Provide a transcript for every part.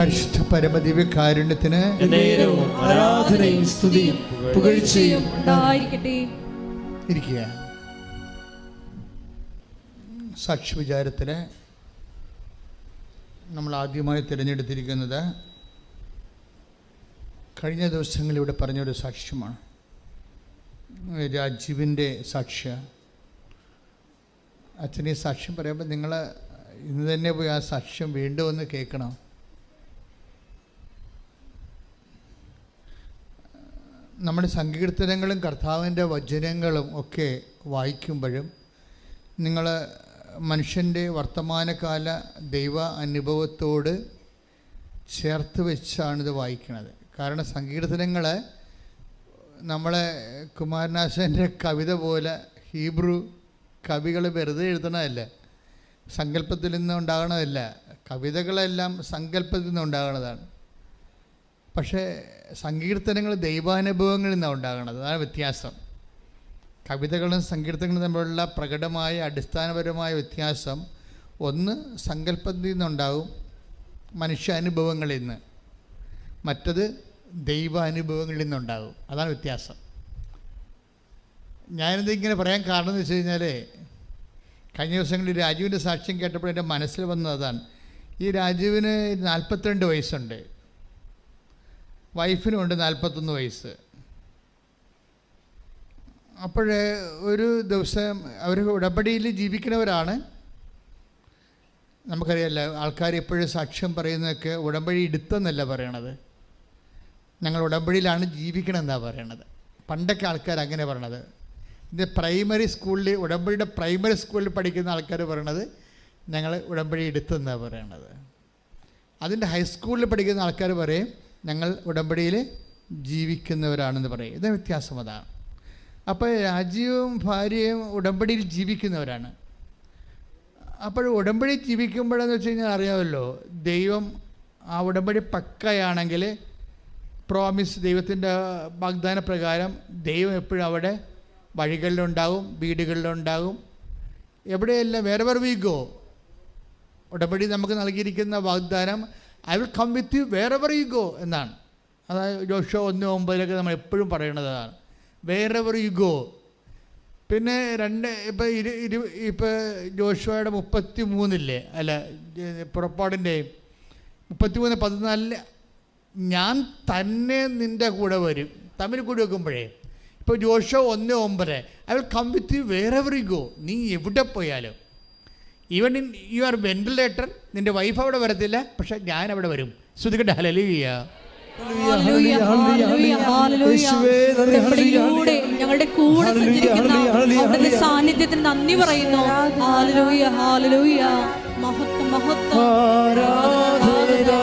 പരിശുദ്ധ പരമദിവ്യകാരുണ്യത്തിന് ആരാധനയും സ്തുതിയും പുകഴ്ചയും ഉണ്ടായിരിക്കട്ടെ. ഇരിക്കുക. സാക്ഷി വിചാരത്തിൽ നമ്മൾ ആദ്യമായി തിരഞ്ഞെടുത്തിരിക്കുന്നത് കഴിഞ്ഞ ദിവസങ്ങളിലൂടെ പറഞ്ഞൊരു സാക്ഷ്യമാണ്. രാജീവിൻ്റെ സാക്ഷ്യ. അച്ഛനീ സാക്ഷ്യം പറയുമ്പോൾ നിങ്ങൾ ഇന്ന് തന്നെ പോയി ആ സാക്ഷ്യം വീണ്ടും ഒന്ന് കേൾക്കണം. നമ്മുടെ സങ്കീർത്തനങ്ങളും കർത്താവിൻ്റെ വചനങ്ങളും ഒക്കെ വായിക്കുമ്പോഴും നിങ്ങൾ മനുഷ്യൻ്റെ വർത്തമാനകാല ദൈവ അനുഭവത്തോട് ചേർത്ത് വെച്ചാണിത് വായിക്കുന്നത്. കാരണം സങ്കീർത്തനങ്ങൾ നമ്മളെ കുമാരനാശാൻ്റെ കവിത പോലെ ഹീബ്രു കവികൾ വെറുതെ എഴുതണമല്ല, സങ്കല്പത്തിൽ നിന്ന് ഉണ്ടാകണമല്ല. കവിതകളെല്ലാം സങ്കല്പത്തിൽ നിന്ന് ഉണ്ടാകണതാണ്. പക്ഷേ സങ്കീർത്തനങ്ങൾ ദൈവാനുഭവങ്ങളിൽ നിന്നാണ് ഉണ്ടാകുന്നത്. അതാണ് വ്യത്യാസം. കവിതകളും സങ്കീർത്തനങ്ങളും തമ്മിലുള്ള പ്രകടമായ അടിസ്ഥാനപരമായ വ്യത്യാസം ഒന്ന് സങ്കല്പത്തിൽ നിന്നുണ്ടാകും, മനുഷ്യാനുഭവങ്ങളിൽ നിന്ന്. മറ്റത് ദൈവാനുഭവങ്ങളിൽ നിന്നുണ്ടാകും. അതാണ് വ്യത്യാസം. ഞാനിതിങ്ങനെ പറയാൻ കാരണം എന്ന് വെച്ച് കഴിഞ്ഞാൽ കഴിഞ്ഞ ദിവസങ്ങളിൽ രാജീവിൻ്റെ സാക്ഷ്യം കേട്ടപ്പോൾ എൻ്റെ മനസ്സിൽ വന്നതാണ്. ഈ രാജീവിന് 42 വയസ്സുണ്ട്, വൈഫിനുമുണ്ട് 41 വയസ്സ്. അപ്പോഴേ ഒരു ദിവസം അവർ ഉടമ്പടിയിൽ ജീവിക്കുന്നവരാണ്. നമുക്കറിയാമല്ലോ, ആൾക്കാർ എപ്പോഴും സാക്ഷ്യം പറയുന്നതൊക്കെ ഉടമ്പടി എടുത്തെന്നല്ല പറയണത്, ഞങ്ങൾ ഉടമ്പടിയിലാണ് ജീവിക്കണമെന്നാണ് പറയണത്. പണ്ടൊക്കെ ആൾക്കാർ അങ്ങനെ പറയണത്. ഇത് പ്രൈമറി സ്കൂളിൽ, ഉടമ്പടിയുടെ പ്രൈമറി സ്കൂളിൽ പഠിക്കുന്ന ആൾക്കാർ പറയണത് ഞങ്ങൾ ഉടമ്പടി എടുത്തെന്നാണ് പറയണത്. അതിൻ്റെ ഹൈസ്കൂളിൽ പഠിക്കുന്ന ആൾക്കാർ പറയും ഞങ്ങൾ ഉടമ്പടിയിൽ ജീവിക്കുന്നവരാണെന്ന് പറയും. ഇത് വ്യത്യാസം അതാണ്. അപ്പോൾ രാജീവും ഭാര്യയും ഉടമ്പടിയിൽ ജീവിക്കുന്നവരാണ്. അപ്പോൾ ഉടമ്പടി ജീവിക്കുമ്പോഴെന്ന് വെച്ച് കഴിഞ്ഞാൽ അറിയാമല്ലോ, ദൈവം ആ ഉടമ്പടി പക്കയാണെങ്കിൽ, പ്രോമിസ്, ദൈവത്തിൻ്റെ വാഗ്ദാന പ്രകാരം ദൈവം എപ്പോഴും അവിടെ വഴികളിലുണ്ടാകും, വീടുകളിലുണ്ടാകും, എവിടെയെല്ലാം. വേറെവർ വി ഗോ, ഉടമ്പടി നമുക്ക് നൽകിയിരിക്കുന്ന വാഗ്ദാനം I will come with you wherever you go എന്നാണ്. അതായത് ജോഷുവ 1:9 നമ്മൾ എപ്പോഴും പറയുന്നതാണ്, വേറെവർ യു ഗോ. പിന്നെ ഇപ്പോൾ ജോഷുവയുടെ 33 അല്ല, പുറപ്പാടിൻ്റെ 33:14 ഞാൻ തന്നെ നിൻ്റെ കൂടെ വരും. തമ്മിൽ കൂടി വെക്കുമ്പോഴേ ഇപ്പോൾ Joshua 1:9 I will come with you wherever you go. നീ എവിടെ പോയാലും, ഈവൻ ഇൻ യുവർ വെന്റിലേറ്റർ, നിൻ്റെ വൈഫ് അവിടെ വരത്തില്ല, പക്ഷെ ഞാൻ അവിടെ വരും. ശ്രുതികട്ടെ ഹല്ലേലൂയ. ഞങ്ങളുടെ കൂടെ സഞ്ചരിക്കുന്ന സാന്നിധ്യത്തിന് നന്ദി പറയുന്നു. Hallelujah, hallelujah. മഹത്വം, മഹത്വം. ഹല്ലേലൂയ,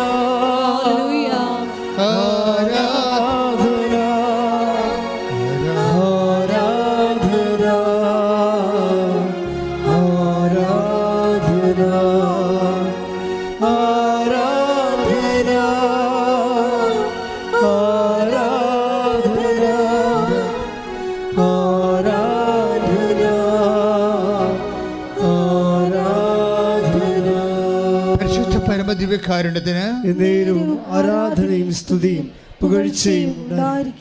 ദിവ്യകാരുണ്യത്തിന് ആരാധനയും സ്തുതിയും പുകഴ്ചയും.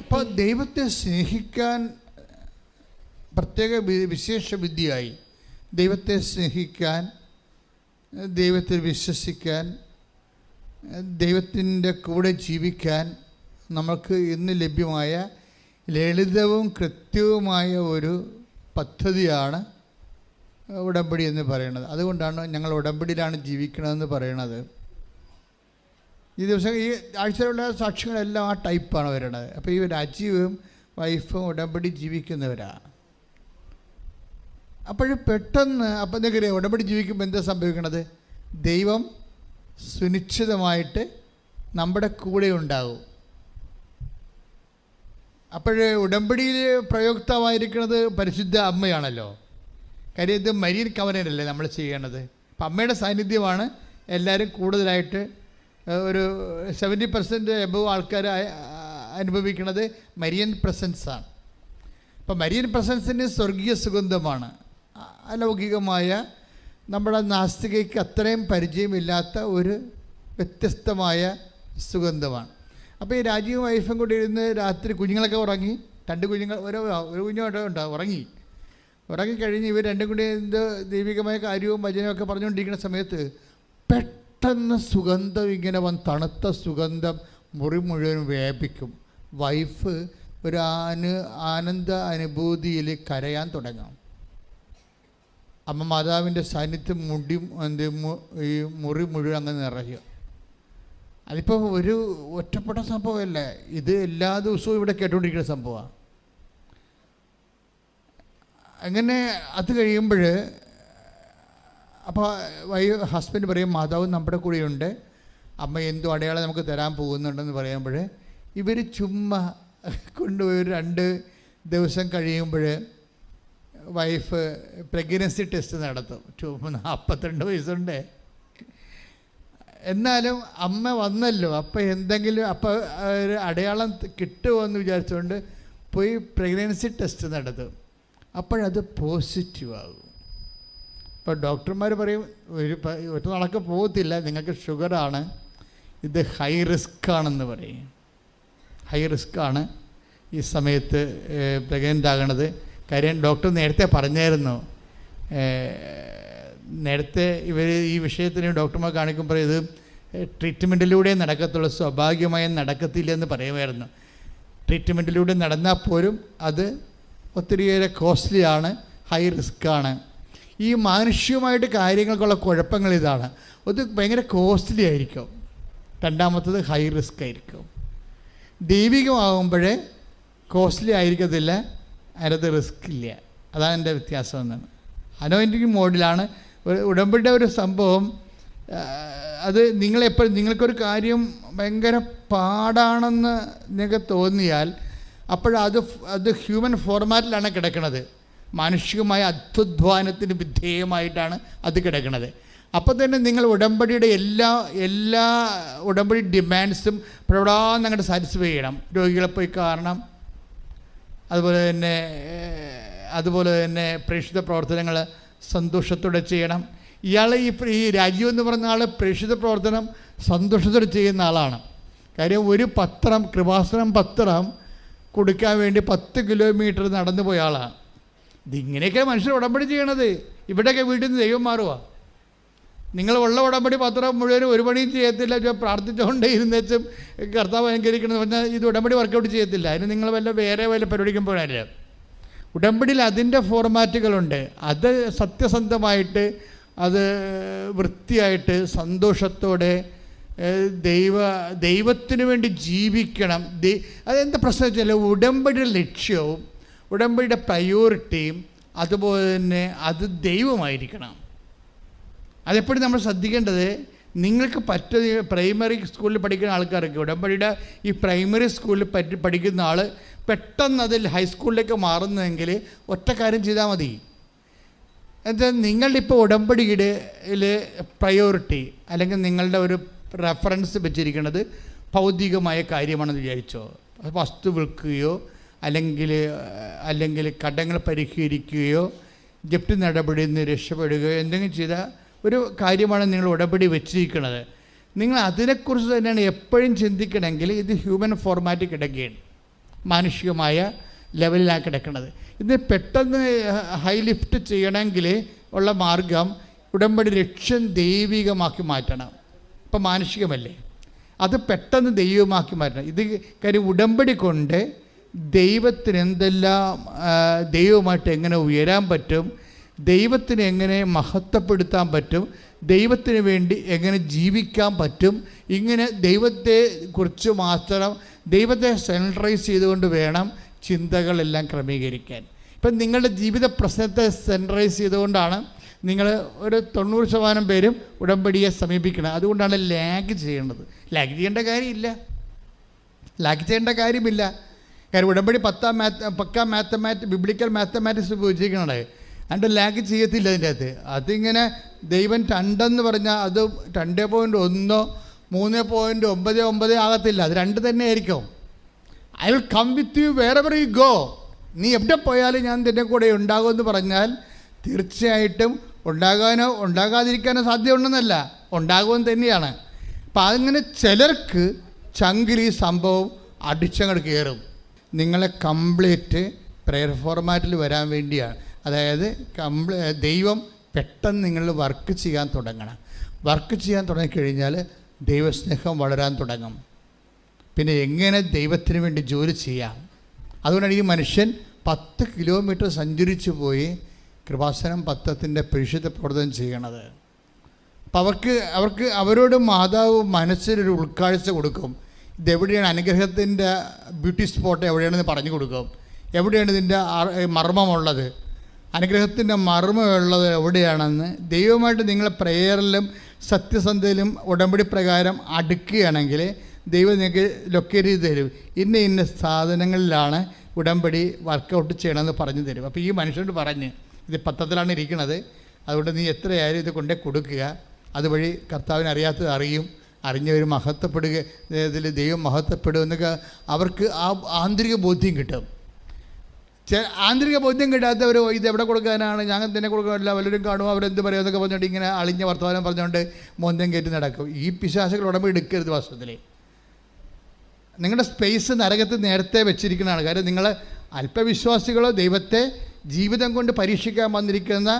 അപ്പോൾ ദൈവത്തെ സ്നേഹിക്കാൻ പ്രത്യേക വിശേഷ വിദ്യയായി, ദൈവത്തെ സ്നേഹിക്കാൻ, ദൈവത്തിൽ വിശ്വസിക്കാൻ, ദൈവത്തിൻ്റെ കൂടെ ജീവിക്കാൻ നമുക്ക് ഇന്ന് ലഭ്യമായ ലളിതവും കൃത്യവുമായ ഒരു പദ്ധതിയാണ് ഉടമ്പടി എന്ന് പറയുന്നത്. അതുകൊണ്ടാണ് ഞങ്ങൾ ഉടമ്പടിയിലാണ് ജീവിക്കണമെന്ന് പറയണത്. ഈ ദിവസം ഈ ആഴ്ചയിലുള്ള സാക്ഷ്യങ്ങളെല്ലാം ആ ടൈപ്പാണ് വരുന്നത്. അപ്പോൾ ഈ രാജീവും വൈഫും ഉടമ്പടി ജീവിക്കുന്നവരാണ്. അപ്പോഴും പെട്ടെന്ന് അപ്പം എന്തെങ്കിലും ഉടമ്പടി ജീവിക്കുമ്പോൾ എന്താ സംഭവിക്കണത്? ദൈവം സുനിശ്ചിതമായിട്ട് നമ്മുടെ കൂടെ ഉണ്ടാകും. അപ്പോഴേ ഉടമ്പടിയിൽ പ്രയുക്തമായിരിക്കുന്നത് പരിശുദ്ധ അമ്മയാണല്ലോ. കാര്യം ഇത് മരിയൻ കവനല്ലേ നമ്മൾ ചെയ്യണത്. അപ്പം അമ്മയുടെ സാന്നിധ്യമാണ് എല്ലാവരും കൂടുതലായിട്ട്, ഒരു 70% എബവ് ആൾക്കാർ അനുഭവിക്കുന്നത് മരിയൻ പ്രസൻസാണ്. അപ്പം മരിയൻ പ്രസൻസിന് സ്വർഗീയ സുഗന്ധമാണ്. അലൗകികമായ നമ്മുടെ നാസ്തികയ്ക്ക് അത്രയും പരിചയമില്ലാത്ത ഒരു വ്യത്യസ്തമായ സുഗന്ധമാണ്. അപ്പോൾ ഈ രാജീവും വൈഫും കൂടി ഇരുന്ന് രാത്രി കുഞ്ഞുങ്ങളൊക്കെ ഉറങ്ങി, 2 കുഞ്ഞുങ്ങൾ ഒരു കുഞ്ഞോട്ട് ഉണ്ടാവും, ഉറങ്ങിക്കഴിഞ്ഞ് ഇവർ രണ്ടും കൂടി എന്ത് ദൈവികമായ കാര്യവും വചനവും ഒക്കെ പറഞ്ഞുകൊണ്ടിരിക്കുന്ന സമയത്ത് പെട്ടെന്ന് സുഗന്ധം ഇങ്ങനെ തണുത്ത സുഗന്ധം മുറി മുഴുവൻ വ്യാപിക്കും. വൈഫ് ഒരു ആനന്ദ അനുഭൂതിയിൽ കരയാൻ തുടങ്ങും. അമ്മ മാതാവിൻ്റെ സാന്നിധ്യം ഈ മുറി മുഴുവൻ അങ്ങ് നിറയും. അതിപ്പോൾ ഒരു ഒറ്റപ്പെട്ട സംഭവമല്ല, ഇത് എല്ലാ ദിവസവും ഇവിടെ കേട്ടുകൊണ്ടിരിക്കുന്ന സംഭവമാണ്. അങ്ങനെ അത് കഴിയുമ്പോൾ അപ്പോൾ ഹസ്ബൻഡ് പറയും മാതാവ് നമ്മുടെ കൂടെയുണ്ട്, അമ്മ എന്തോ അടയാളം നമുക്ക് തരാൻ പോകുന്നുണ്ടെന്ന് പറയുമ്പോൾ ഇവർ ചുമ്മാ കൊണ്ടുപോയി 2 ദിവസം കഴിയുമ്പോൾ വൈഫ് പ്രഗ്നൻസി ടെസ്റ്റ് നടത്തും. 42 വയസ്സുണ്ട്. എന്നാലും അമ്മ വന്നല്ലോ, അപ്പോൾ എന്തെങ്കിലും ഒരു അടയാളം കിട്ടുമോ എന്ന് വിചാരിച്ചുകൊണ്ട് പോയി പ്രഗ്നൻസി ടെസ്റ്റ് നടത്തും. അപ്പോഴത് പോസിറ്റീവാകും. അപ്പോൾ ഡോക്ടർമാർ പറയും ഒരു നടക്ക് പോകത്തില്ല, നിങ്ങൾക്ക് ഷുഗറാണ്, ഇത് ഹൈ റിസ്ക് ആണെന്ന് പറയും. ഹൈ റിസ്ക്കാണ് ഈ സമയത്ത് പ്രഗ്നൻ്റ് ആകണത്. കാര്യം ഡോക്ടർ നേരത്തെ പറഞ്ഞായിരുന്നു, നേരത്തെ ഇവർ ഈ വിഷയത്തിന് ഡോക്ടർമാർ കാണിക്കുമ്പോൾ ഇത് ട്രീറ്റ്മെൻറ്റിലൂടെ നടക്കത്തുള്ളൂ, സ്വാഭാവികമായി നടക്കത്തില്ല എന്ന് പറയുമായിരുന്നു. ട്രീറ്റ്മെൻറ്റിലൂടെ നടന്നാൽ പോലും അത് ഒത്തിരിയേറെ കോസ്റ്റ്ലിയാണ്, ഹൈ റിസ്ക്കാണ്. ഈ മാനുഷികമായിട്ട് കാര്യങ്ങൾക്കുള്ള കുഴപ്പങ്ങൾ ഇതാണ്. അത് ഭയങ്കര കോസ്റ്റ്ലി ആയിരിക്കും, രണ്ടാമത്തത് ഹൈ റിസ്ക് ആയിരിക്കും. ദൈവികമാകുമ്പോഴേ കോസ്റ്റ്ലി ആയിരിക്കത്തില്ല, അതിനകത്ത് റിസ്ക് ഇല്ല. അതാണ് എൻ്റെ വ്യത്യാസം എന്നാണ്. അനോയിൻറ്റിങ് മോഡിലാണ് ഉടമ്പടിയുടെ ഒരു സംഭവം. അത് നിങ്ങൾക്കൊരു കാര്യം ഭയങ്കര പാടാണെന്ന് നിങ്ങൾക്ക് തോന്നിയാൽ അത് ഹ്യൂമൻ ഫോർമാറ്റിലാണ് കിടക്കുന്നത്. മാനുഷികമായ അത്യുധ്വാനത്തിന് വിധേയമായിട്ടാണ് അത് കിടക്കുന്നത്. അപ്പോൾ തന്നെ നിങ്ങൾ ഉടമ്പടിയുടെ എല്ലാ ഉടമ്പടി ഡിമാൻഡ്സും പ്രവടാന്ന് അങ്ങോട്ട് സാറ്റിസ്ഫൈ ചെയ്യണം. രോഗികളെ പോയി കാണണം, അതുപോലെ തന്നെ പ്രേക്ഷിത പ്രവർത്തനങ്ങൾ സന്തോഷത്തോടെ ചെയ്യണം. ഇയാൾ ഈ രാജീവ് എന്ന് പറഞ്ഞ ആൾ പ്രേക്ഷിത പ്രവർത്തനം സന്തോഷത്തോടെ ചെയ്യുന്ന ആളാണ്. കാര്യം ഒരു പത്രം, കൃപാസനം പത്രം കൊടുക്കാൻ വേണ്ടി 10 കിലോമീറ്റർ നടന്നു പോയ ആളാണ്. ഇതിങ്ങനെയൊക്കെ മനുഷ്യർ ഉടമ്പടി ചെയ്യണത്. ഇവിടെയൊക്കെ വീട്ടിൽ നിന്ന് ദൈവം മാറുക. നിങ്ങൾ ഉള്ള ഉടമ്പടി പത്രം മുഴുവനും ഒരു പണിയും ചെയ്യത്തില്ല, പ്രാർത്ഥിച്ചുകൊണ്ട് ഇരുന്നേച്ചും കർത്താവ് അനുകരിക്കണമെന്ന് പറഞ്ഞാൽ ഇത് ഉടമ്പടി വർക്കൗട്ട് ചെയ്യത്തില്ല. അതിന് നിങ്ങൾ വേറെ വല്ല പരിപാടിക്കും പോകാനില്ല. ഉടമ്പടിയിൽ അതിൻ്റെ ഫോർമാറ്റുകളുണ്ട്. അത് സത്യസന്ധമായിട്ട്, അത് വൃത്തിയായിട്ട്, സന്തോഷത്തോടെ ദൈവത്തിന് വേണ്ടി ജീവിക്കണം. അതെന്താ പ്രശ്നം വെച്ചാൽ ഉടമ്പടിയുടെ ലക്ഷ്യവും ഉടമ്പടിയുടെ പ്രയോറിറ്റിയും അതുപോലെ തന്നെ അത് ദൈവമായിരിക്കണം. അതെപ്പോഴും നമ്മൾ ശ്രദ്ധിക്കേണ്ടത്. നിങ്ങൾക്ക് പ്രൈമറി സ്കൂളിൽ പഠിക്കുന്ന ആൾക്കാർക്ക് ഉടമ്പടിയുടെ ഈ പ്രൈമറി സ്കൂളിൽ പഠിക്കുന്ന ആൾ പെട്ടെന്ന് അതിൽ ഹൈസ്കൂളിലേക്ക് മാറുന്നതെങ്കിൽ ഒറ്റ കാര്യം ചെയ്താൽ മതി. എന്താ, നിങ്ങളിപ്പോൾ ഉടമ്പടിയുടെ പ്രയോറിറ്റി അല്ലെങ്കിൽ നിങ്ങളുടെ ഒരു റെഫറൻസ് വെച്ചിരിക്കുന്നത് ഭൗതികമായ കാര്യമാണെന്ന് വിചാരിച്ചോ. വസ്തു വിൽക്കുകയോ അല്ലെങ്കിൽ കടങ്ങൾ പരിഹരിക്കുകയോ ജപ്തി നടപടിയിൽ നിന്ന് രക്ഷപ്പെടുകയോ എന്തെങ്കിലും ചെയ്ത ഒരു കാര്യമാണ് നിങ്ങൾ ഉടമ്പടി വെച്ചിരിക്കുന്നത്. നിങ്ങൾ അതിനെക്കുറിച്ച് തന്നെയാണ് എപ്പോഴും ചിന്തിക്കണമെങ്കിൽ ഇത് ഹ്യൂമൻ ഫോർമാറ്റിൽ കിടക്കുകയാണ്, മാനുഷികമായ ലെവലിലാണ് കിടക്കുന്നത്. ഇത് പെട്ടെന്ന് ഹൈ ലിഫ്റ്റ് ചെയ്യണമെങ്കിൽ ഉള്ള മാർഗം ഉടമ്പടി ലക്ഷ്യം ദൈവികമാക്കി മാറ്റണം. ഇപ്പം മാനുഷികമല്ലേ, അത് പെട്ടെന്ന് ദൈവമാക്കി മാറ്റണം. ഇത് കാര്യം ഉടമ്പടി കൊണ്ട് ദൈവത്തിന് എന്തെല്ലാം, ദൈവമായിട്ട് എങ്ങനെ ഉയരാൻ പറ്റും, ദൈവത്തിന് എങ്ങനെ മഹത്വപ്പെടുത്താൻ പറ്റും, ദൈവത്തിന് വേണ്ടി എങ്ങനെ ജീവിക്കാൻ പറ്റും, ഇങ്ങനെ ദൈവത്തെ കുറിച്ച് മാത്രം ദൈവത്തെ സെൻട്രൈസ് ചെയ്തുകൊണ്ട് വേണം ചിന്തകളെല്ലാം ക്രമീകരിക്കാൻ. ഇപ്പം നിങ്ങളുടെ ജീവിത പ്രശ്നത്തെ സെൻട്രൈസ് ചെയ്തുകൊണ്ടാണ് നിങ്ങൾ ഒരു 90% പേരും ഉടമ്പടിയെ സമീപിക്കണം. അതുകൊണ്ടാണ് ലാഗ് ചെയ്യേണ്ടത്. ലാഗ് ചെയ്യേണ്ട കാര്യമില്ല. കാര്യം ഉടമ്പടി പക്ക ബിബ്ലിക്കൽ മാത്തമാറ്റിക്സ് ഉപയോഗിച്ചിരിക്കണേ. അതിൻ്റെ ലാഗ് ചെയ്യത്തില്ല അതിൻ്റെ അകത്ത്. അതിങ്ങനെ ദൈവം 2 പറഞ്ഞാൽ അത് 2.1 3.99 ആകത്തില്ല, അത് 2 തന്നെ ആയിരിക്കും. I will come with you wherever you go. നീ എവിടെ പോയാലും ഞാൻ നിൻ്റെ കൂടെ ഉണ്ടാകുമെന്ന് പറഞ്ഞാൽ തീർച്ചയായിട്ടും ഉണ്ടാകാനോ ഉണ്ടാകാതിരിക്കാനോ സാധ്യതയുണ്ടെന്നല്ല, ഉണ്ടാകുമെന്ന് തന്നെയാണ്. അപ്പം അങ്ങനെ ചിലർക്ക് ചങ്കിൽ ഈ സംഭവം അടിച്ചങ്ങോട്ട് കയറും. നിങ്ങളെ കംപ്ലീറ്റ് പ്രെയർ ഫോർമാറ്റിൽ വരാൻ വേണ്ടിയാണ്. അതായത് ദൈവം പെട്ടെന്ന് നിങ്ങൾ വർക്ക് ചെയ്യാൻ തുടങ്ങണം. വർക്ക് ചെയ്യാൻ തുടങ്ങിക്കഴിഞ്ഞാൽ ദൈവസ്നേഹം വളരാൻ തുടങ്ങും. പിന്നെ എങ്ങനെ ദൈവത്തിന് വേണ്ടി ജോലി ചെയ്യാം. അതുകൊണ്ടാണ് ഈ മനുഷ്യൻ 10 കിലോമീറ്റർ സഞ്ചരിച്ചു പോയി കൃപാസനം പത്രത്തിൻ്റെ പരിശുദ്ധ പ്രവർത്തനം ചെയ്യണത്. അപ്പം അവർക്ക് അവരോട് മാതാവ് മനസ്സിലൊരു ഉൾക്കാഴ്ച കൊടുക്കും. ഇതെവിടെയാണ് അനുഗ്രഹത്തിൻ്റെ ബ്യൂട്ടി സ്പോട്ട് എവിടെയാണെന്ന് പറഞ്ഞു കൊടുക്കും. എവിടെയാണ് ഇതിൻ്റെ മർമ്മമുള്ളത്, അനുഗ്രഹത്തിൻ്റെ മർമ്മമുള്ളത് എവിടെയാണെന്ന്. ദൈവമായിട്ട് നിങ്ങൾ പ്രേയറിലും സത്യസന്ധയിലും ഉടമ്പടി പ്രകാരം അടുക്കുകയാണെങ്കിൽ ദൈവം നിങ്ങൾക്ക് ലൊക്കേറ്റ് ചെയ്ത് തരും. ഇന്ന സാധനങ്ങളിലാണ് ഉടമ്പടി വർക്കൗട്ട് ചെയ്യണമെന്ന് പറഞ്ഞു തരും. അപ്പോൾ ഈ മനുഷ്യനോട് പറഞ്ഞ്, ഇത് പത്രത്തിലാണ് ഇരിക്കുന്നത്, അതുകൊണ്ട് നീ എത്രയായാലും ഇത് കൊണ്ടേ കൊടുക്കുക. അതുവഴി കർത്താവിനെ അറിയാത്തത് അറിയും, അറിഞ്ഞവർ മഹത്വപ്പെടുക, ഇതിൽ ദൈവം മഹത്വപ്പെടും എന്നൊക്കെ അവർക്ക് ആ ആന്തരിക ബോധ്യം കിട്ടും. ആന്തരിക ബോധ്യം കിട്ടാത്തവർ ഇത് എവിടെ കൊടുക്കാനാണ്, ഞങ്ങൾ തന്നെ കൊടുക്കാനില്ല, വല്ലവരും കാണുമോ, അവരെന്ത് പറയുക എന്നൊക്കെ പറഞ്ഞുകൊണ്ട് ഇങ്ങനെ അളിഞ്ഞ വർത്തമാനം പറഞ്ഞുകൊണ്ട് മോന്തം കയറ്റി നടക്കും. ഈ പിശാചുകൾ ഉടമ്പടി എടുക്കരുത്. വാസ്തവത്തിൽ നിങ്ങളുടെ സ്പേസ് നരകത്ത് നേരത്തെ വെച്ചിരിക്കുന്നതാണ്. കാര്യം നിങ്ങൾ അല്പവിശ്വാസികളോ ദൈവത്തെ ജീവിതം കൊണ്ട് പരീക്ഷിക്കാൻ വന്നിരിക്കുന്ന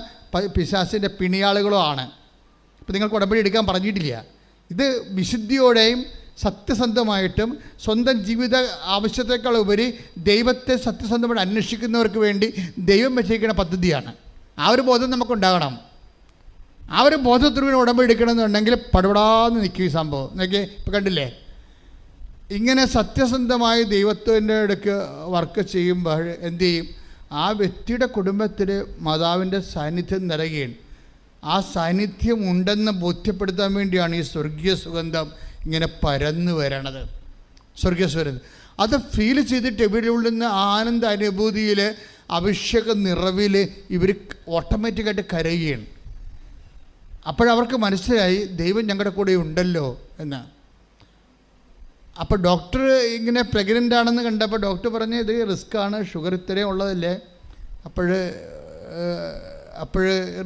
പിശാചിൻ്റെ പിണിയാളുകളോ ആണ്. ഇപ്പം നിങ്ങൾക്ക് ഉടമ്പടി എടുക്കാൻ പറഞ്ഞിട്ടില്ല. ഇത് വിശുദ്ധിയോടെയും സത്യസന്ധമായിട്ടും സ്വന്തം ജീവിത ആവശ്യത്തെക്കാൾ ഉപരി ദൈവത്തെ സത്യസന്ധമായിട്ട് അന്വേഷിക്കുന്നവർക്ക് വേണ്ടി ദൈവം വെച്ചിരിക്കുന്ന പദ്ധതിയാണ്. ആ ഒരു ബോധം നമുക്കുണ്ടാകണം. ആ ഒരു ബോധത്തിലൂടെ ഉടമ്പടി എടുക്കണമെന്നുണ്ടെങ്കിൽ പടപടാന്ന് നിൽക്കും ഈ സംഭവം. എന്നൊക്കെ ഇപ്പം കണ്ടില്ലേ, ഇങ്ങനെ സത്യസന്ധമായി ദൈവത്തിൻ്റെ അടുക്ക് വർക്ക് ചെയ്യുമ്പോൾ എന്തു ചെയ്യും, ആ വ്യക്തിയുടെ കുടുംബത്തിൽ മാതാവിൻ്റെ സാന്നിധ്യം നിറയുകയാണ്. ആ സാന്നിധ്യം ഉണ്ടെന്ന് ബോധ്യപ്പെടുത്താൻ വേണ്ടിയാണ് ഈ സ്വർഗീയ സുഗന്ധം ഇങ്ങനെ പരന്നു വരണത്. സ്വർഗീയ സുഗന്ധം അത് ഫീൽ ചെയ്തിട്ട് ഇവിടെ ഉള്ളുന്ന ആനന്ദ അനുഭൂതിയിൽ അഭിഷേക നിറവിൽ ഇവർ ഓട്ടോമാറ്റിക്കായിട്ട് കരയുകയാണ്. അപ്പോഴവർക്ക് മനസ്സിലായി ദൈവം ഞങ്ങളുടെ കൂടെ ഉണ്ടല്ലോ എന്ന്. അപ്പോൾ ഡോക്ടർ ഇങ്ങനെ പ്രഗ്നൻ്റ് ആണെന്ന് കണ്ടപ്പോൾ ഡോക്ടർ പറഞ്ഞു ഇത് റിസ്ക്കാണ്, ഷുഗർ ഇത്രയും ഉള്ളതല്ലേ. അപ്പോൾ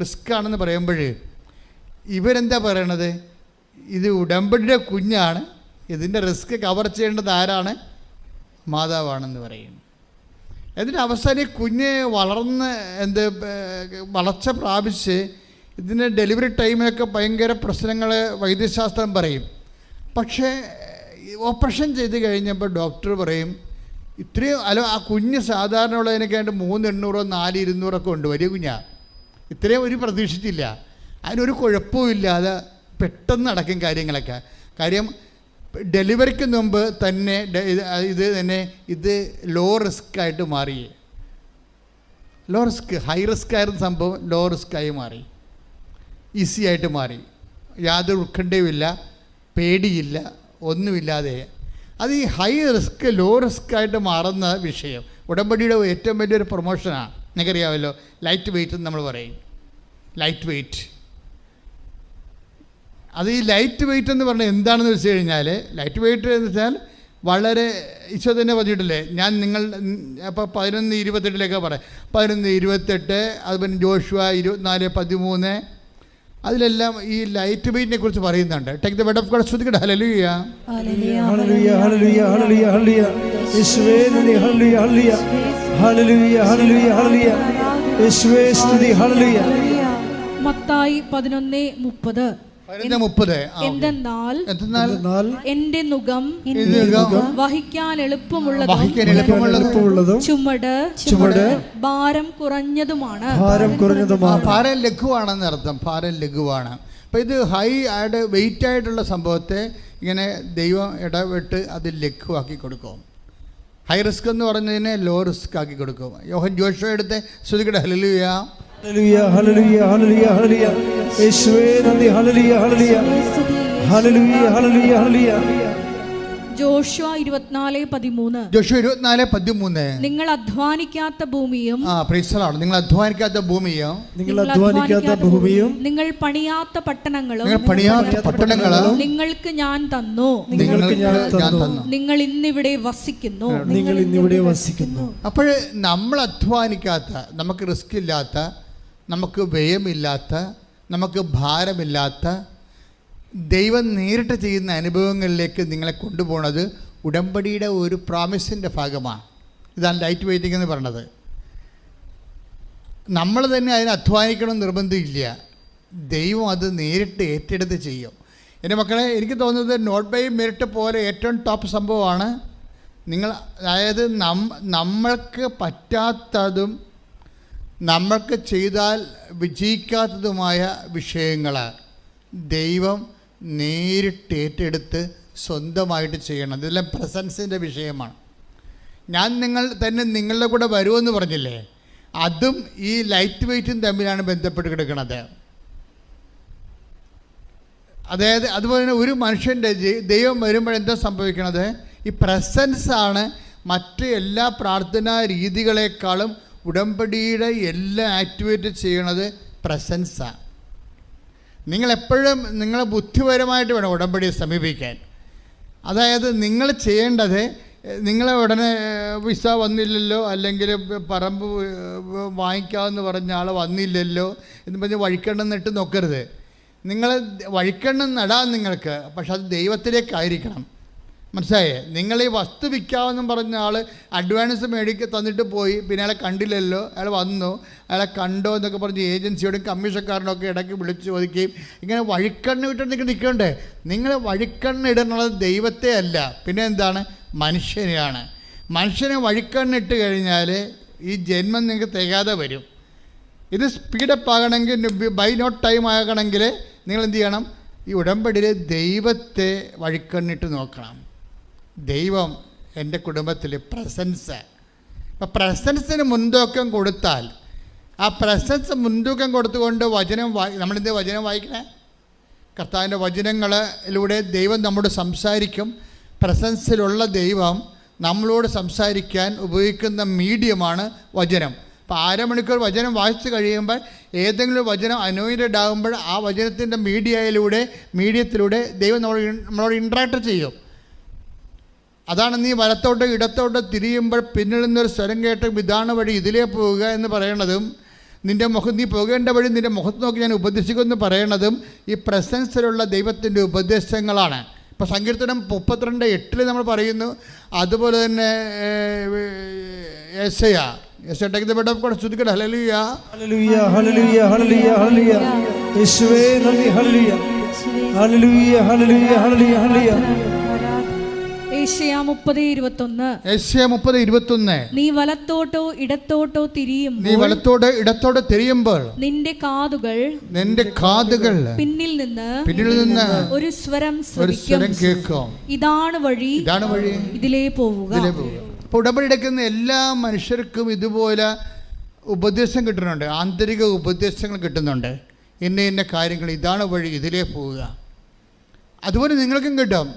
റിസ്ക് ആണെന്ന് പറയുമ്പോൾ ഇവരെന്താ പറയണത്, ഇത് ഉടമ്പടിയുടെ കുഞ്ഞാണ്, ഇതിൻ്റെ റിസ്ക് കവർ ചെയ്യേണ്ടത് ആരാണ്, മാതാവാണെന്ന് പറയും. എന്നിട്ട് അവസാനം ഈ കുഞ്ഞ് വളർന്ന് വളർച്ച പ്രാപിച്ച് ഇതിൻ്റെ ഡെലിവറി ടൈമിലൊക്കെ ഭയങ്കര പ്രശ്നങ്ങൾ വൈദ്യശാസ്ത്രം പറയും. പക്ഷേ ഓപ്പറേഷൻ ചെയ്ത് കഴിഞ്ഞപ്പോൾ ഡോക്ടർ പറയും ഇത്രയും ആ കുഞ്ഞ് സാധാരണ ഉള്ളതിനൊക്കെയായിട്ട് 3,800 4,200 ഉണ്ട്, വലിയ കുഞ്ഞാണ്. ഇത്രയും ഒരു പ്രതീക്ഷിച്ചില്ല. അതിനൊരു കുഴപ്പമില്ലാതെ പെട്ടെന്ന് നടക്കും കാര്യങ്ങളൊക്കെ. കാര്യം ഡെലിവറിക്ക് മുമ്പ് തന്നെ ഇത് ലോ റിസ്ക് ആയിട്ട് മാറി. ലോ റിസ്ക്, ഹൈ റിസ്ക് ആയിരുന്ന സംഭവം ലോ റിസ്ക്കായി മാറി, ഈസി ആയിട്ട് മാറി. യാതൊരു ഉത്കണ്ഠയുമില്ല, പേടിയില്ല, ഒന്നുമില്ലാതെ. അത് ഈ ഹൈ റിസ്ക് ലോ റിസ്ക് ആയിട്ട് മാറുന്ന വിഷയം ഉടമ്പടിയുടെ ഏറ്റവും വലിയൊരു പ്രൊമോഷനാണ്. നിങ്ങൾക്കറിയാമല്ലോ, ലൈറ്റ് വെയ്റ്റ് എന്ന് നമ്മൾ പറയും. ലൈറ്റ് വെയ്റ്റ്, അത് ഈ ലൈറ്റ് വെയ്റ്റ് എന്ന് പറഞ്ഞാൽ എന്താണെന്ന് വെച്ച് കഴിഞ്ഞാൽ, ലൈറ്റ് വെയ്റ്റ് എന്ന് വെച്ചാൽ വളരെ ഈശോ തന്നെ പറഞ്ഞിട്ടില്ലേ, ഞാൻ നിങ്ങൾ അപ്പോൾ 11:28 പറയാം. 11:28, അതുപോലെ ജോഷുവ 24:13, അതിലെല്ലാം ഈ ലൈറ്റ് വെയ്റ്റിനെ കുറിച്ച് പറയുന്നുണ്ട്. Take the word of God. ശ്രദ്ധിക്കട്ടെ. ഹല്ലേലൂയ ഹല്ലേലൂയ ഹല്ലേലൂയ ഹല്ലേലൂയ ഹല്ലേലൂയ യേശുവേ നന്ദി. ഹല്ലേലൂയ ഹല്ലേലൂയ ഹല്ലേലൂയ ഹല്ലേലൂയ ഹല്ലേലൂയ യേശുവേ സ്തുതി. ഹല്ലേലൂയ. മത്തായി 11:30. എന്തെന്നാൽ എന്റെ നുകം വഹിക്കാൻ എളുപ്പമുള്ളതും ചുമട് ഭാരം കുറഞ്ഞതുമാണ്. ഭാരം ലഘുവാണെന്ന് അർത്ഥം. ഭാരം ലഘുവാണ്. അപ്പം ഇത് ഹൈ ആയിട്ട് വെയിറ്റ് ആയിട്ടുള്ള സംഭവത്തെ ഇങ്ങനെ ദൈവം ഇടപെട്ട് അത് ലഘുവാക്കി കൊടുക്കും. ഹൈ റിസ്ക് എന്ന് പറഞ്ഞതിനെ ലോ റിസ്ക് ആക്കി കൊടുക്കും. യോഹൻ ജോഷുവ എടുത്ത് ശ്രദ്ധിക്കട്ടെ. ഹല്ലേലൂയ ഹല്ലേലൂയ ഹല്ലേലൂയ ഹല്ലേലൂയ ഹല്ലേലൂയ യേശുവേ നന്ദി. ഹല്ലേലൂയ ഹല്ലേലൂയ ഹല്ലേലൂയ ഹല്ലേലൂയ ഹല്ലേലൂയ. ജോഷുവ 24:13. ജോഷുവ 24:13. നിങ്ങൾ അധ്വാനിക്കാത്ത ഭൂമിയും നിങ്ങൾ അധ്വാനിക്കാത്ത ഭൂമിയും നിങ്ങൾ പണിയാത്ത പട്ടണങ്ങളും നിങ്ങൾക്ക് ഞാൻ തന്നു. നിങ്ങൾ ഇന്നിവിടെ വസിക്കുന്നു. അപ്പോൾ നമ്മൾ അധ്വാനിക്കാത്ത, നമുക്ക് റിസ്ക് ഇല്ലാത്ത, നമുക്ക് വ്യയമില്ലാത്ത, നമുക്ക് ഭാരമില്ലാത്ത ദൈവം നേരിട്ട് ചെയ്യുന്ന അനുഭവങ്ങളിലേക്ക് നിങ്ങളെ കൊണ്ടുപോകുന്നത് ഉടമ്പടിയുടെ ഒരു പ്രോമിസിൻ്റെ ഭാഗമാണ്. ഇതാണ് ലൈറ്റ് വെയ്റ്റിംഗ് എന്ന് പറയുന്നത്. നമ്മൾ തന്നെ അതിന് അധ്വാനിക്കണം നിർബന്ധമില്ല. ദൈവം അത് നേരിട്ട് ഏറ്റെടുത്ത് ചെയ്യും. എൻ്റെ മക്കളെ, എനിക്ക് തോന്നുന്നത് നോട്ട് ബൈ മെറിറ്റ് പോലെ ഏറ്റവും ടോപ്പ് സംഭവമാണ് നിങ്ങൾ, അതായത് നമ്മൾക്ക് പറ്റാത്തതും നമ്മൾക്ക് ചെയ്താൽ വിജയിക്കാത്തതുമായ വിഷയങ്ങൾ ദൈവം നേരിട്ട് ഏറ്റെടുത്ത് സ്വന്തമായിട്ട് ചെയ്യണം. ഇതെല്ലാം പ്രസൻസിൻ്റെ വിഷയമാണ്. ഞാൻ നിങ്ങളുടെ കൂടെ വരുമെന്ന് പറഞ്ഞില്ലേ, അതും ഈ ലൈറ്റ് വെയ്റ്റും തമ്മിലാണ് ബന്ധപ്പെട്ട് കിടക്കുന്നത്. അതായത് അതുപോലെ തന്നെ ഒരു മനുഷ്യൻ്റെ ദൈവം വരുമ്പോഴെന്താ സംഭവിക്കണത്? ഈ പ്രസൻസാണ് മറ്റ് എല്ലാ പ്രാർത്ഥനാ രീതികളെക്കാളും ഉടമ്പടിയുടെ എല്ലാം ആക്ടിവേറ്റ് ചെയ്യണത് പ്രസൻസാണ്. നിങ്ങളെപ്പോഴും നിങ്ങളെ ബുദ്ധിപരമായിട്ട് വേണം ഉടമ്പടിയെ സമീപിക്കാൻ. അതായത് നിങ്ങൾ ചെയ്യേണ്ടത്, നിങ്ങളെ ഉടനെ വിസ വന്നില്ലല്ലോ, അല്ലെങ്കിൽ പറമ്പ് വാങ്ങിക്കാമെന്ന് പറഞ്ഞ ആൾ വന്നില്ലല്ലോ എന്ന് പറഞ്ഞ് വഴിക്കണ്ണെന്നിട്ട് നോക്കരുത്. നിങ്ങൾ വഴിക്കണ്ണം നടാൻ നിങ്ങൾക്ക്, പക്ഷെ അത് ദൈവത്തിലേക്കായിരിക്കണം. മനസ്സിലായേ? നിങ്ങൾ ഈ വസ്തു വിൽക്കാമെന്നും പറഞ്ഞ ആൾ അഡ്വാൻസ് തന്നിട്ട് പോയി, പിന്നെ അയാളെ കണ്ടില്ലല്ലോ, അയാൾ വന്നു, അയാളെ കണ്ടോ എന്നൊക്കെ പറഞ്ഞ് ഏജൻസിയോടും കമ്മീഷക്കാരനൊക്കെ ഇടയ്ക്ക് വിളിച്ച് ചോദിക്കുകയും ഇങ്ങനെ വഴിക്കണ്ണ് വിട്ടിട്ട് നിൽക്കണ്ടേ? നിങ്ങൾ വഴിക്കണ്ണ് ഇടുന്നത് ദൈവത്തെ അല്ല, പിന്നെ എന്താണ്? മനുഷ്യനെയാണ്. മനുഷ്യനെ വഴിക്കണ്ണിട്ട് കഴിഞ്ഞാൽ ഈ ജന്മം നിങ്ങൾക്ക് തികയാതെ വരും. ഇത് സ്പീഡപ്പ് ആകണമെങ്കിൽ, ബൈ നോട്ട് ടൈം ആകണമെങ്കിൽ നിങ്ങൾ എന്ത് ചെയ്യണം? ഈ ഉടമ്പടിയിൽ ദൈവത്തെ വഴിക്കണ്ണിട്ട് നോക്കണം. ദൈവം എൻ്റെ കുടുംബത്തിൽ പ്രസൻസ്. അപ്പോൾ പ്രസൻസിന് മുൻതൂക്കം കൊടുത്താൽ, ആ പ്രസൻസ് മുൻതൂക്കം കൊടുത്തുകൊണ്ട് നമ്മളെന്ത് വചനം വായിക്കണേ? കർത്താവിൻ്റെ വചനങ്ങളിലൂടെ ദൈവം നമ്മോട് സംസാരിക്കും. പ്രസൻസിലുള്ള ദൈവം നമ്മളോട് സംസാരിക്കാൻ ഉപയോഗിക്കുന്ന മീഡിയമാണ് വചനം. അപ്പോൾ 1/2 മണിക്കൂർ വചനം വായിച്ച് കഴിയുമ്പോൾ ഏതെങ്കിലും വചനം അനോയിൻറ്റഡ് ആകുമ്പോൾ ആ വചനത്തിൻ്റെ മീഡിയത്തിലൂടെ ദൈവം നമ്മളോട് ഇൻട്രാക്ട് ചെയ്യും. അതാണ് നീ വലത്തോട്ട് ഇടത്തോട്ട് തിരിയുമ്പോൾ പിന്നിൽ നിന്നൊരു സ്വരം കേട്ട് ഇതാണ് വഴി, ഇതിലേ പോവുക എന്ന് പറയണതും, നീ പോകേണ്ട വഴി നിൻ്റെ മുഖത്ത് നോക്കി ഞാൻ ഉപദേശിക്കുമെന്ന് പറയണതും ഈ പ്രസൻസിലുള്ള ദൈവത്തിൻ്റെ ഉപദേശങ്ങളാണ്. ഇപ്പോൾ സങ്കീർത്തനം 32:8 നമ്മൾ പറയുന്നു. അതുപോലെ തന്നെ യെശയ്യാ take the bed of God, സ്തുതിക്കട്ടെ. ഹല്ലേലൂയ ഹല്ലേലൂയ ഹല്ലേലൂയ ഹല്ലേലൂയ ഹല്ലേലൂയ. യേശുവേ നന്ദി. ഹല്ലേലൂയ ഹല്ലേലൂയ ഹല്ലേലൂയ ഹല്ലേലൂയ ഹല്ലേലൂയ. യേശയ്യാ 30:21 നീ വലത്തോട്ടോ ഇടത്തോട്ടോ തിരിയുമ്പോൾ നിന്റെ കാതുകൾ പിന്നിൽ നിന്ന് ഒരു സ്വരം കേൾക്കും. ഇതാണ് വഴി ഇതിലേ പോവുക. അപ്പോൾ ഉടമ്പടി എടുക്കുന്ന എല്ലാ മനുഷ്യർക്കും ഇതുപോലെ ഉപദേശം കിട്ടുന്നുണ്ട്, ആന്തരിക ഉപദേശങ്ങൾ കിട്ടുന്നുണ്ട്. ഇന്ന കാര്യങ്ങൾ, ഇതാണ് വഴി, ഇതിലേ പോവുക. അതുപോലെ നിങ്ങൾക്കും കിട്ടും.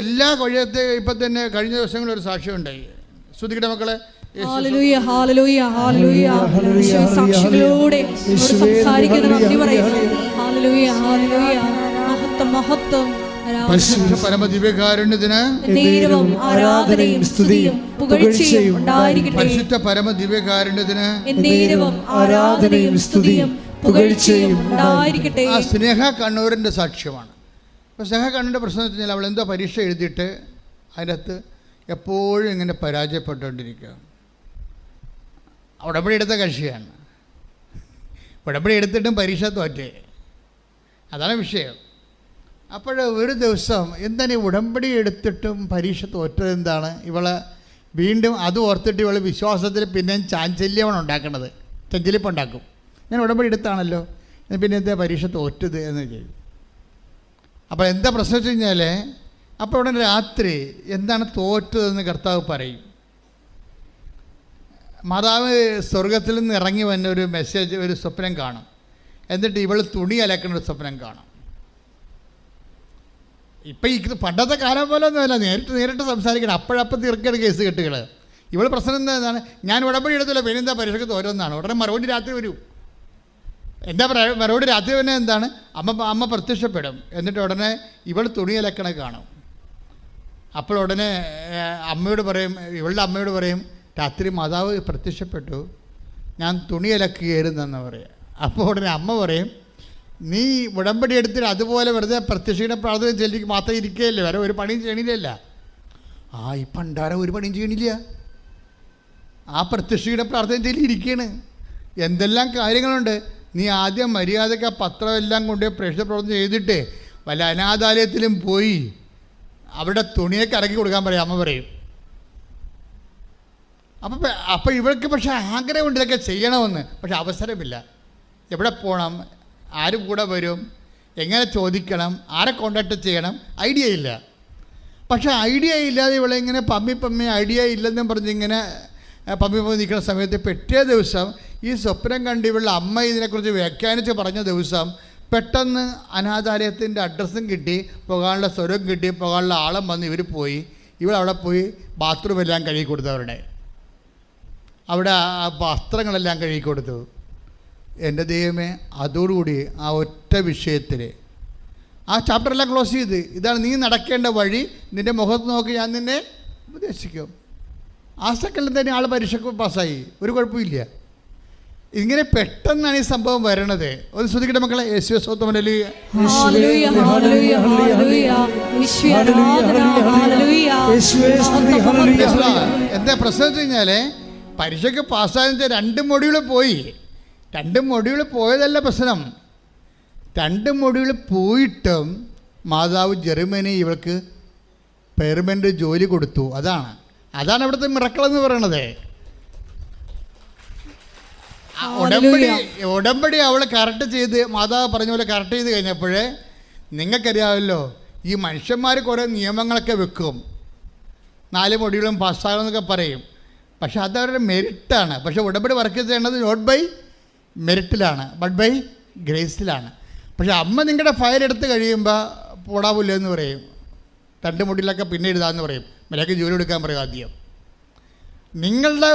എല്ലാ വഴിയത്തെ ഇപ്പം തന്നെ കഴിഞ്ഞ ദിവസങ്ങളിൽ ഒരു സാക്ഷ്യം ഉണ്ടായി. ശ്രുതിക്കട്ടെ മക്കളെ. ഹല്ലേലൂയ ഹല്ലേലൂയ ഹല്ലേലൂയ. സാക്ഷികളോടെ സംസാരിക്കുന്ന നന്ദി പറയുന്നു. Hallelujah hallelujah. മഹത്വം പരിശുദ്ധ പരമദിവ്യകാരുണ്യത്തിന് ആരാധനയും സ്തുതിയും പുകഴ്ചയും ഉണ്ടായിരിക്കട്ടെ. പരിശുദ്ധ പരമദിവ്യകാരുണ്യത്തിന് ആരാധനയും സ്തുതിയും പുകഴ്ചയും ഉണ്ടായിരിക്കട്ടെ. ആ സ്നേഹ കണ്ണൂരിൻ്റെ സാക്ഷ്യമാണ്. അപ്പോൾ സ്നേഹ കണ്ണൂരിൻ്റെ പ്രശ്നം എന്ന് വെച്ചാൽ അവൾ എന്തോ പരീക്ഷ എഴുതിയിട്ട് അതിനകത്ത് എപ്പോഴും ഇങ്ങനെ പരാജയപ്പെട്ടുകൊണ്ടിരിക്കുക. ഉടമ്പടി എടുത്ത കക്ഷിയാണ്. ഉടമ്പടി എടുത്തിട്ടും പരീക്ഷ തോറ്റേ, അതാണ് വിഷയം. അപ്പോൾ ഒരു ദിവസം എന്താണ് ഈ ഉടമ്പടി എടുത്തിട്ടും പരീക്ഷ തോറ്റത് എന്താണ്? ഇവളെ വീണ്ടും അത് ഓർത്തിട്ട് ഇവൾ വിശ്വാസത്തിൽ പിന്നെയും ചാഞ്ചല്യമാണ് ഉണ്ടാക്കുന്നത്, ചഞ്ചലിപ്പുണ്ടാക്കും. ഞാൻ ഉടമ്പടി എടുത്താണല്ലോ, പിന്നെ എന്താ പരീക്ഷ തോറ്റത് എന്ന് ചെയ്യും. അപ്പോൾ എന്താ പ്രശ്നം വെച്ച് കഴിഞ്ഞാൽ, അപ്പോൾ ഉടനെ രാത്രി എന്താണ് തോറ്റതെന്ന് കർത്താവ് പറയും. മാതാവ് സ്വർഗത്തിൽ നിന്ന് ഇറങ്ങി വന്ന ഒരു മെസ്സേജ്, ഒരു സ്വപ്നം കാണും. എന്നിട്ട് ഇവൾ തുണി അലക്കുന്ന ഒരു സ്വപ്നം കാണും. ഇപ്പം ഈ പണ്ടത്തെ കാലം പോലെ ഒന്നുമല്ല, നേരിട്ട് സംസാരിക്കണം, അപ്പോഴപ്പം തീർക്കേണ്ട കേസ് കെട്ടുകൾ. ഇവൾ പ്രശ്നം എന്താണ്? ഞാൻ ഉടമ്പടി എടുത്തില്ല, പിന്നെ എന്താ പരീക്ഷയ്ക്ക് തോരുന്നതാണ്. ഉടനെ മറുപടി രാത്രി വരും. എന്താ മറുപടി രാത്രി തന്നെ എന്താണ്? അമ്മ പ്രത്യക്ഷപ്പെടും. എന്നിട്ട് ഉടനെ ഇവൾ തുണി അലക്കണ കാണും. അപ്പോൾ ഉടനെ ഇവളുടെ അമ്മയോട് പറയും, രാത്രി മാതാവ് പ്രത്യക്ഷപ്പെട്ടു, ഞാൻ തുണി അലക്കുകയായിരുന്നെന്ന് പറയും. അപ്പോൾ ഉടനെ അമ്മ പറയും, നീ ഉടമ്പടി എടുത്തിട്ട് അതുപോലെ വെറുതെ പ്രത്യക്ഷയുടെ പ്രാർത്ഥന ചെല്ലിക്ക് മാത്രം ഇരിക്കുകയല്ലേ, വേറെ ഒരു പണിയും ചെയ്യണില്ലല്ല. ഈ പണ്ടാരം ഒരു പണിയും ചെയ്യണില്ല, ആ പ്രത്യക്ഷയുടെ പ്രാർത്ഥന ചെല്ലി ഇരിക്കുകയാണ്. എന്തെല്ലാം കാര്യങ്ങളുണ്ട്. നീ ആദ്യം മര്യാദയ്ക്ക് ആ പത്രം എല്ലാം കൊണ്ട് പ്രേക്ഷിത പ്രവർത്തനം ചെയ്തിട്ട് വല്ല അനാഥാലയത്തിലും പോയി അവിടെ തുണിയൊക്കെ ഇറക്കി കൊടുക്കാൻ പറയും, അമ്മ പറയും. അപ്പം ഇവൾക്ക് പക്ഷേ ആഗ്രഹമുണ്ട് ഇതൊക്കെ ചെയ്യണമെന്ന്, പക്ഷെ അവസരമില്ല. എവിടെ പോകണം, ആര് കൂടെ വരും, എങ്ങനെ ചോദിക്കണം, ആരെ കോണ്ടാക്ട് ചെയ്യണം, ഐഡിയ ഇല്ല. പക്ഷേ ഐഡിയ ഇല്ലാതെ ഇവളെ ഇങ്ങനെ പമ്മി ഐഡിയ ഇല്ലെന്നും പറഞ്ഞ് ഇങ്ങനെ പമ്മി നിൽക്കുന്ന സമയത്ത് പിറ്റേ ദിവസം ഈ സ്വപ്നം കണ്ട് ഇവളുടെ അമ്മ ഇതിനെക്കുറിച്ച് വ്യാഖ്യാനിച്ച് പറഞ്ഞ ദിവസം പെട്ടെന്ന് അനാഥാലയത്തിൻ്റെ അഡ്രസ്സും കിട്ടി, പോകാനുള്ള സ്വരം കിട്ടി, പോകാനുള്ള ആളും വന്ന് ഇവർ പോയി. ഇവളവിടെ പോയി ബാത്റൂമെല്ലാം കഴുകി കൊടുത്തവരുടെ, അവിടെ ആ വസ്ത്രങ്ങളെല്ലാം കഴുകി കൊടുത്തു. എൻ്റെ ദൈവമേ, അതോടുകൂടി ആ ഒറ്റ വിഷയത്തിൽ ആ ചാപ്റ്ററെല്ലാം ക്ലോസ് ചെയ്ത്, ഇതാണ് നീ നടക്കേണ്ട വഴി, നിൻ്റെ മുഖത്ത് നോക്കി ഞാൻ നിന്നെ ഉപദേശിക്കും. ആ സെക്കൻഡിൽ തന്നെ ആൾ പരീക്ഷയ്ക്ക് പാസ്സായി, ഒരു കുഴപ്പമില്ല. ഇങ്ങനെ പെട്ടെന്നാണ് ഈ സംഭവം വരണത്. ഒന്ന് ശ്രദ്ധിക്കട്ടെ മക്കളെ. യേശുവേ സ്തോത്രം. എന്താ പ്രശ്നം വെച്ച് കഴിഞ്ഞാൽ പരീക്ഷയ്ക്ക് പാസ്സായത് 2 മൊഡ്യൂൾ പോയി. 2 മൊഡ്യൂൾ പോയതല്ല പ്രശ്നം, 2 മൊഡ്യൂൾ പോയിട്ടും മാതാവ് ജർമ്മനി ഇവൾക്ക് പെർമനൻ്റ് ജോലി കൊടുത്തു. അതാണ് അവിടുത്തെ മിറക്കിളെന്ന് പറയണത്. ഉടമ്പടി അവൾ കറക്റ്റ് ചെയ്ത്, മാതാവ് പറഞ്ഞ പോലെ കറക്റ്റ് ചെയ്ത് കഴിഞ്ഞപ്പോൾ നിങ്ങൾക്കറിയാമല്ലോ, ഈ മനുഷ്യന്മാർ കുറേ നിയമങ്ങളൊക്കെ വെക്കും, 4 മൊഡ്യൂളും പാസ്സാകണമെന്നൊക്കെ പറയും. പക്ഷെ അതവരുടെ മെരിറ്റാണ്. പക്ഷെ ഉടമ്പടി വർക്ക് ചെയ്യേണ്ടത് നോട്ട് ബൈ മെരിറ്റിലാണ്, ബട്ട് ബൈ ഗ്രേസിലാണ്. പക്ഷെ അമ്മ നിങ്ങളുടെ ഫയൽ എടുത്ത് കഴിയുമ്പോൾ പോടാവില്ല എന്ന് പറയും, 2 മൊഡ്യൂളൊക്കെ പിന്നെ എഴുതാമെന്ന് പറയും, മര്യാദയ്ക്ക് ജോലി എടുക്കാൻ പറയും. ആദ്യം നിങ്ങളുടെ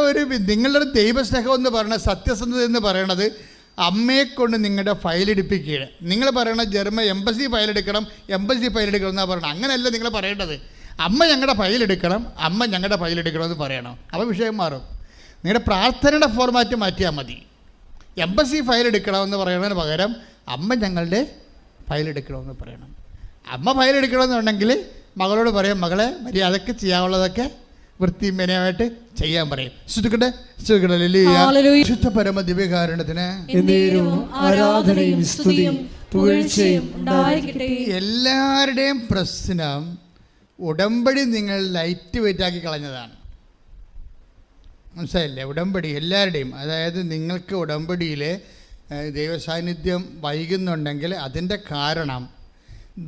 ഒരു ദൈവസ്നേഹം എന്ന് പറയുന്നത്, സത്യസന്ധത എന്ന് പറയണത് അമ്മയെക്കൊണ്ട് നിങ്ങളുടെ ഫയൽ എടുപ്പിക്കുകയാണ്. നിങ്ങൾ പറയണ എംബസി ഫയൽ എടുക്കണം എന്നാണ് പറയണം. അങ്ങനെയല്ല നിങ്ങൾ പറയേണ്ടത്. അമ്മ ഞങ്ങളുടെ ഫയൽ എടുക്കണം എന്ന് പറയണം. അപ്പോൾ വിഷയം മാറും. നിങ്ങളുടെ പ്രാർത്ഥനയുടെ ഫോർമാറ്റ് മാറ്റിയാൽ മതി. എംബസി ഫയൽ എടുക്കണമെന്ന് പറയുന്നതിന് പകരം അമ്മ ഞങ്ങളുടെ ഫയൽ എടുക്കണമെന്ന് പറയണം. അമ്മ ഫയൽ എടുക്കണമെന്നുണ്ടെങ്കിൽ മകളോട് പറയും, മകളെ മര്യാദക്ക് ചെയ്യാനുള്ളതൊക്കെ വൃത്തിമേനയായിട്ട് ചെയ്യാൻ പറയും. ശുദ്ധ പരമ ദിവ്യകാരുണ്യത്തിന് ആരാധനയും സ്തുതിയും പുകഴ്ചയും ഉണ്ടായിരിക്കട്ടെ. എല്ലാവരുടെയും പ്രശ്നം ഉടമ്പടി നിങ്ങൾ ലൈറ്റ് വെയിറ്റാക്കി കളഞ്ഞതാണ്. മനസ്സിലായില്ലേ? ഉടമ്പടി എല്ലാവരുടെയും, അതായത് നിങ്ങൾക്ക് ഉടമ്പടിയിൽ ദൈവസാന്നിധ്യം വൈകുന്നുണ്ടെങ്കിൽ അതിൻ്റെ കാരണം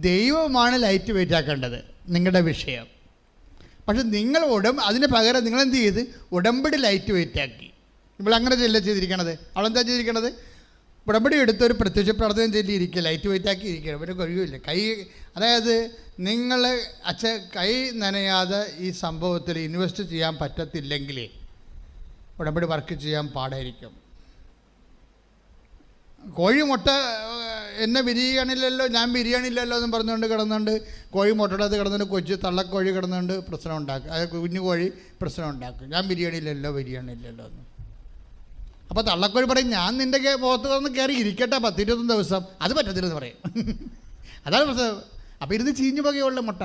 ദൈവമാണ് ലൈറ്റ് വെയിറ്റാക്കേണ്ടത്, നിങ്ങളുടെ വിഷയം. പക്ഷെ നിങ്ങൾ അതിന് പകരം നിങ്ങളെന്ത് ചെയ്ത് ഉടമ്പടി ലൈറ്റ് വെയിറ്റാക്കി. ഇവളങ്ങനെ ചെയ്തിരിക്കണത്. അവളെന്താ ചെയ്തിരിക്കണത്? ഉടമ്പടി എടുത്തൊരു പ്രത്യക്ഷ പ്രാർത്ഥന ചൊല്ലിയിരിക്കുക, ലൈറ്റ് വെയിറ്റാക്കി ഇരിക്കുക. അവരെ കഴിയില്ല. അതായത് നിങ്ങൾ കൈ നനയാതെ ഈ സംഭവത്തിൽ ഇൻവെസ്റ്റ് ചെയ്യാൻ പറ്റത്തില്ലെങ്കിൽ ഉടമ്പടി വർക്ക് ചെയ്യാൻ പാടായിരിക്കും. കോഴി മുട്ട എന്നെ ബിരിയാണിയില്ലല്ലോ, ഞാൻ ബിരിയാണിയില്ലല്ലോ എന്നും പറഞ്ഞുകൊണ്ട് കിടന്നുകൊണ്ട് കോഴി മുട്ടയുടെ കിടന്നുകൊണ്ട് കൊച്ചു തള്ളക്കോഴി കിടന്നുകൊണ്ട് പ്രശ്നം ഉണ്ടാക്കും. അത് കുഞ്ഞു കോഴി പ്രശ്നം ഉണ്ടാക്കും. ഞാൻ ബിരിയാണിയില്ലല്ലോ എന്ന്. അപ്പോൾ തള്ളക്കോഴി പറയും, ഞാൻ നിൻ്റെ പുറത്ത് വന്ന് കയറി ഇരിക്കട്ടെ 10-21 ദിവസം. അത് പറ്റത്തില്ലെന്ന് പറയും. അതാണ് പ്രശ്നം. അപ്പോൾ ഇരുന്ന് ചീഞ്ഞു പോകുകയുള്ള മുട്ട.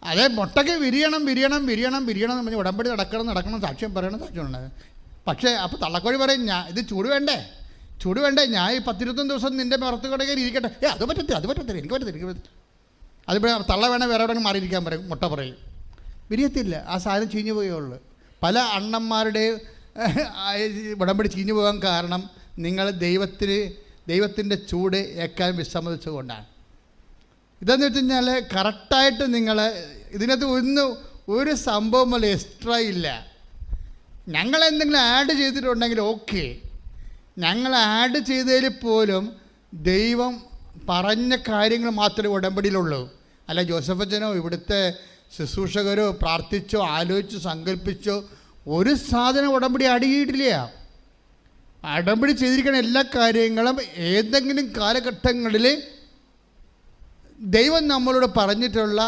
അതേ മുട്ടയ്ക്ക് വിരിയണം എന്ന് പറഞ്ഞ് ഉടമ്പടി നടക്കണം, സാക്ഷ്യം പറയണം. പക്ഷേ അപ്പോൾ തള്ളക്കോഴി പറയും, ഇത് ചൂട് വേണ്ടേ, ഞാൻ ഈ 10-21 ദിവസം നിൻ്റെ പുറത്ത് കിടക്കാൻ ഇരിക്കട്ടെ. അത് പറ്റത്തില്ല, എനിക്ക് പറ്റത്തില്ല. അതിപ്പോൾ തള്ള വേണേൽ വേറെ എവിടെ മാറിയിരിക്കാൻ പറയും, മുട്ട പറയും. വിരിയത്തില്ല, ആ സാധനം ചീഞ്ഞു പോയുള്ളൂ. പല അണ്ണന്മാരുടെയും ഉടമ്പടി ചീഞ്ഞു പോകാൻ കാരണം നിങ്ങൾ ദൈവത്തിൻ്റെ ചൂട് ഏക്കാൻ വിസമ്മതിച്ചുകൊണ്ടാണ്. ഇതെന്ന് വെച്ച് കഴിഞ്ഞാൽ കറക്റ്റായിട്ട് നിങ്ങൾ ഇതിനകത്ത് ഒരു സംഭവം പോലെ എക്സ്ട്രാ ഇല്ല. ഞങ്ങളെന്തെങ്കിലും ആഡ് ചെയ്തിട്ടുണ്ടെങ്കിൽ ഓക്കെ, ഞങ്ങൾ ആഡ് ചെയ്തതിൽ പോലും ദൈവം പറഞ്ഞ കാര്യങ്ങൾ മാത്രമേ ഉടമ്പടിയിലുള്ളൂ. അല്ല ജോസഫച്ചനോ ഇവിടുത്തെ ശുശ്രൂഷകരോ പ്രാർത്ഥിച്ചോ ആലോചിച്ചോ സങ്കല്പിച്ചോ ഒരു സാധനം ഉടമ്പടി അടിയിട്ടില്ല. ഉടമ്പടി ചെയ്തിരിക്കുന്ന എല്ലാ കാര്യങ്ങളും ഏതെങ്കിലും കാലഘട്ടങ്ങളിൽ ദൈവം നമ്മളോട് പറഞ്ഞിട്ടുള്ള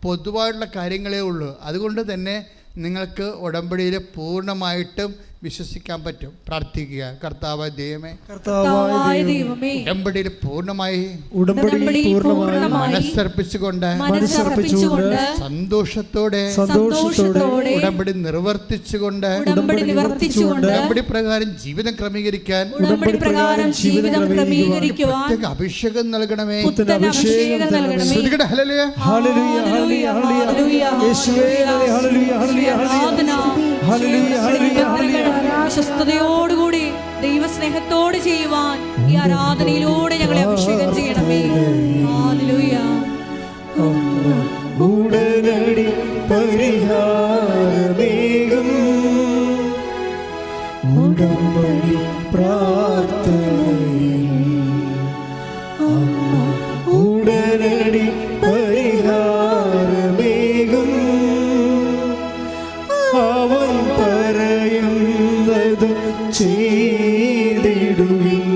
പൊതുവായിട്ടുള്ള കാര്യങ്ങളേ ഉള്ളൂ. അതുകൊണ്ട് തന്നെ നിങ്ങൾക്ക് ഉടമ്പടിയിൽ പൂർണ്ണമായിട്ടും വിശ്വസിക്കാൻ പറ്റും. പ്രാർത്ഥിക്കുക. കർത്താവായ ദൈവമേ, ഉടമ്പടിയിൽ പൂർണ്ണമായി മനസ്സർപ്പിച്ചുകൊണ്ട് സന്തോഷത്തോടെ ഉടമ്പടി നിർവർത്തിച്ചുകൊണ്ട് ഉടമ്പടി പ്രകാരം ജീവിതം ക്രമീകരിക്കാൻ അഭിഷേകം നൽകണമേ. വിശ്വസ്തയോടുകൂടി ദൈവസ്നേഹത്തോട് ചെയ്യുവാൻ ഈ ആരാധനയിലൂടെ ഞങ്ങളെ അഭിഷേകം ചെയ്യണമേ. ഹല്ലേലൂയ. ഉടനടി പരിഹാരമേകും ഉടമ്പടി പ്രാർത്ഥനയിൽ അമ്മ ഉടനടി പരിഹാരമേകും അവൻ പറയുന്നത് ചെയ്തിടുവിൻ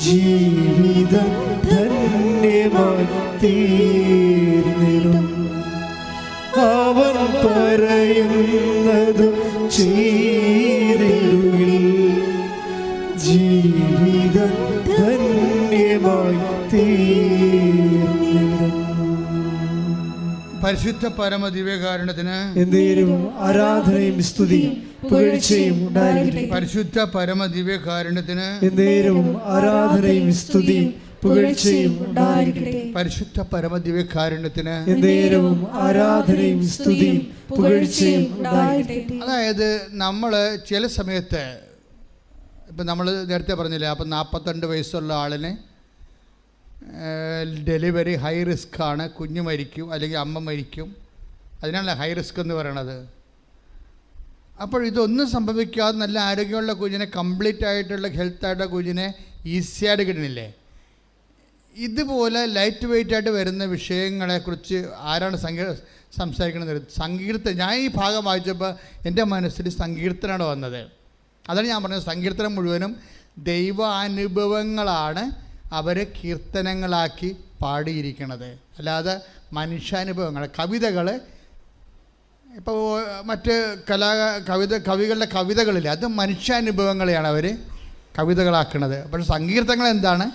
ജീവിതം ധന്യമായി തീർന്നിടും അവൻ പറയുന്നത് ചെയ്തിടുവിൻ ജീവിതം ധന്യമായി തീർന്നിടും. പരിശുദ്ധ പരമ ദിവ്യകാരുണ്യത്തിന് എന്നേരവും ആരാധനയും സ്തുതിയും പുകഴ്ചയും ഉണ്ടായിരിക്കട്ടെ. പരിശുദ്ധ പരമ ദിവ്യകാരുണ്യത്തിന് എന്നേരവും ആരാധനയും സ്തുതിയും പുകഴ്ചയും ഉണ്ടായിരിക്കട്ടെ. പരിശുദ്ധ പരമ ദിവ്യകാരുണ്യത്തിന് എന്നേരവും ആരാധനയും സ്തുതിയും പുകഴ്ചയും ഉണ്ടായിരിക്കട്ടെ. അതായത് നമ്മൾ ചില സമയത്ത് ഇപ്പം നമ്മൾ നേരത്തെ പറഞ്ഞില്ലേ, അപ്പം 42 വയസ്സുള്ള ആളിന് ഡെലിവറി ഹൈ റിസ്ക് ആണ്, കുഞ്ഞ് മരിക്കും അല്ലെങ്കിൽ അമ്മ മരിക്കും, അതിനാണല്ലോ ഹൈ റിസ്ക് എന്ന് പറയണത്. അപ്പോൾ ഇതൊന്നും സംഭവിക്കാതെ നല്ല ആരോഗ്യമുള്ള കുഞ്ഞിനെ, കംപ്ലീറ്റ് ആയിട്ടുള്ള ഹെൽത്തായിട്ടുള്ള കുഞ്ഞിനെ ഈസിയായിട്ട് കിട്ടണില്ലേ? ഇതുപോലെ ലൈറ്റ് വെയിറ്റ് ആയിട്ട് വരുന്ന വിഷയങ്ങളെക്കുറിച്ച് ആരാണ് സംസാരിക്കുന്നത്? സങ്കീർത്തനം. ഞാൻ ഈ ഭാഗം വായിച്ചപ്പോൾ എൻ്റെ മനസ്സിൽ സങ്കീർത്തനമാണ് വന്നത്. അതാണ് ഞാൻ പറഞ്ഞത്. സങ്കീർത്തനം മുഴുവനും ദൈവാനുഭവങ്ങളാണ് അവർ കീർത്തനങ്ങളാക്കി പാടിയിരിക്കണത്, അല്ലാതെ മനുഷ്യാനുഭവങ്ങൾ. കവിതകൾ ഇപ്പോൾ മറ്റ് കവികളുടെ കവിതകളില്ല, അത് മനുഷ്യാനുഭവങ്ങളെയാണ് അവർ കവിതകളാക്കുന്നത്. പക്ഷേ സങ്കീർത്തനങ്ങൾ എന്താണ്?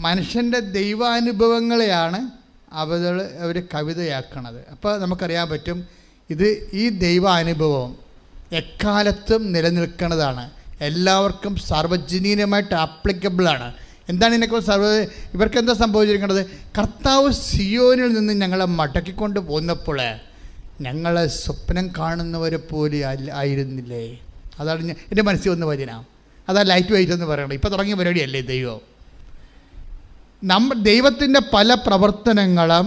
മനുഷ്യൻ്റെ ദൈവാനുഭവങ്ങളെയാണ് അവർ കവിതയാക്കണത്. അപ്പോൾ നമുക്കറിയാൻ പറ്റും ഈ ദൈവാനുഭവം എക്കാലത്തും നിലനിൽക്കുന്നതാണ്, എല്ലാവർക്കും സാർവജനീനമായിട്ട് ആപ്ലിക്കബിളാണ്. എന്താണ് ഇതിനെക്കുറിച്ച് ഇവർക്ക് എന്താ സംഭവിച്ചിരിക്കുന്നത്? കർത്താവ് സിയോനിൽ നിന്ന് ഞങ്ങളെ മടക്കിക്കൊണ്ട് പോന്നപ്പോൾ ഞങ്ങളെ സ്വപ്നം കാണുന്നവരെ പോലെ ആയിരുന്നില്ലേ? അതാണ് എൻ്റെ മനസ്സിൽ വന്ന വചന. അതാ ലൈറ്റ് വെയിറ്റ് എന്ന് പറയണത്. ഇപ്പോൾ തുടങ്ങിയ പരിപാടിയല്ലേ ദൈവം. ദൈവത്തിൻ്റെ പല പ്രവർത്തനങ്ങളും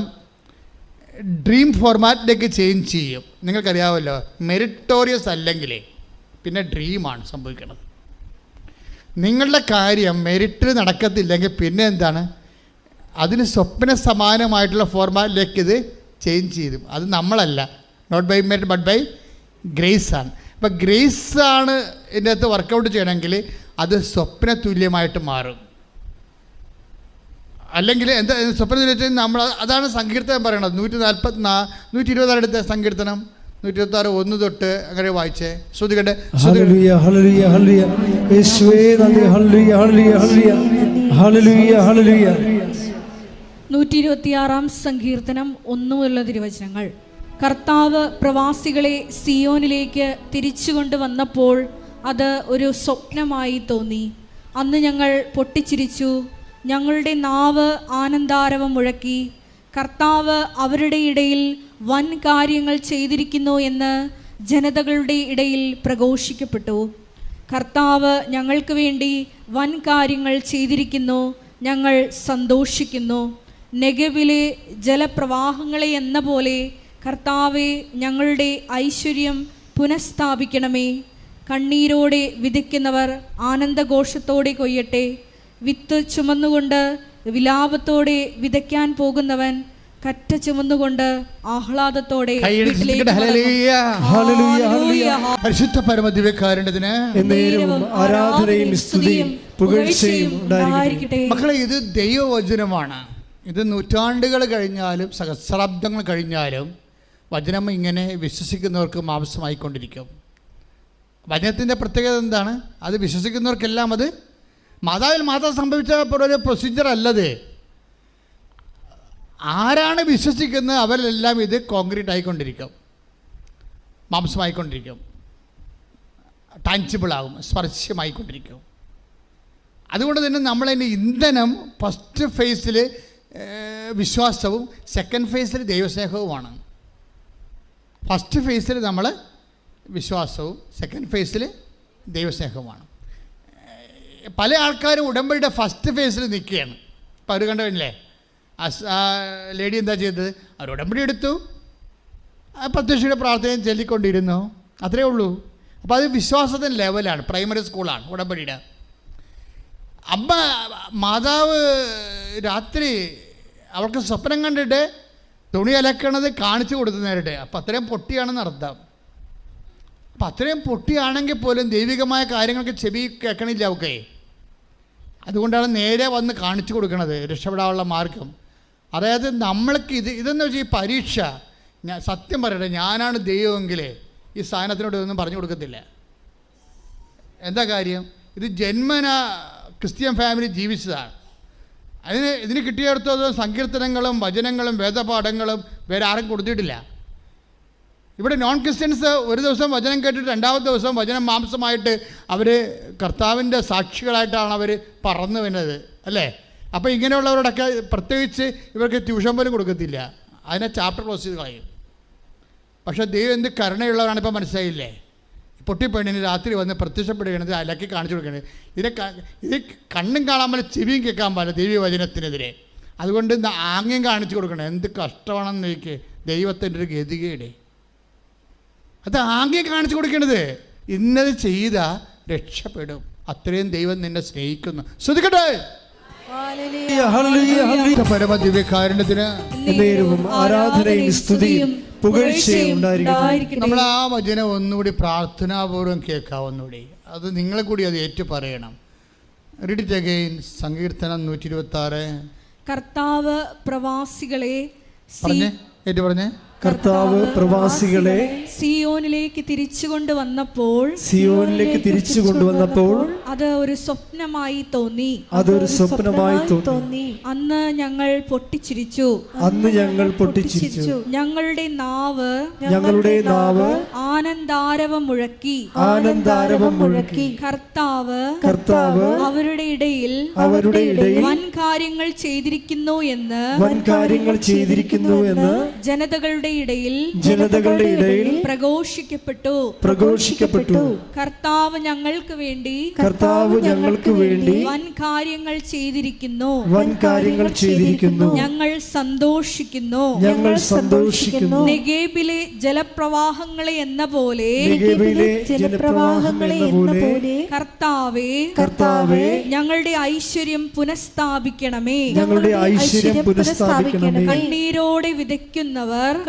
ഡ്രീം ഫോർമാറ്റിലേക്ക് ചേഞ്ച് ചെയ്യും. നിങ്ങൾക്കറിയാമല്ലോ, മെറിറ്റോറിയസ് അല്ലെങ്കിൽ പിന്നെ ഡ്രീമാണ് സംഭവിക്കുന്നത്. നിങ്ങളുടെ കാര്യം മെറിറ്റിൽ നടക്കത്തില്ലെങ്കിൽ പിന്നെ എന്താണ്? അതിന് സ്വപ്ന സമാനമായിട്ടുള്ള ഫോർമാറ്റിലേക്ക് ഇത് ചേഞ്ച് ചെയ്തു. അത് നമ്മളല്ല, not by merit but by grace ആണ്. അപ്പം ഗ്രേസ് ആണ് ഇതിൻ്റെ അകത്ത് വർക്കൗട്ട് ചെയ്യണമെങ്കിൽ അത് സ്വപ്ന തുല്യമായിട്ട് മാറും. അല്ലെങ്കിൽ എന്താ സ്വപ്നം വെച്ചാൽ നമ്മൾ അതാണ് സങ്കീർത്തനം പറയണത്. 120 അടുത്ത സങ്കീർത്തനം 126 1 തൊട്ട് അങ്ങനെ വായിച്ചേ. ശ്രുതികട്ടെ. 126 സങ്കീർത്തനം 1 മുതലുള്ള തിരുവചനങ്ങൾ. കർത്താവ് പ്രവാസികളെ സിയോനിലേക്ക് തിരിച്ചുകൊണ്ടുവന്നപ്പോൾ അത് ഒരു സ്വപ്നമായി തോന്നി. അന്ന് ഞങ്ങൾ പൊട്ടിച്ചിരിച്ചു, ഞങ്ങളുടെ നാവ് ആനന്ദാരവം മുഴക്കി. കർത്താവ് അവരുടെ ഇടയിൽ വൻ കാര്യങ്ങൾ ചെയ്തിരിക്കുന്നു എന്ന് ജനതകളുടെ ഇടയിൽ പ്രഘോഷിക്കപ്പെട്ടു. കർത്താവ് ഞങ്ങൾക്ക് വേണ്ടി വൻ കാര്യങ്ങൾ ചെയ്തിരിക്കുന്നു, ഞങ്ങൾ സന്തോഷിക്കുന്നു. നെഗവിലെ ജലപ്രവാഹങ്ങളെ എന്ന പോലെ കർത്താവെ ഞങ്ങളുടെ ഐശ്വര്യം പുനഃസ്ഥാപിക്കണമേ. കണ്ണീരോടെ വിതയ്ക്കുന്നവർ ആനന്ദഘോഷത്തോടെ കൊയ്യട്ടെ. വിത്ത് ചുമന്നുകൊണ്ട് വിലാപത്തോടെ വിതയ്ക്കാൻ പോകുന്നവൻ കറ്റ ചുമന്നുകൊണ്ട് ആഹ്ലാദത്തോടെ പരിശുദ്ധ പരമ ദിവ്യകാരുണ്യത്തിന് ആരാധനയും സ്തുതിയും പുകഴ്ചയും ഉണ്ടായിരിക്കട്ടെ. മക്കളെ, ഇത് ദൈവവചനമാണ്. ഇത് നൂറ്റാണ്ടുകൾ കഴിഞ്ഞാലും സഹസ്രാബ്ദങ്ങൾ കഴിഞ്ഞാലും വചനം ഇങ്ങനെ വിശ്വസിക്കുന്നവർക്ക് മാംസമായിക്കൊണ്ടിരിക്കും. വചനത്തിൻ്റെ പ്രത്യേകത എന്താണ്? അത് വിശ്വസിക്കുന്നവർക്കെല്ലാം അത് മാതാവിൽ മാത്രം സംഭവിച്ച ഒരു പ്രൊസീജിയർ അല്ലത്. ആരാണ് വിശ്വസിക്കുന്നത് അവരെല്ലാം ഇത് കോൺക്രീറ്റ് ആയിക്കൊണ്ടിരിക്കും, മാംസമായിക്കൊണ്ടിരിക്കും, ടാൻജിബിളാകും, സ്പർശ്യമായിക്കൊണ്ടിരിക്കും. അതുകൊണ്ട് തന്നെ നമ്മളതിൻ്റെ ഇന്ധനം ഫസ്റ്റ് ഫേസിൽ വിശ്വാസവും സെക്കൻഡ് ഫേസിൽ ദൈവസ്നേഹവുമാണ്. ഫസ്റ്റ് ഫേസിൽ നമ്മൾ വിശ്വാസവും സെക്കൻഡ് ഫേസിൽ ദൈവസ്നേഹവുമാണ്. പല ആൾക്കാരും ഉടമ്പടിയുടെ ഫസ്റ്റ് ഫേസിൽ നിൽക്കുകയാണ്. അപ്പോൾ അവർ കണ്ടുകഴിഞ്ഞില്ലേ, ആ ലേഡി എന്താ ചെയ്തത്? അവർ ഉടമ്പടി എടുത്തു, പ്രത്യക്ഷയുടെ പ്രാർത്ഥനയും ചൊല്ലിക്കൊണ്ടിരുന്നു, അത്രയേ ഉള്ളൂ. അപ്പോൾ അത് വിശ്വാസത്തിൻ്റെ ലെവലാണ്, പ്രൈമറി സ്കൂളാണ് ഉടമ്പടിയുടെ. അമ്മ മാതാവ് രാത്രി അവൾക്ക് സ്വപ്നം കണ്ടിട്ട് തുണി അലക്കണത് കാണിച്ചു കൊടുത്തു നേരിട്ട്. അപ്പം അത്രയും പൊട്ടിയാണെന്ന് അർത്ഥം. അപ്പം അത്രയും പൊട്ടിയാണെങ്കിൽ പോലും ദൈവികമായ കാര്യങ്ങൾക്ക് ചെവി കേൾക്കണില്ല അവൾക്ക്. അതുകൊണ്ടാണ് നേരെ വന്ന് കാണിച്ചു കൊടുക്കുന്നത് രക്ഷപ്പെടാനുള്ള മാർഗം. അതായത് നമ്മൾക്ക് ഇതെന്ന് വെച്ചാൽ ഈ പരീക്ഷ, ഞാൻ സത്യം പറയട്ടെ, ഞാനാണ് ദൈവമെങ്കിൽ ഈ സാധനത്തിനോട് ഇതൊന്നും പറഞ്ഞു കൊടുക്കത്തില്ല. എന്താ കാര്യം? ഇത് ജന്മന ക്രിസ്ത്യൻ ഫാമിലി ജീവിച്ചതാണ്. ഇതിന് കിട്ടിയെടുത്തത് സങ്കീർത്തനങ്ങളും വചനങ്ങളും വേദപാഠങ്ങളും വേറെ ആരും കൊടുത്തിട്ടില്ല. ഇവിടെ നോൺ ക്രിസ്ത്യൻസ് ഒരു ദിവസം വചനം കേട്ടിട്ട് രണ്ടാമത്തെ ദിവസം വചനം മാംസമായിട്ട് അവർ കർത്താവിൻ്റെ സാക്ഷികളായിട്ടാണ് അവർ പറന്നു വരുന്നത്, അല്ലേ? അപ്പോൾ ഇങ്ങനെയുള്ളവരോടൊക്കെ പ്രത്യേകിച്ച് ഇവർക്ക് ട്യൂഷൻ പോലും കൊടുക്കത്തില്ല, അതിനെ ചാപ്റ്റർ ക്ലോസ് ചെയ്ത് കളയും. പക്ഷേ ദൈവം എന്ത് കരുണയുള്ളവരാണ് ഇപ്പോൾ മനസ്സിലായില്ലേ? പൊട്ടിപ്പെണ്ണിന് രാത്രി വന്ന് പ്രത്യക്ഷപ്പെടുകയാണത്, അലക്കി കാണിച്ചു കൊടുക്കുന്നത്. ഇത് കണ്ണും കാണാൻ പാടില്ല, ചെവിയും കേൾക്കാൻ പാടില്ല ദൈവീയ വചനത്തിനെതിരെ. അതുകൊണ്ട് ആംഗ്യം കാണിച്ചു കൊടുക്കണം. എന്ത് കഷ്ടമാണെന്ന് എനിക്ക് ദൈവത്തിൻ്റെ ഒരു ഗതികേട്. അത് ആംഗ്യം കാണിച്ചു കൊടുക്കേണ്ടത്. ഇന്നത് ചെയ്താൽ രക്ഷപ്പെടും. അത്രയും ദൈവം നിന്നെ സ്നേഹിക്കുന്നു. ശ്രദ്ധിക്കട്ടെ. പരമ ദിവ്യകാരുണ്യത്തിന് ആരാധനയും സ്തുതിയും പുകഴ്ചയും ഉണ്ടായിരിക്കട്ടെ. നമ്മൾ ആ വചനം ഒന്നുകൂടി പ്രാർത്ഥനാപൂർവ്വം കേൾക്കാം. ഒന്നുകൂടി അത് നിങ്ങളെ കൂടി അത് ഏറ്റു പറയണം. Read it again. സങ്കീർത്തനം 126. കർത്താവ് പ്രവാസികളെ പറഞ്ഞേ കർത്താവ് പ്രവാസികളെ സിയോനിലേക്ക് തിരിച്ചു കൊണ്ടുവന്നപ്പോൾ അത് ഒരു സ്വപ്നമായി തോന്നി. അന്ന് ഞങ്ങൾ പൊട്ടിച്ചിരിച്ചു. ഞങ്ങളുടെ നാവ് ആനന്ദാരവം മുഴക്കി. കർത്താവ് അവരുടെ ഇടയിൽ വൻ കാര്യങ്ങൾ ചെയ്തിരിക്കുന്നു എന്ന് ജനതകളുടെ ഇടയിൽ പ്രഘോഷിക്കപ്പെട്ടു. കർത്താവ് ഞങ്ങൾക്ക് വേണ്ടി വൻ കാര്യങ്ങൾ ചെയ്തിരിക്കുന്നു. ഞങ്ങൾ സന്തോഷിക്കുന്നു. നെഗേബിലെ ജലപ്രവാഹങ്ങളെ എന്ന പോലെ കർത്താവേ ഞങ്ങളുടെ ഐശ്വര്യം പുനഃസ്ഥാപിക്കണമേ.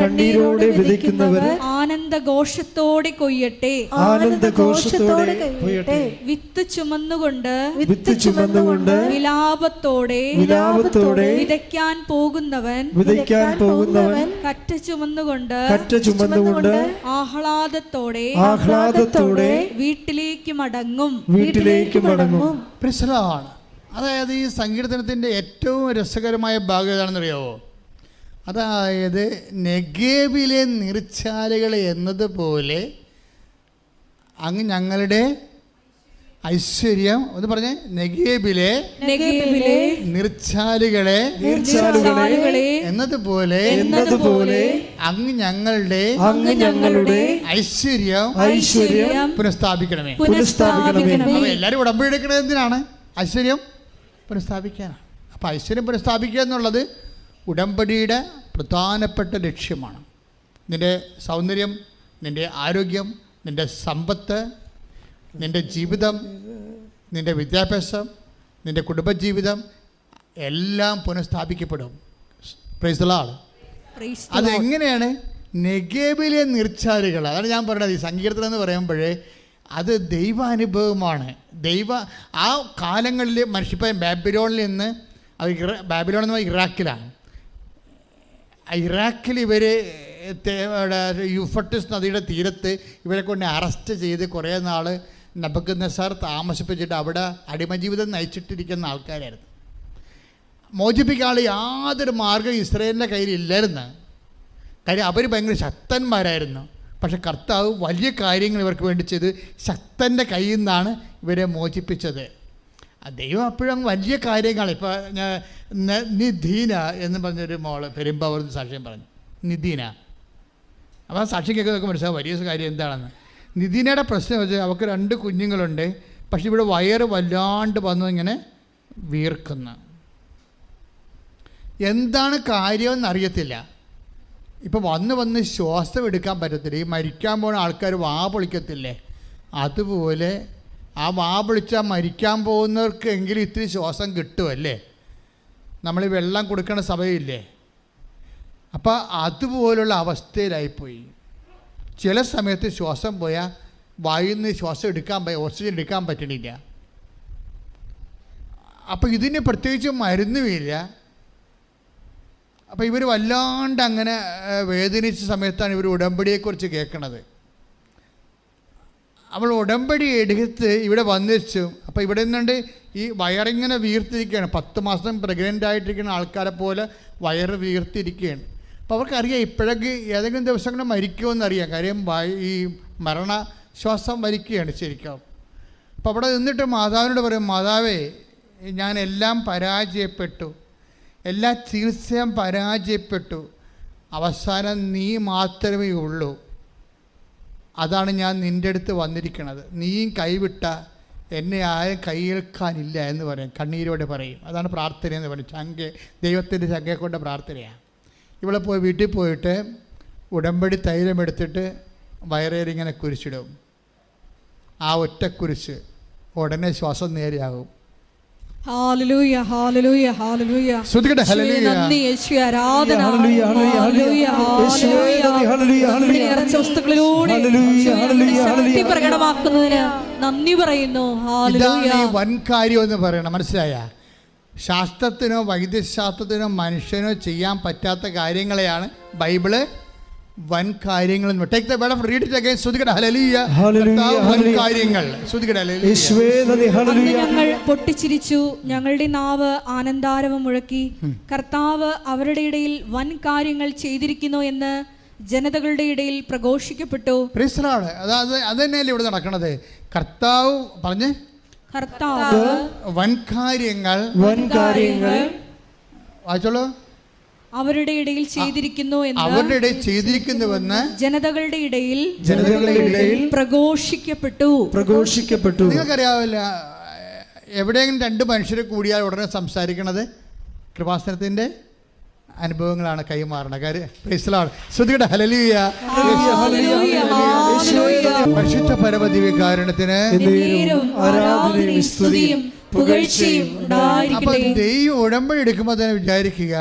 കണ്ണീരോടെ വിതയ്ക്കുന്നവർ ആനന്ദഘോഷത്തോടെ കൊയ്യട്ടെ. വിത്ത് ചുമന്നുകൊണ്ട് വിലാപത്തോടെ വിതയ്ക്കാൻ പോകുന്നവൻ കറ്റ ചുമന്നുകൊണ്ട് ആഹ്ലാദത്തോടെ വീട്ടിലേക്ക് മടങ്ങും. അതായത് ഈ സങ്കീർത്തനത്തിൻ്റെ ഏറ്റവും രസകരമായ ഭാഗം ഏതാണെന്നറിയാവോ? അതായത് നെഗേബിലെ നീർച്ചാലുകൾ എന്നതുപോലെ അങ്ങ് ഞങ്ങളുടെ ഐശ്വര്യം ഒന്ന് പറഞ്ഞേ. നെഗേബിലെ നീർച്ചാലുകളെ എന്നതുപോലെ അങ്ങ് ഞങ്ങളുടെ ഐശ്വര്യം പുനഃസ്ഥാപിക്കണമേ. എല്ലാവരും ഉടമ്പടി എടുക്കണത് എന്തിനാണ്? ഐശ്വര്യം പുനഃസ്ഥാപിക്കാനാണ്. അപ്പോൾ ഐശ്വര്യം പുനഃസ്ഥാപിക്കുക എന്നുള്ളത് ഉടമ്പടിയുടെ പ്രധാനപ്പെട്ട ലക്ഷ്യമാണ്. നിൻ്റെ സൗന്ദര്യം, നിൻ്റെ ആരോഗ്യം, നിൻ്റെ സമ്പത്ത്, നിൻ്റെ ജീവിതം, നിൻ്റെ വിദ്യാഭ്യാസം, നിൻ്റെ കുടുംബജീവിതം എല്ലാം പുനഃസ്ഥാപിക്കപ്പെടും. Praise the Lord. അതെങ്ങനെയാണ്? നെഗേബിലെ നീർച്ചാലുകൾ. അതാണ് ഞാൻ പറയുന്നത്. ഈ സങ്കീർത്തനം എന്ന് പറയുമ്പോഴേ അത് ദൈവാനുഭവമാണ്. ആ കാലങ്ങളിൽ മനുഷ്യപ്പം ബാബിലോണിൽ നിന്ന്, അത് ബാബിലോൺ എന്ന് പറഞ്ഞാൽ ഇറാഖിലാണ്. ഇറാഖിൽ ഇവർ യൂഫ്രട്ടീസ് നദിയുടെ തീരത്ത് ഇവരെ കൊണ്ട് അറസ്റ്റ് ചെയ്ത് കുറേ നാൾ നബൂഖദ്നേസർ താമസിപ്പിച്ചിട്ട് അവിടെ അടിമജീവിതം നയിച്ചിട്ടിരിക്കുന്ന ആൾക്കാരായിരുന്നു. മോചിപ്പിക്കാനുള്ള യാതൊരു മാർഗ്ഗം ഇസ്രായേലിൻ്റെ കയ്യിലില്ലായിരുന്നു. കാര്യം അവർ ഭയങ്കര ശക്തന്മാരായിരുന്നു. പക്ഷെ കർത്താവ് വലിയ കാര്യങ്ങൾ ഇവർക്ക് വേണ്ടി ചെയ്ത് ശക്തൻ്റെ കയ്യിൽ നിന്നാണ് ഇവരെ മോചിപ്പിച്ചത്. ദൈവം അപ്പോഴും വലിയ കാര്യങ്ങൾ. ഇപ്പോൾ ഞാൻ നിധീന എന്ന് പറഞ്ഞൊരു മോള് പെരുമ്പാവൂർ സാക്ഷ്യം പറഞ്ഞു. നിധീന, അപ്പോൾ ആ സാക്ഷ്യം കേൾക്കുന്നതൊക്കെ മനസ്സിലാവും വലിയ കാര്യം എന്താണെന്ന്. നിധീനയുടെ പ്രശ്നം വെച്ചാൽ അവൾക്ക് 2 കുഞ്ഞുങ്ങളുണ്ട്. പക്ഷെ ഇവിടെ വയറ് വല്ലാണ്ട് വന്നു ഇങ്ങനെ വീർക്കുന്നു. എന്താണ് കാര്യമെന്ന് അറിയത്തില്ല. ഇപ്പോൾ വന്ന് ശ്വാസം എടുക്കാൻ പറ്റത്തില്ല. ഈ മരിക്കാൻ പോകുന്ന ആൾക്കാർ വാ പൊളിക്കത്തില്ലേ, അതുപോലെ ആ വാ പൊളിച്ചാൽ മരിക്കാൻ പോകുന്നവർക്ക് എങ്കിലും ഇത്തിരി ശ്വാസം കിട്ടുമല്ലേ. നമ്മൾ വെള്ളം കൊടുക്കുന്ന സമയമില്ലേ. അപ്പോൾ അതുപോലുള്ള അവസ്ഥയിലായിപ്പോയി. ചില സമയത്ത് ശ്വാസം പോയാൽ വായിൽ നിന്ന് ശ്വാസം ഓക്സിജൻ എടുക്കാൻ പറ്റണില്ല. അപ്പോൾ ഇതിന് പ്രത്യേകിച്ച് മരുന്നുമില്ല. അപ്പോൾ ഇവർ വല്ലാണ്ട് അങ്ങനെ വേദനിച്ച സമയത്താണ് ഇവർ ഉടമ്പടിയെക്കുറിച്ച് കേൾക്കണത്. അവൾ ഉടമ്പടി എടുത്ത് ഇവിടെ വന്നിച്ചു. അപ്പോൾ ഇവിടെ നിന്നുണ്ട് ഈ വയറിങ്ങനെ വീർത്തിരിക്കുകയാണ്. 10 മാസം പ്രഗ്നൻ്റ് ആയിട്ടിരിക്കുന്ന ആൾക്കാരെ പോലെ വയറ് വീർത്തിരിക്കുകയാണ്. അപ്പോൾ അവർക്കറിയാം ഇപ്പോഴേക്ക് ഏതെങ്കിലും ദിവസം കൂടെ മരിക്കുമെന്നറിയാം. കാര്യം ഈ മരണശ്വാസം വലിക്കുകയാണ് ശരിക്കും. അപ്പോൾ അവിടെ നിന്നിട്ട് മാതാവിനോട് പറയും, മാതാവേ, ഞാൻ എല്ലാം പരാജയപ്പെട്ടു, എല്ലാ ചികിത്സയും പരാജയപ്പെട്ടു, അവസാനം നീ മാത്രമേ ഉള്ളൂ. അതാണ് ഞാൻ നിൻ്റെ അടുത്ത് വന്നിരിക്കുന്നത്. നീയും കൈവിട്ട എന്നെ ആരും കൈയേൽക്കാനില്ല എന്ന് പറയും, കണ്ണീരോടെ പറയും. അതാണ് പ്രാർത്ഥന എന്ന് പറയും. ദൈവത്തിൻ്റെ ചങ്കയെ കൊണ്ട് പ്രാർത്ഥനയാണ്. ഇവിടെ പോയി വീട്ടിൽ പോയിട്ട് ഉടമ്പടി തൈലം എടുത്തിട്ട് വയറേലിങ്ങനെ കുരിശിടും. ആ ഒറ്റ കുരിശ് ഉടനെ ശ്വാസം നേരെയാകും. ഹല്ലേലൂയ, ഹല്ലേലൂയ, ഹല്ലേലൂയ. സ്തുതിക്കട്ടെ, ഹല്ലേലൂയ. നന്ദി യേശുവേ, ആരാധന. ഹല്ലേലൂയ, ഹല്ലേലൂയ, യേശുവേ നന്ദി, ഹല്ലേലൂയ, ഹല്ലേലൂയ. നിറച്ച വസ്തുക്കളിലൂടെ ശക്തി പ്രകടമാക്കുന്നതിന് നന്ദി പറയുന്നു. ഹല്ലേലൂയ. ഇതാണ് ഈ വൻ കാര്യം എന്ന് പറയണം. മനസ്സിലായ? ശാസ്ത്രത്തിനോ വൈദ്യശാസ്ത്രത്തിനോ മനുഷ്യനോ ചെയ്യാൻ പറ്റാത്ത കാര്യങ്ങളെയാണ് ബൈബിള് വൻ കാര്യങ്ങൾ. Take the word of read it again. സ്തുതിക്കട്ടെ, ഹല്ലേലൂയ. വൻ കാര്യങ്ങൾ. സ്തുതിക്കട്ടെ, ഹല്ലേലൂയ. യേശുവേ നന്ദി, ഹല്ലേലൂയ. ഞങ്ങൾ പൊട്ടിച്ചിരിച്ചു, ഞങ്ങളുടെ നാവ് ആനന്ദാരവം മുഴക്കി. കർത്താവ് അവരുടെ ഇടയിൽ വൻ കാര്യങ്ങൾ ചെയ്തിരിക്കുന്നു എന്ന് ജനതകളുടെ ഇടയിൽ പ്രഘോഷിക്കപ്പെട്ടു. Praise the Lord. അത് തന്നെയല്ലേ ഇവിടെ നടക്കണത്. കർത്താവ് പറഞ്ഞ് കർത്താവ് വൻ കാര്യങ്ങൾ വായിച്ചോളൂ. അവരുടെ ഇടയിൽ ചെയ്തിരിക്കുന്നു എന്ന് അവരുടെ ഇടയിൽ ചെയ്തിരിക്കുന്നുവെന്ന് ജനതകളുടെ ഇടയിൽ പ്രഘോഷിക്കപ്പെട്ടു. നിങ്ങൾക്കറിയാവില്ല, എവിടെയെങ്കിലും 2 മനുഷ്യരെ കൂടിയാൽ ഉടനെ സംസാരിക്കണത് കൃപാസനത്തിൻ്റെ അനുഭവങ്ങളാണ് കൈമാറണത്. കാര്യം പ്രൈസ് ദി ലോർഡ്. സ്തുതിക്കട്ടെ, ഹല്ലേലൂയ. പരിശുദ്ധ പരമദിവ്യകാരുണ്യത്തിന് ആരാധനയും സ്തുതിയും പുകഴ്ചയും അപ്പൊ ദൈവം ഉടമ്പടി എടുക്കുമ്പോൾ തന്നെ വിചാരിക്കുക,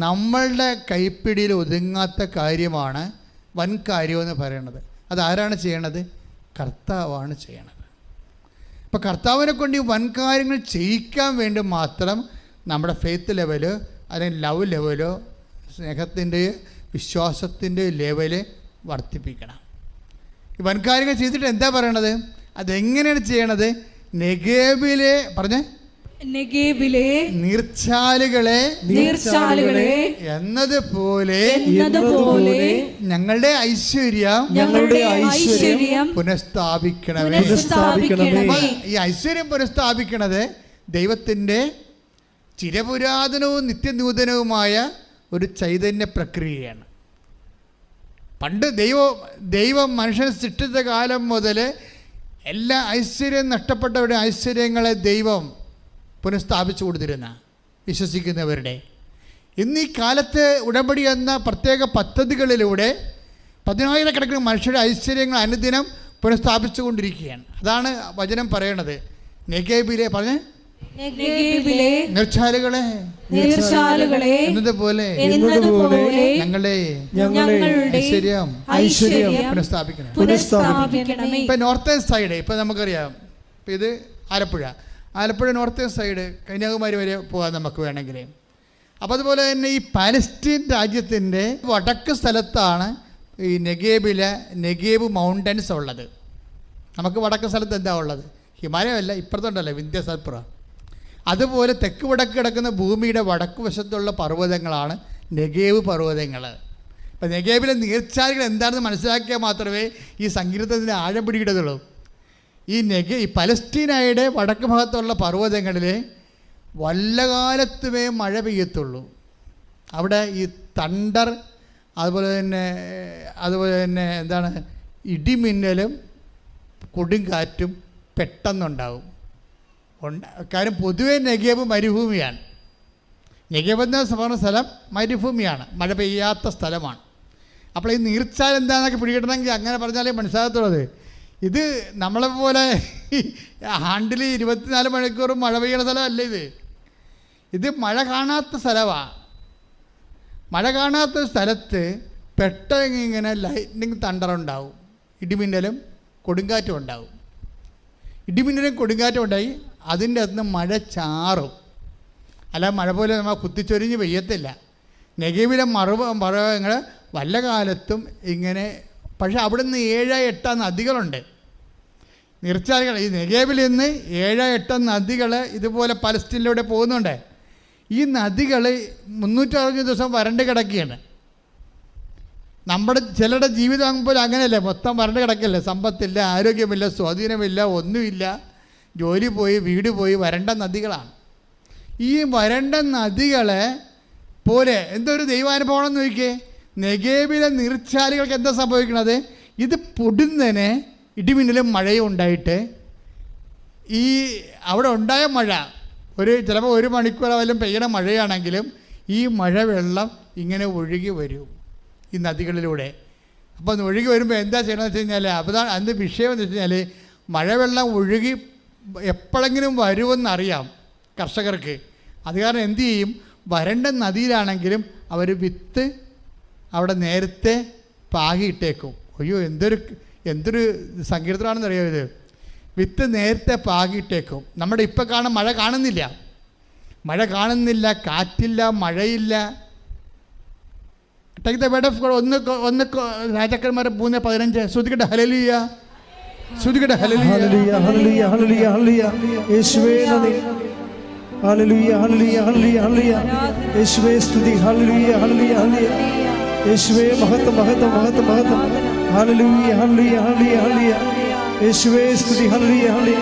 നമ്മളുടെ കൈപ്പിടിയിൽ ഒതുങ്ങാത്ത കാര്യമാണ് വൻ കാര്യമെന്ന് പറയുന്നത്. അതാരാണ് ചെയ്യണത്? കർത്താവാണ് ചെയ്യണത്. അപ്പോൾ കർത്താവിനെ കൊണ്ട് ഈ വൻ കാര്യങ്ങൾ ചെയ്യിക്കാൻ വേണ്ടി മാത്രം നമ്മുടെ ഫെയ്ത്ത് ലെവല് അല്ലെങ്കിൽ ലവ് ലെവലോ സ്നേഹത്തിൻ്റെ വിശ്വാസത്തിൻ്റെ ലെവല് വർദ്ധിപ്പിക്കണം. ഈ വൻ കാര്യങ്ങൾ ചെയ്തിട്ട് എന്താ പറയണത്? അതെങ്ങനെയാണ് ചെയ്യണത്? നെഗേബിലെ നെഗേബിലെ നീർച്ചാലുകളെ എന്നതുപോലെ ഞങ്ങളുടെ ഐശ്വര്യം പുനഃസ്ഥാപിക്കണമേ. ഈ ഐശ്വര്യം പുനഃസ്ഥാപിക്കണത് ദൈവത്തിൻ്റെ ചിരപുരാതനവും നിത്യനൂതനവുമായ ഒരു ചൈതന്യ പ്രക്രിയയാണ്. പണ്ട് ദൈവം മനുഷ്യനെ സൃഷ്ടിച്ച കാലം മുതൽ എല്ലാ ഐശ്വര്യം നഷ്ടപ്പെട്ടവരുടെ ഐശ്വര്യങ്ങളെ ദൈവം പുനഃസ്ഥാപിച്ചു കൊടുത്തിരുന്ന വിശ്വസിക്കുന്നവരുടെ. ഇന്ന് ഈ കാലത്ത് ഉടമ്പടി എന്ന പ്രത്യേക പദ്ധതികളിലൂടെ 10,000-കണക്കിന് മനുഷ്യരുടെ ഐശ്വര്യങ്ങൾ അനുദിനം പുനഃസ്ഥാപിച്ചു കൊണ്ടിരിക്കുകയാണ്. അതാണ് വചനം പറയണത്. നെഗേബിലെ നീർച്ചാലുകളെ എന്നതുപോലെ ഞങ്ങളുടെ ഐശ്വര്യം പുനഃസ്ഥാപിക്കണം. ഇപ്പം നോർത്തേൺ സൈഡ് ഇപ്പം നമുക്കറിയാം, ഇപ്പം ഇത് ആലപ്പുഴ നോർത്തേൺ സൈഡ് കന്യാകുമാരി വരെ പോകാൻ നമുക്ക് വേണമെങ്കിൽ അപ്പോൾ അതുപോലെ തന്നെ ഈ പാലസ്തീൻ രാജ്യത്തിൻ്റെ വടക്ക് സ്ഥലത്താണ് ഈ നെഗേബ് മൗണ്ടൻസ് ഉള്ളത്. നമുക്ക് വടക്ക് സ്ഥലത്ത് എന്താ ഉള്ളത്? ഹിമാലയമല്ല, ഇപ്പുറത്തുണ്ടല്ലോ വിന്ധ്യസൽപുറ. അതുപോലെ തെക്ക് വടക്ക് കിടക്കുന്ന ഭൂമിയുടെ വടക്ക് വശത്തുള്ള പർവ്വതങ്ങളാണ് നെഗേവ് പർവ്വതങ്ങൾ. അപ്പം നെഗേവിലെ നീർച്ചാലുകൾ എന്താണെന്ന് മനസ്സിലാക്കിയാൽ മാത്രമേ ഈ സങ്കീർത്തനത്തിന് ആഴം പിടികിടത്തുള്ളൂ. ഈ പലസ്തീനയുടെ വടക്ക് ഭാഗത്തുള്ള പർവ്വതങ്ങളിൽ വല്ലകാലത്തുമേ മഴ പെയ്യത്തുള്ളൂ. അവിടെ ഈ തണ്ടർ, അതുപോലെ തന്നെ എന്താണ്, ഇടിമിന്നലും കൊടുങ്കാറ്റും പെട്ടെന്നുണ്ടാവും. കാര്യം പൊതുവേ നെഗേവ് മരുഭൂമിയാണ്. നെഗേവ് എന്ന പറഞ്ഞ സ്ഥലം മരുഭൂമിയാണ്, മഴ പെയ്യാത്ത സ്ഥലമാണ്. അപ്പോൾ ഈ നീർച്ചാൽ എന്താണെന്നൊക്കെ പിടികിട്ടണമെങ്കിൽ അങ്ങനെ പറഞ്ഞാലേ മനസ്സിലാകത്തുള്ളത്. ഇത് നമ്മളെപ്പോലെ ആണ്ടിൽ 24 മണിക്കൂറും മഴ പെയ്യുന്ന സ്ഥലമല്ല ഇത് മഴ കാണാത്ത സ്ഥലമാണ്. മഴ കാണാത്ത സ്ഥലത്ത് പെട്ടെന്ന് ഇങ്ങനെ ലൈറ്റ്നിങ് തണ്ടറുണ്ടാവും, ഇടിമിന്നലും കൊടുങ്കാറ്റും ഉണ്ടാവും. ഇടിമിന്നലും കൊടുങ്കാറ്റും ഉണ്ടായി അതിൻ്റെ അകത്ത് മഴ അല്ല മഴ പോലെ നമ്മൾ കുത്തിച്ചൊരിഞ്ഞ് പെയ്യത്തില്ല. നെഗേവിലെ പർവ്വതങ്ങൾ വല്ല കാലത്തും ഇങ്ങനെ. പക്ഷേ അവിടുന്ന് 7-8 നദികളുണ്ട്, നീർച്ചാലുകൾ. ഈ നെഗേവിൽ നിന്ന് 7-8 നദികൾ ഇതുപോലെ പലസ്തീനിലൂടെ പോകുന്നുണ്ട്. ഈ നദികൾ 360 ദിവസം വരണ്ട് കിടക്കുകയാണ്. നമ്മുടെ ചിലരുടെ ജീവിതം പോലെ അങ്ങനെയല്ലേ, മൊത്തം വരണ്ട് കിടക്കല്ലേ, സമ്പത്തില്ല, ആരോഗ്യമില്ല, സ്വാധീനമില്ല, ഒന്നുമില്ല, ജോലി പോയി, വീട് പോയി, വരണ്ട നദികളാണ്. ഈ വരണ്ട നദികളെ പോലെ എന്തൊരു ദൈവാനുഭവമാണെന്ന് നോക്കിയേ. നെഗേവിലെ നീർച്ചാലുകൾക്ക് എന്താ സംഭവിക്കണത്? ഇത് പൊടുന്നനെ ഇടിമിന്നലും മഴയും ഉണ്ടായിട്ട് ഈ അവിടെ ഉണ്ടായ മഴ ചിലപ്പോൾ 1 മണിക്കൂർ വല്ലതും പെയ്യണ മഴയാണെങ്കിലും ഈ മഴവെള്ളം ഇങ്ങനെ ഒഴുകി വരും ഈ നദികളിലൂടെ. അപ്പോൾ ഒഴുകി വരുമ്പോൾ എന്താ ചെയ്യണമെന്ന് വെച്ച് കഴിഞ്ഞാൽ, അതാണ് അതിൻ്റെ വിഷയം എന്ന് വെച്ച് കഴിഞ്ഞാൽ, മഴവെള്ളം ഒഴുകി എപ്പോഴെങ്കിലും വരുമെന്നറിയാം കർഷകർക്ക്. അത് കാരണം എന്തു ചെയ്യും, വരണ്ട നദിയിലാണെങ്കിലും അവർ വിത്ത് അവിടെ നേരത്തെ പാകിയിട്ടേക്കും. അയ്യോ എന്തൊരു സങ്കീർത്തനമാണെന്ന് അറിയാം ഇത്. വിത്ത് നേരത്തെ പാകിയിട്ടേക്കും. നമ്മുടെ ഇപ്പം മഴ കാണുന്നില്ല, കാറ്റില്ല, മഴയില്ല. Take the word of God. ഒന്ന് രാജാക്കന്മാർ 3:15 ശ്രുതിക്കട്ടെ. ഹല്ലേലൂയ, ശ്രുതിക്കട്ടെ. ഹല്ലേലൂയ, ഹല്ലേലൂയ, ഹല്ലേലൂയ, ഹല്ലേലൂയ. യേശുവേ നന്ദി. ഹല്ലേലൂയ, ഹല്ലേലൂയ, ഹല്ലേലൂയ, ഹല്ലേലൂയ. യേശുവേ സ്തുതി. ഹല്ലേലൂയ, ഹല്ലേലൂയ, ഹല്ലേലൂയ. യേശുവേ മഹത്വം, മഹത്വം, മഹത്വം, മഹത്വം. ഹല്ലേലൂയ, ഹല്ലേലൂയ, ഹല്ലേലൂയ, ഹല്ലേലൂയ. യേശുവേ സ്തുതി. ഹല്ലേലൂയ, ഹല്ലേലൂയ.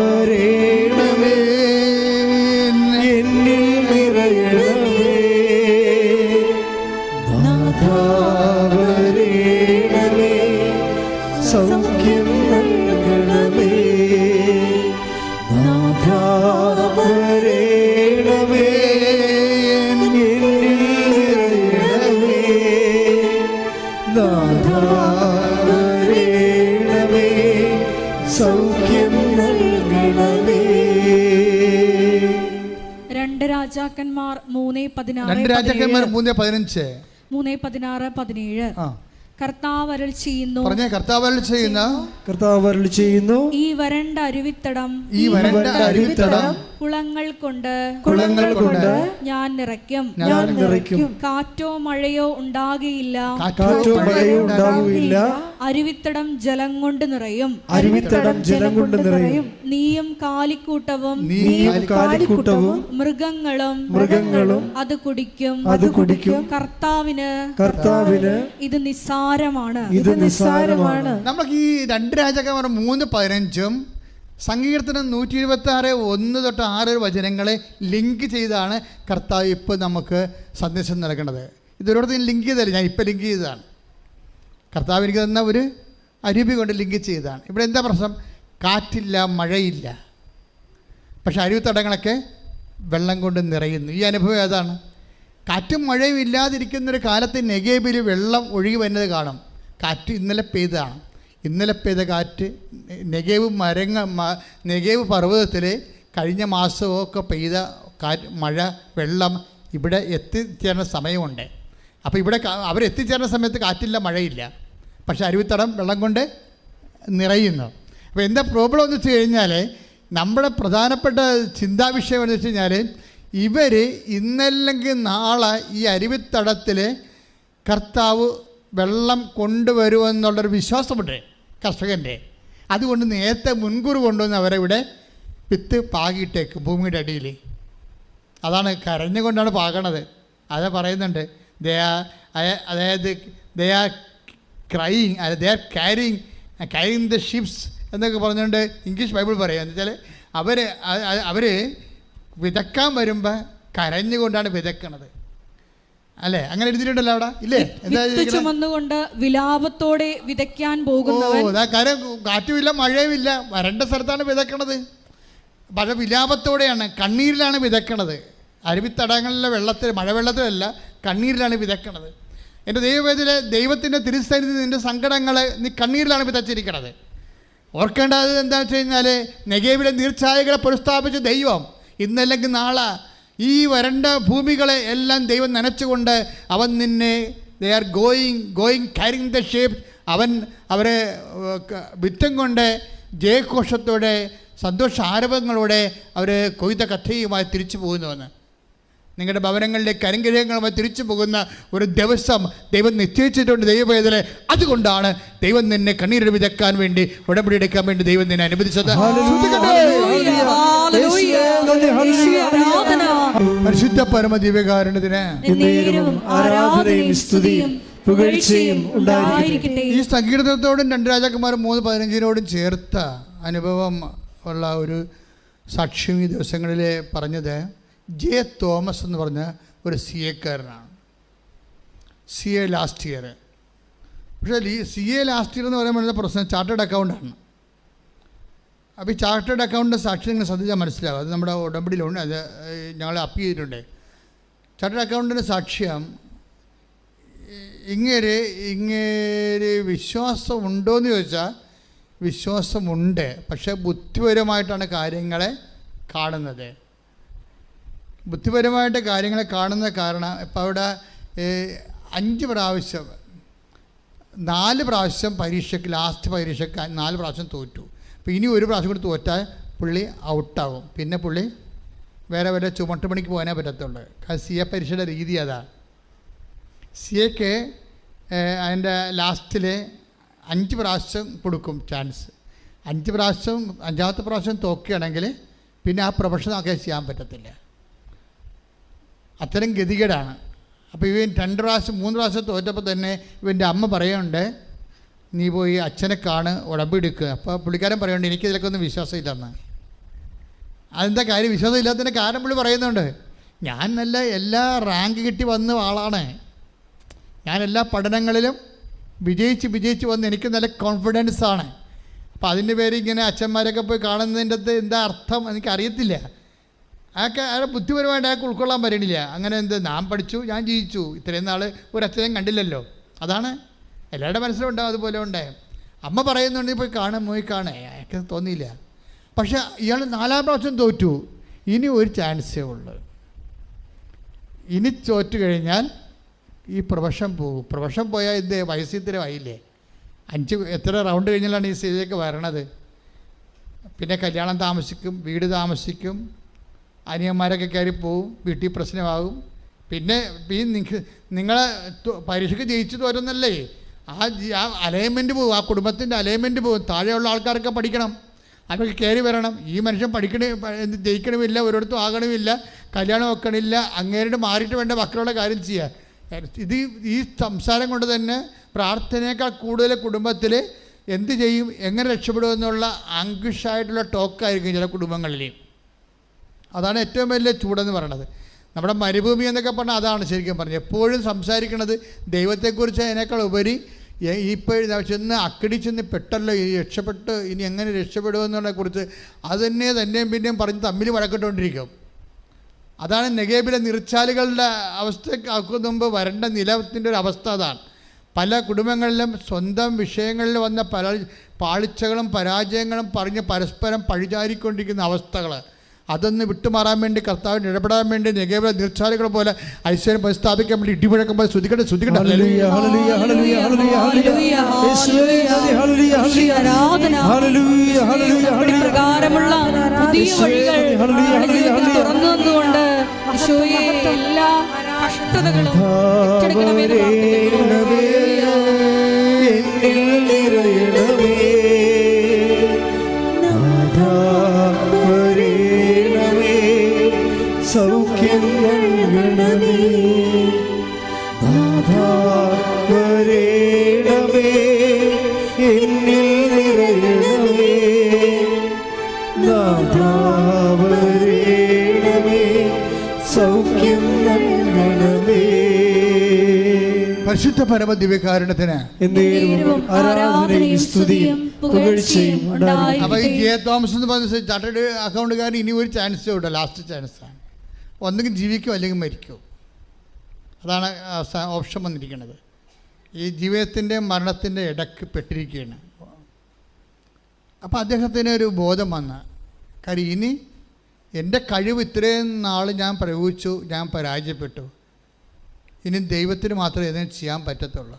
നാഥാവരേണമേ, എന്നിൽ നിറയണമേ. നാഥാവരേണമേ, സൗഖ്യം നൽകണമേ. നാഥാവരേണമേ, എന്നിൽ നിറയണമേ. നാഥാവരേണമേ, സൗഖ്യം നൽകണമേ. 2 രാജാക്കന്മാർ 3:16 3:16-17. കർത്താവ് അരുൾ ചെയ്യുന്നു, കർത്താവ് അരുൾ ചെയ്യുന്നു, ഈ വരണ്ട അരുവിത്തടം കുളങ്ങൾ കൊണ്ട് ഞാൻ നിറയ്ക്കും. കാറ്റോ മഴയോ ഉണ്ടാകുകയില്ല. അരുവിത്തടം ജലം കൊണ്ട് നിറയും. നീയും കാലിക്കൂട്ടവും മൃഗങ്ങളും അത് കുടിക്കും. കർത്താവിന് ഇത് നിസ്സാരമാണ്. നമുക്ക് ഈ 2 രാജാക്കന്മാർ 3:15 സങ്കീർത്തനം 126:1-6 വചനങ്ങളെ ലിങ്ക് ചെയ്താണ് കർത്താവ് ഇപ്പോൾ നമുക്ക് സന്ദേശം നൽകേണ്ടത്. ഇതൊരിടത്ത് ലിങ്ക് ചെയ്തല്ല, ഞാൻ ഇപ്പോൾ ലിങ്ക് ചെയ്തതാണ്. കർത്താവ് എനിക്ക് തന്ന ഒരു അരുവി കൊണ്ട് ലിങ്ക് ചെയ്തതാണ്. ഇവിടെ എന്താ പ്രശ്നം? കാറ്റില്ല, മഴയില്ല, പക്ഷെ അരുവിത്തടങ്ങളൊക്കെ വെള്ളം കൊണ്ട് നിറയുന്നു. ഈ അനുഭവം ഏതാണ്? കാറ്റും മഴയും ഇല്ലാതിരിക്കുന്നൊരു കാലത്ത് നെഗേബിൽ വെള്ളം ഒഴുകി വരുന്നത് കാണും. കാറ്റ് ഇന്നലെ പെയ്ത കാറ്റ് നെഗേവ് പർവ്വതത്തിൽ കഴിഞ്ഞ മാസമൊക്കെ പെയ്ത മഴ വെള്ളം ഇവിടെ എത്തിച്ചേരുന്ന സമയമുണ്ട്. അപ്പോൾ ഇവിടെ അവരെത്തിച്ചേരുന്ന സമയത്ത് കാറ്റില്ല, മഴയില്ല, പക്ഷേ അരുവിത്തടം വെള്ളം കൊണ്ട് നിറയുന്നു. അപ്പോൾ എന്താ പ്രോബ്ലം എന്ന് വെച്ച് കഴിഞ്ഞാൽ നമ്മുടെ പ്രധാനപ്പെട്ട ചിന്താവിഷയം എന്ന് വെച്ച് കഴിഞ്ഞാൽ ഇവർ ഇന്നല്ലെങ്കിൽ നാളെ ഈ അരുവിത്തടത്തിൽ കർത്താവ് വെള്ളം കൊണ്ടുവരുമെന്നുള്ളൊരു വിശ്വാസമുണ്ട് കർഷകൻ്റെ. അതുകൊണ്ട് നേരത്തെ മുൻകൂർ കൊണ്ടുവന്ന് അവരെ ഇവിടെ വിത്ത് പാകിയിട്ടേക്കും ഭൂമിയുടെ അടിയിൽ. അതാണ് കരഞ്ഞുകൊണ്ടാണ് പാകണത്. അത് പറയുന്നുണ്ട്. അതായത് they are crying, they are carrying the ships എന്നൊക്കെ പറഞ്ഞുകൊണ്ട് ഇംഗ്ലീഷ് ബൈബിൾ പറയുക. എന്ന് വെച്ചാൽ അവർ വിതക്കാൻ വരുമ്പോൾ കരഞ്ഞുകൊണ്ടാണ് വിതക്കണത്. അല്ലേ? അങ്ങനെ എഴുതിയിട്ടുണ്ടല്ലോ അവിടെ, ഇല്ലേ? ചുമന്നുകൊണ്ട് വിലാപത്തോടെ വിതയ്ക്കാൻ പോകുന്നവൻ. കാര്യം കാറ്റുമില്ല മഴയുമില്ല, വരണ്ട സ്ഥലത്താണ് വിതക്കണത്. പക്ഷേ വിലാപത്തോടെയാണ്, കണ്ണീരിലാണ് വിതക്കണത്. അരുവിത്തടങ്ങളിലെ വെള്ളത്തിൽ, മഴവെള്ളത്തിലല്ല, കണ്ണീരിലാണ് വിതക്കണത്. എൻ്റെ ദൈവത്തിൻ്റെ തിരുസന്നിധി നിൻ്റെ സങ്കടങ്ങൾ നീ കണ്ണീരിലാണ് വിതച്ചിരിക്കണത്. ഓർക്കേണ്ടത് എന്താണെന്ന് വെച്ച് കഴിഞ്ഞാൽ നെഗേവിലെ നീർച്ചായകളെ പുനഃസ്ഥാപിച്ച ദൈവം ഇന്നല്ലെങ്കിൽ നാളെ ഈ വരണ്ട ഭൂമികളെ എല്ലാം ദൈവം നനച്ചുകൊണ്ട് അവൻ നിന്നെ they are going carrying the shape, അവരെ വിത്തം കൊണ്ട് ജയഘോഷത്തോടെ സന്തോഷ ആരവങ്ങളോടെ അവർ കൊയ്ത കഥയുമായി തിരിച്ചു പോകുന്നുവെന്ന്. നിങ്ങളുടെ ഭവനങ്ങളിലേക്ക് അനുഗ്രഹങ്ങളുമായി തിരിച്ചു പോകുന്ന ഒരു ദിവസം ദൈവം നിശ്ചയിച്ചിട്ടുണ്ട് ദൈവവേദന. അതുകൊണ്ടാണ് ദൈവം നിന്നെ കണ്ണീര് വിതക്കാൻ വേണ്ടി, ഉടമ്പടി എടുക്കാൻ വേണ്ടി ദൈവം നിന്നെ അനുവദിച്ചത്. പരിശുദ്ധ പരമ ദിവ്യകാരുണ്യത്തിന് ഈ സങ്കീർത്തനത്തോടും 2 രാജാക്കന്മാർ 3:15 ചേർത്ത അനുഭവം ഉള്ള ഒരു സാക്ഷ്യം ഈ ദിവസങ്ങളിൽ പറഞ്ഞത് ജെ തോമസ് എന്ന് പറഞ്ഞ ഒരു CA-കാരനാണ്. CA last year. പക്ഷേ CA ലാസ്റ്റ് ഇയർ എന്ന് പറയുമ്പോൾ പ്രശ്നം ചാർട്ടേഡ് അക്കൗണ്ടാണ്. അപ്പോൾ ഈ ചാർട്ടേഡ് അക്കൗണ്ടിൻ്റെ സാക്ഷി നിങ്ങൾ ശ്രദ്ധിച്ചാൽ മനസ്സിലാവും. അത് നമ്മുടെ ഉടമ്പടിയിലുണ്ട്, അത് ഞങ്ങൾ അപ്പീൽ ചെയ്തിട്ടുണ്ട്. ചാർട്ടേഡ് അക്കൗണ്ടിൻ്റെ സാക്ഷ്യം ഇങ്ങേര് വിശ്വാസം ഉണ്ടോയെന്ന് ചോദിച്ചാൽ വിശ്വാസമുണ്ട്, പക്ഷേ ബുദ്ധിപരമായിട്ടാണ് കാര്യങ്ങളെ കാണുന്നത്. ബുദ്ധിപരമായിട്ട് കാര്യങ്ങളെ കാണുന്ന കാരണം ഇപ്പോൾ അവിടെ 4 പ്രാവശ്യം പരീക്ഷയ്ക്ക്, ലാസ്റ്റ് പരീക്ഷയ്ക്ക് 4 പ്രാവശ്യം തോറ്റു. അപ്പോൾ ഇനി 1 പ്രാവശ്യം കൂടി തോറ്റാൽ പുള്ളി ഔട്ടാവും. പിന്നെ പുള്ളി വേറെ ചുമട്ടുപണിക്ക് പോകാനേ പറ്റത്തുള്ളൂ. കാരണം CA പരീക്ഷയുടെ രീതി അതാണ്. CAക്ക് അതിൻ്റെ ലാസ്റ്റിൽ 5 പ്രാവശ്യം കൊടുക്കും ചാൻസ്. 5ാമത്തെ പ്രാവശ്യം തോക്കുകയാണെങ്കിൽ പിന്നെ ആ പ്രൊഫഷൻ ഒക്കെ ചെയ്യാൻ പറ്റത്തില്ല. അത്തരം ഗതികേടാണ്. അപ്പോൾ ഇവൻ 2 പ്രാവശ്യം 3 പ്രാവശ്യം തോറ്റപ്പോൾ തന്നെ ഇവൻ്റെ അമ്മ പറയുന്നുണ്ട്, നീ പോയി അച്ഛനെ കാണ്, ഉടമ്പെടുക്കുക. അപ്പോൾ പുള്ളിക്കാരൻ പറയുന്നുണ്ട്, എനിക്കിതിലൊക്കെ ഒന്നും വിശ്വാസമില്ലെന്ന്. അതെന്താ കാര്യം? വിശ്വാസം ഇല്ലാത്തതിൻ്റെ കാരണം പുള്ളി പറയുന്നുണ്ട്, ഞാൻ നല്ല എല്ലാ റാങ്ക് കിട്ടി വന്ന ആളാണ്, ഞാൻ എല്ലാ പഠനങ്ങളിലും വിജയിച്ച് വന്ന് എനിക്ക് നല്ല കോൺഫിഡൻസാണ്. അപ്പോൾ അതിൻ്റെ പേര് ഇങ്ങനെ അച്ഛന്മാരൊക്കെ പോയി കാണുന്നതിൻ്റെ അകത്ത് എന്താ അർത്ഥം എനിക്കറിയത്തില്ല. അയാൾക്ക് അയാളെ ബുദ്ധിപരമായിട്ട് അയാൾക്ക് ഉൾക്കൊള്ളാൻ പറ്റണില്ല. അങ്ങനെ ഞാൻ പഠിച്ചു, ഞാൻ ജീവിച്ചു, ഇത്രയും നാൾ ഒരു അച്ഛനെയും കണ്ടില്ലല്ലോ. അതാണ് എല്ലാവരുടെ മനസ്സിലുണ്ടാവും. അതുപോലെ ഉണ്ടായും. അമ്മ പറയുന്നുണ്ട് പോയി കാണേ, അയാൾക്ക് തോന്നിയില്ല. പക്ഷേ ഇയാൾ 4ാം പ്രാവശ്യം തോറ്റു. ഇനി ഒരു ചാൻസേ ഉള്ളൂ. ഇനി തോറ്റു കഴിഞ്ഞാൽ ഈ പ്രൊഫഷൻ പോകും. പ്രൊഫഷൻ പോയാൽ ഇത് വയസ്സിത്തരമായില്ലേ. 5 എത്ര റൗണ്ട് കഴിഞ്ഞാലാണ് ഈ സ്റ്റേജിലേക്ക് വരണത്. പിന്നെ കല്യാണം താമസിക്കും, വീട് താമസിക്കും, അനിയന്മാരൊക്കെ കയറി പോവും, വീട്ടിൽ പ്രശ്നമാകും. പിന്നെ നിങ്ങളെ പരീക്ഷയ്ക്ക് ജയിച്ചു തോരുന്നല്ലേ, ആ അലൈൻമെൻറ്റ് പോകും, ആ കുടുംബത്തിൻ്റെ അലൈൻമെൻറ്റ് പോകും. താഴെയുള്ള ആൾക്കാരൊക്കെ പഠിക്കണം, അവർക്ക് കയറി വരണം. ഈ മനുഷ്യൻ ജയിക്കണമില്ല, ഒരിടത്തും ആകണമില്ല, കല്യാണം വെക്കണില്ല, അങ്ങേരുടെ മാറിയിട്ട് വേണ്ട മക്കളുടെ കാര്യം ചെയ്യാൻ. ഈ സംസാരം കൊണ്ട് തന്നെ പ്രാർത്ഥനയേക്കാൾ കൂടുതൽ കുടുംബത്തിൽ എന്ത് ചെയ്യും, എങ്ങനെ രക്ഷപ്പെടുമെന്നുള്ള ആങ്ക്വിഷായിട്ടുള്ള ടോക്കായിരിക്കും ചില കുടുംബങ്ങളിൽ. അതാണ് ഏറ്റവും വലിയ ചൂടെന്ന് പറയണത്. നമ്മുടെ മരുഭൂമി എന്നൊക്കെ പറഞ്ഞാൽ അതാണ് ശരിക്കും പറഞ്ഞത്. എപ്പോഴും സംസാരിക്കുന്നത് ദൈവത്തെക്കുറിച്ച് അതിനേക്കാൾ ഉപരി ഇപ്പോൾ അക്കടിച്ചെന്ന് പെട്ടല്ലോ, രക്ഷപ്പെട്ട് ഇനി എങ്ങനെ രക്ഷപ്പെടുമെന്നുള്ളതിനെക്കുറിച്ച് അത് തന്നെയും പിന്നെയും പറഞ്ഞ് തമ്മിൽ വഴക്കിട്ടുകൊണ്ടിരിക്കും. അതാണ് നെഗേബിലെ നീർച്ചാലുകളുടെ അവസ്ഥയ്ക്ക് മുമ്പ് വരേണ്ട നിലത്തിൻ്റെ ഒരു അവസ്ഥ അതാണ്. പല കുടുംബങ്ങളിലും സ്വന്തം വിഷയങ്ങളിൽ വന്ന പല പാളിച്ചകളും പരാജയങ്ങളും പറഞ്ഞ് പരസ്പരം പഴിചാരിക്കൊണ്ടിരിക്കുന്ന അവസ്ഥകൾ. അതൊന്ന് വിട്ടുമാറാൻ വേണ്ടി കർത്താവിന് ഇടപെടാൻ വേണ്ടി നെഗേവ നീർച്ചാലുകൾ പോലെ ഐശ്വര്യം പ്രതിസ്ഥാപിക്കാൻ വേണ്ടി ഇടിമുഴക്കം പോലെ ശ്രുതിക്കട്ടെ. പ്രകാരമുള്ള പുതിയ വഴികൾ തുറന്നുകൊണ്ട് ഈശോയെ എല്ലാ കഷ്ടതകളും ഏറ്റെടുക്കണമെന്ന് സൗഖ്യം നൽകണമേ നാഥാ വരേണമേ എന്നിൽ നിറയണമേ നാഥാ വരേണമേ സൗഖ്യം നൽകണമേ. പരിശുദ്ധ പരമ ദിവ്യകാരുണ്യത്തിന് ആരാധനയും സ്തുതിയും പുകഴ്ചയും ഉണ്ടായിരിക്കട്ടെ. അപ്പോൾ ഈ ജെ തോമസ് എന്ന് പറഞ്ഞ ചാർട്ടേഡ് അക്കൗണ്ടുകാരൻ ഇനി ഒരു ചാൻസേ ഉള്ളൂ, ലാസ്റ്റ് ചാൻസാണ്. ഒന്നുകിൽ ജീവിക്കും അല്ലെങ്കിൽ മരിക്കും. അതാണ് ഓപ്ഷൻ വന്നിരിക്കുന്നത്. ഈ ജീവിതത്തിൻ്റെ മരണത്തിൻ്റെ ഇടയ്ക്ക് പെട്ടിരിക്കുകയാണ്. അപ്പോൾ അദ്ദേഹത്തിന് ഒരു ബോധം വന്ന്, കാര്യം ഇനി എൻ്റെ കഴിവ് ഇത്രയും നാൾ ഞാൻ പ്രയോഗിച്ചു, ഞാൻ പരാജയപ്പെട്ടു, ഇനി ദൈവത്തിന് മാത്രമേ എന്തെങ്കിലും ചെയ്യാൻ പറ്റത്തുള്ളൂ.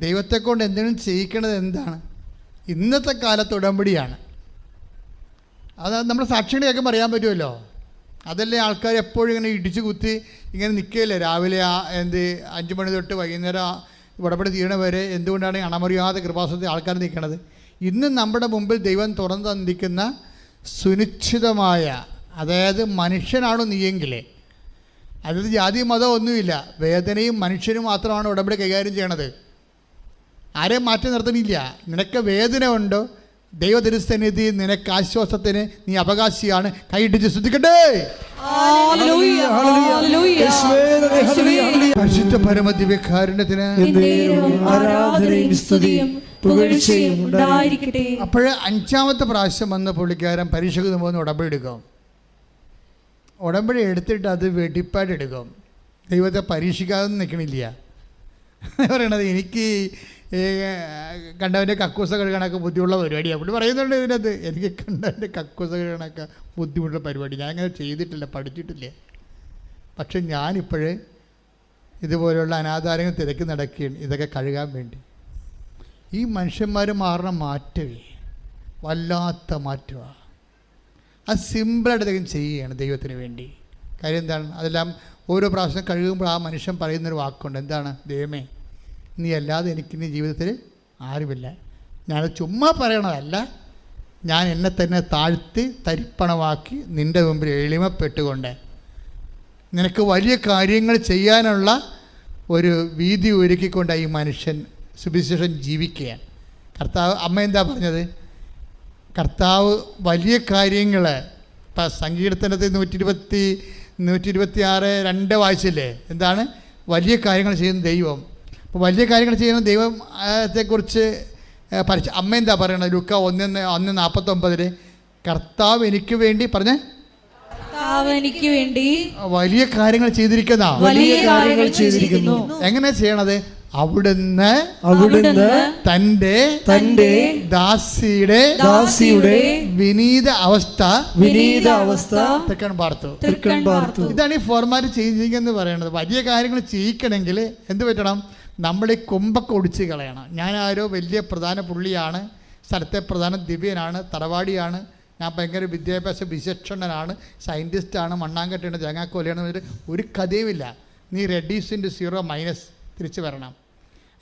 ദൈവത്തെക്കൊണ്ട് എന്തെങ്കിലും ചെയ്യിക്കണത് എന്താണ്? ഇന്നത്തെ കാലത്ത് ഉടമ്പടിയാണ്. അത് നമ്മുടെ സാക്ഷികളെ കേൾക്കുമ്പോൾ അറിയാൻ പറ്റുമല്ലോ. അതല്ലേ ആൾക്കാർ എപ്പോഴും ഇങ്ങനെ ഇടിച്ചു കുത്തി ഇങ്ങനെ നിൽക്കുകയില്ലേ, രാവിലെ 5 മണി തൊട്ട് വൈകുന്നേരം ഉടമ്പടി തീരണ വരെ. എന്തുകൊണ്ടാണ് അണമറിയാതെ കൃപാസനത്തിൽ ആൾക്കാർ നിൽക്കുന്നത്? ഇന്ന് നമ്മുടെ മുമ്പിൽ ദൈവം തുറന്നു തന്നിരിക്കുന്ന സുനിശ്ചിതമായ, അതായത് മനുഷ്യനാണോ നീയെങ്കിലേ, അതിൽ ജാതി മതം ഒന്നുമില്ല, വേദനയും മനുഷ്യനും മാത്രമാണ് ഉടമ്പടി കൈകാര്യം ചെയ്യണത്. ആരെയും മാറ്റി നിർത്തണില്ല. നിനക്ക് വേദന ഉണ്ടോ, ദൈവതിരുസന്നിധി നിനക്ക് ആശ്വാസത്തിന് നീ അവകാശിയാണ്. കൈയിടിച്ച് ശ്രദ്ധിക്കട്ടെ. പരിശുദ്ധ പരമ ദിവ്യകാരുണ്യത്തിന് ആരാധനയും സ്തുതിയും പുകഴ്ചയും ഉണ്ടായിരിക്കട്ടെ. അപ്പോഴേ 5ാമത്തെ പ്രാവശ്യം വന്ന പുള്ളിക്കാരൻ പരീക്ഷയ്ക്ക് പോകുന്ന ഉടമ്പടി എടുക്കും. ഉടമ്പടി എടുത്തിട്ട് അത് വെടിപ്പായിട്ട് എടുക്കും. ദൈവത്തെ പരീക്ഷിക്കാതെ നിൽക്കണില്ല. പറയണത് എനിക്ക് കണ്ടവൻ്റെ കക്കൂസ കഴുകണൊക്കെ ബുദ്ധിമുട്ടുള്ള പരിപാടിയാണ്. പുള്ളി പറയുന്നുണ്ട് ഇതിനകത്ത്, എനിക്ക് കണ്ടവൻ്റെ കക്കൂസ കഴുകണൊക്കെ ബുദ്ധിമുട്ടുള്ള പരിപാടി, ഞാൻ അങ്ങനെ ചെയ്തിട്ടില്ല, പഠിച്ചിട്ടില്ല. പക്ഷെ ഞാനിപ്പോഴേ ഇതുപോലെയുള്ള അനാഥാരങ്ങൾ തിരക്കി നടക്കുകയാണ് ഇതൊക്കെ കഴുകാൻ വേണ്ടി. ഈ മനുഷ്യന്മാർ മാറുന്ന മാറ്റമേ വല്ലാത്ത മാറ്റമാണ്. അത് സിമ്പിളായിട്ട് അദ്ദേഹം ചെയ്യുകയാണ് ദൈവത്തിന് വേണ്ടി. കാര്യം എന്താണ്? അതെല്ലാം ഓരോ പ്രാവശ്യം കഴുകുമ്പോൾ ആ മനുഷ്യൻ പറയുന്നൊരു വാക്കുണ്ട്. എന്താണ്? ദൈവമേ, നീ അല്ലാതെ എനിക്കിനി ജീവിതത്തിൽ ആരുമില്ല. ഞാനത് ചുമ്മാ പറയണതല്ല, ഞാൻ എന്നെ തന്നെ താഴ്ത്തി തരിപ്പണമാക്കി നിൻ്റെ മുമ്പിൽ എളിമപ്പെട്ടുകൊണ്ട് നിനക്ക് വലിയ കാര്യങ്ങൾ ചെയ്യാനുള്ള ഒരു വീതി ഒരുക്കിക്കൊണ്ട് ഈ മനുഷ്യൻ സുവിശേഷം ജീവിക്കുകയാണ്. കർത്താവ് അമ്മ എന്താ പറഞ്ഞത്? കർത്താവ് വലിയ കാര്യങ്ങൾ, ഇപ്പം സങ്കീർത്തനത്തിൽ 126:2 വായിച്ചില്ലേ? എന്താണ്? വലിയ കാര്യങ്ങൾ ചെയ്യുന്ന ദൈവം. അപ്പോൾ വലിയ കാര്യങ്ങൾ ചെയ്യുന്ന ദൈവത്തെക്കുറിച്ച് അമ്മ എന്താ പറയണത്? ലൂക്ക 1:49 കർത്താവ് എനിക്ക് വേണ്ടി പറഞ്ഞേ, എനിക്ക് വേണ്ടി വലിയ കാര്യങ്ങൾ ചെയ്തിരിക്കുന്നു. എങ്ങനെ ചെയ്യണത്? അവിടുന്ന് തന്റെ ദാസിയുടെ വിനീത അവസ്ഥ തെക്കൻ പാർത്തു. ഇതാണ് ഈ ഫോർമാറ്റ് ചെയ്യിക്കെന്ന് പറയുന്നത്. വലിയ കാര്യങ്ങൾ ചെയ്യിക്കണമെങ്കിൽ എന്ത് പറ്റണം? നമ്മുടെ ഈ കൊമ്പൊക്കെ ഒടിച്ച് കളയണം. ഞാൻ ആരോ വലിയ പ്രധാന പുള്ളിയാണ്, സ്ഥലത്തെ പ്രധാന ദിവ്യനാണ്, തറവാടിയാണ്, ഞാൻ ഭയങ്കര വിദ്യാഭ്യാസ വിചക്ഷണനാണ്, സയൻറ്റിസ്റ്റാണ്, മണ്ണാങ്കട്ടയാണ്, തേങ്ങാക്കൊലയാണ്, ഒരു കഥയുമില്ല. നീ റെഡ്യൂസിൻ്റെ 0 തിരിച്ചു വരണം.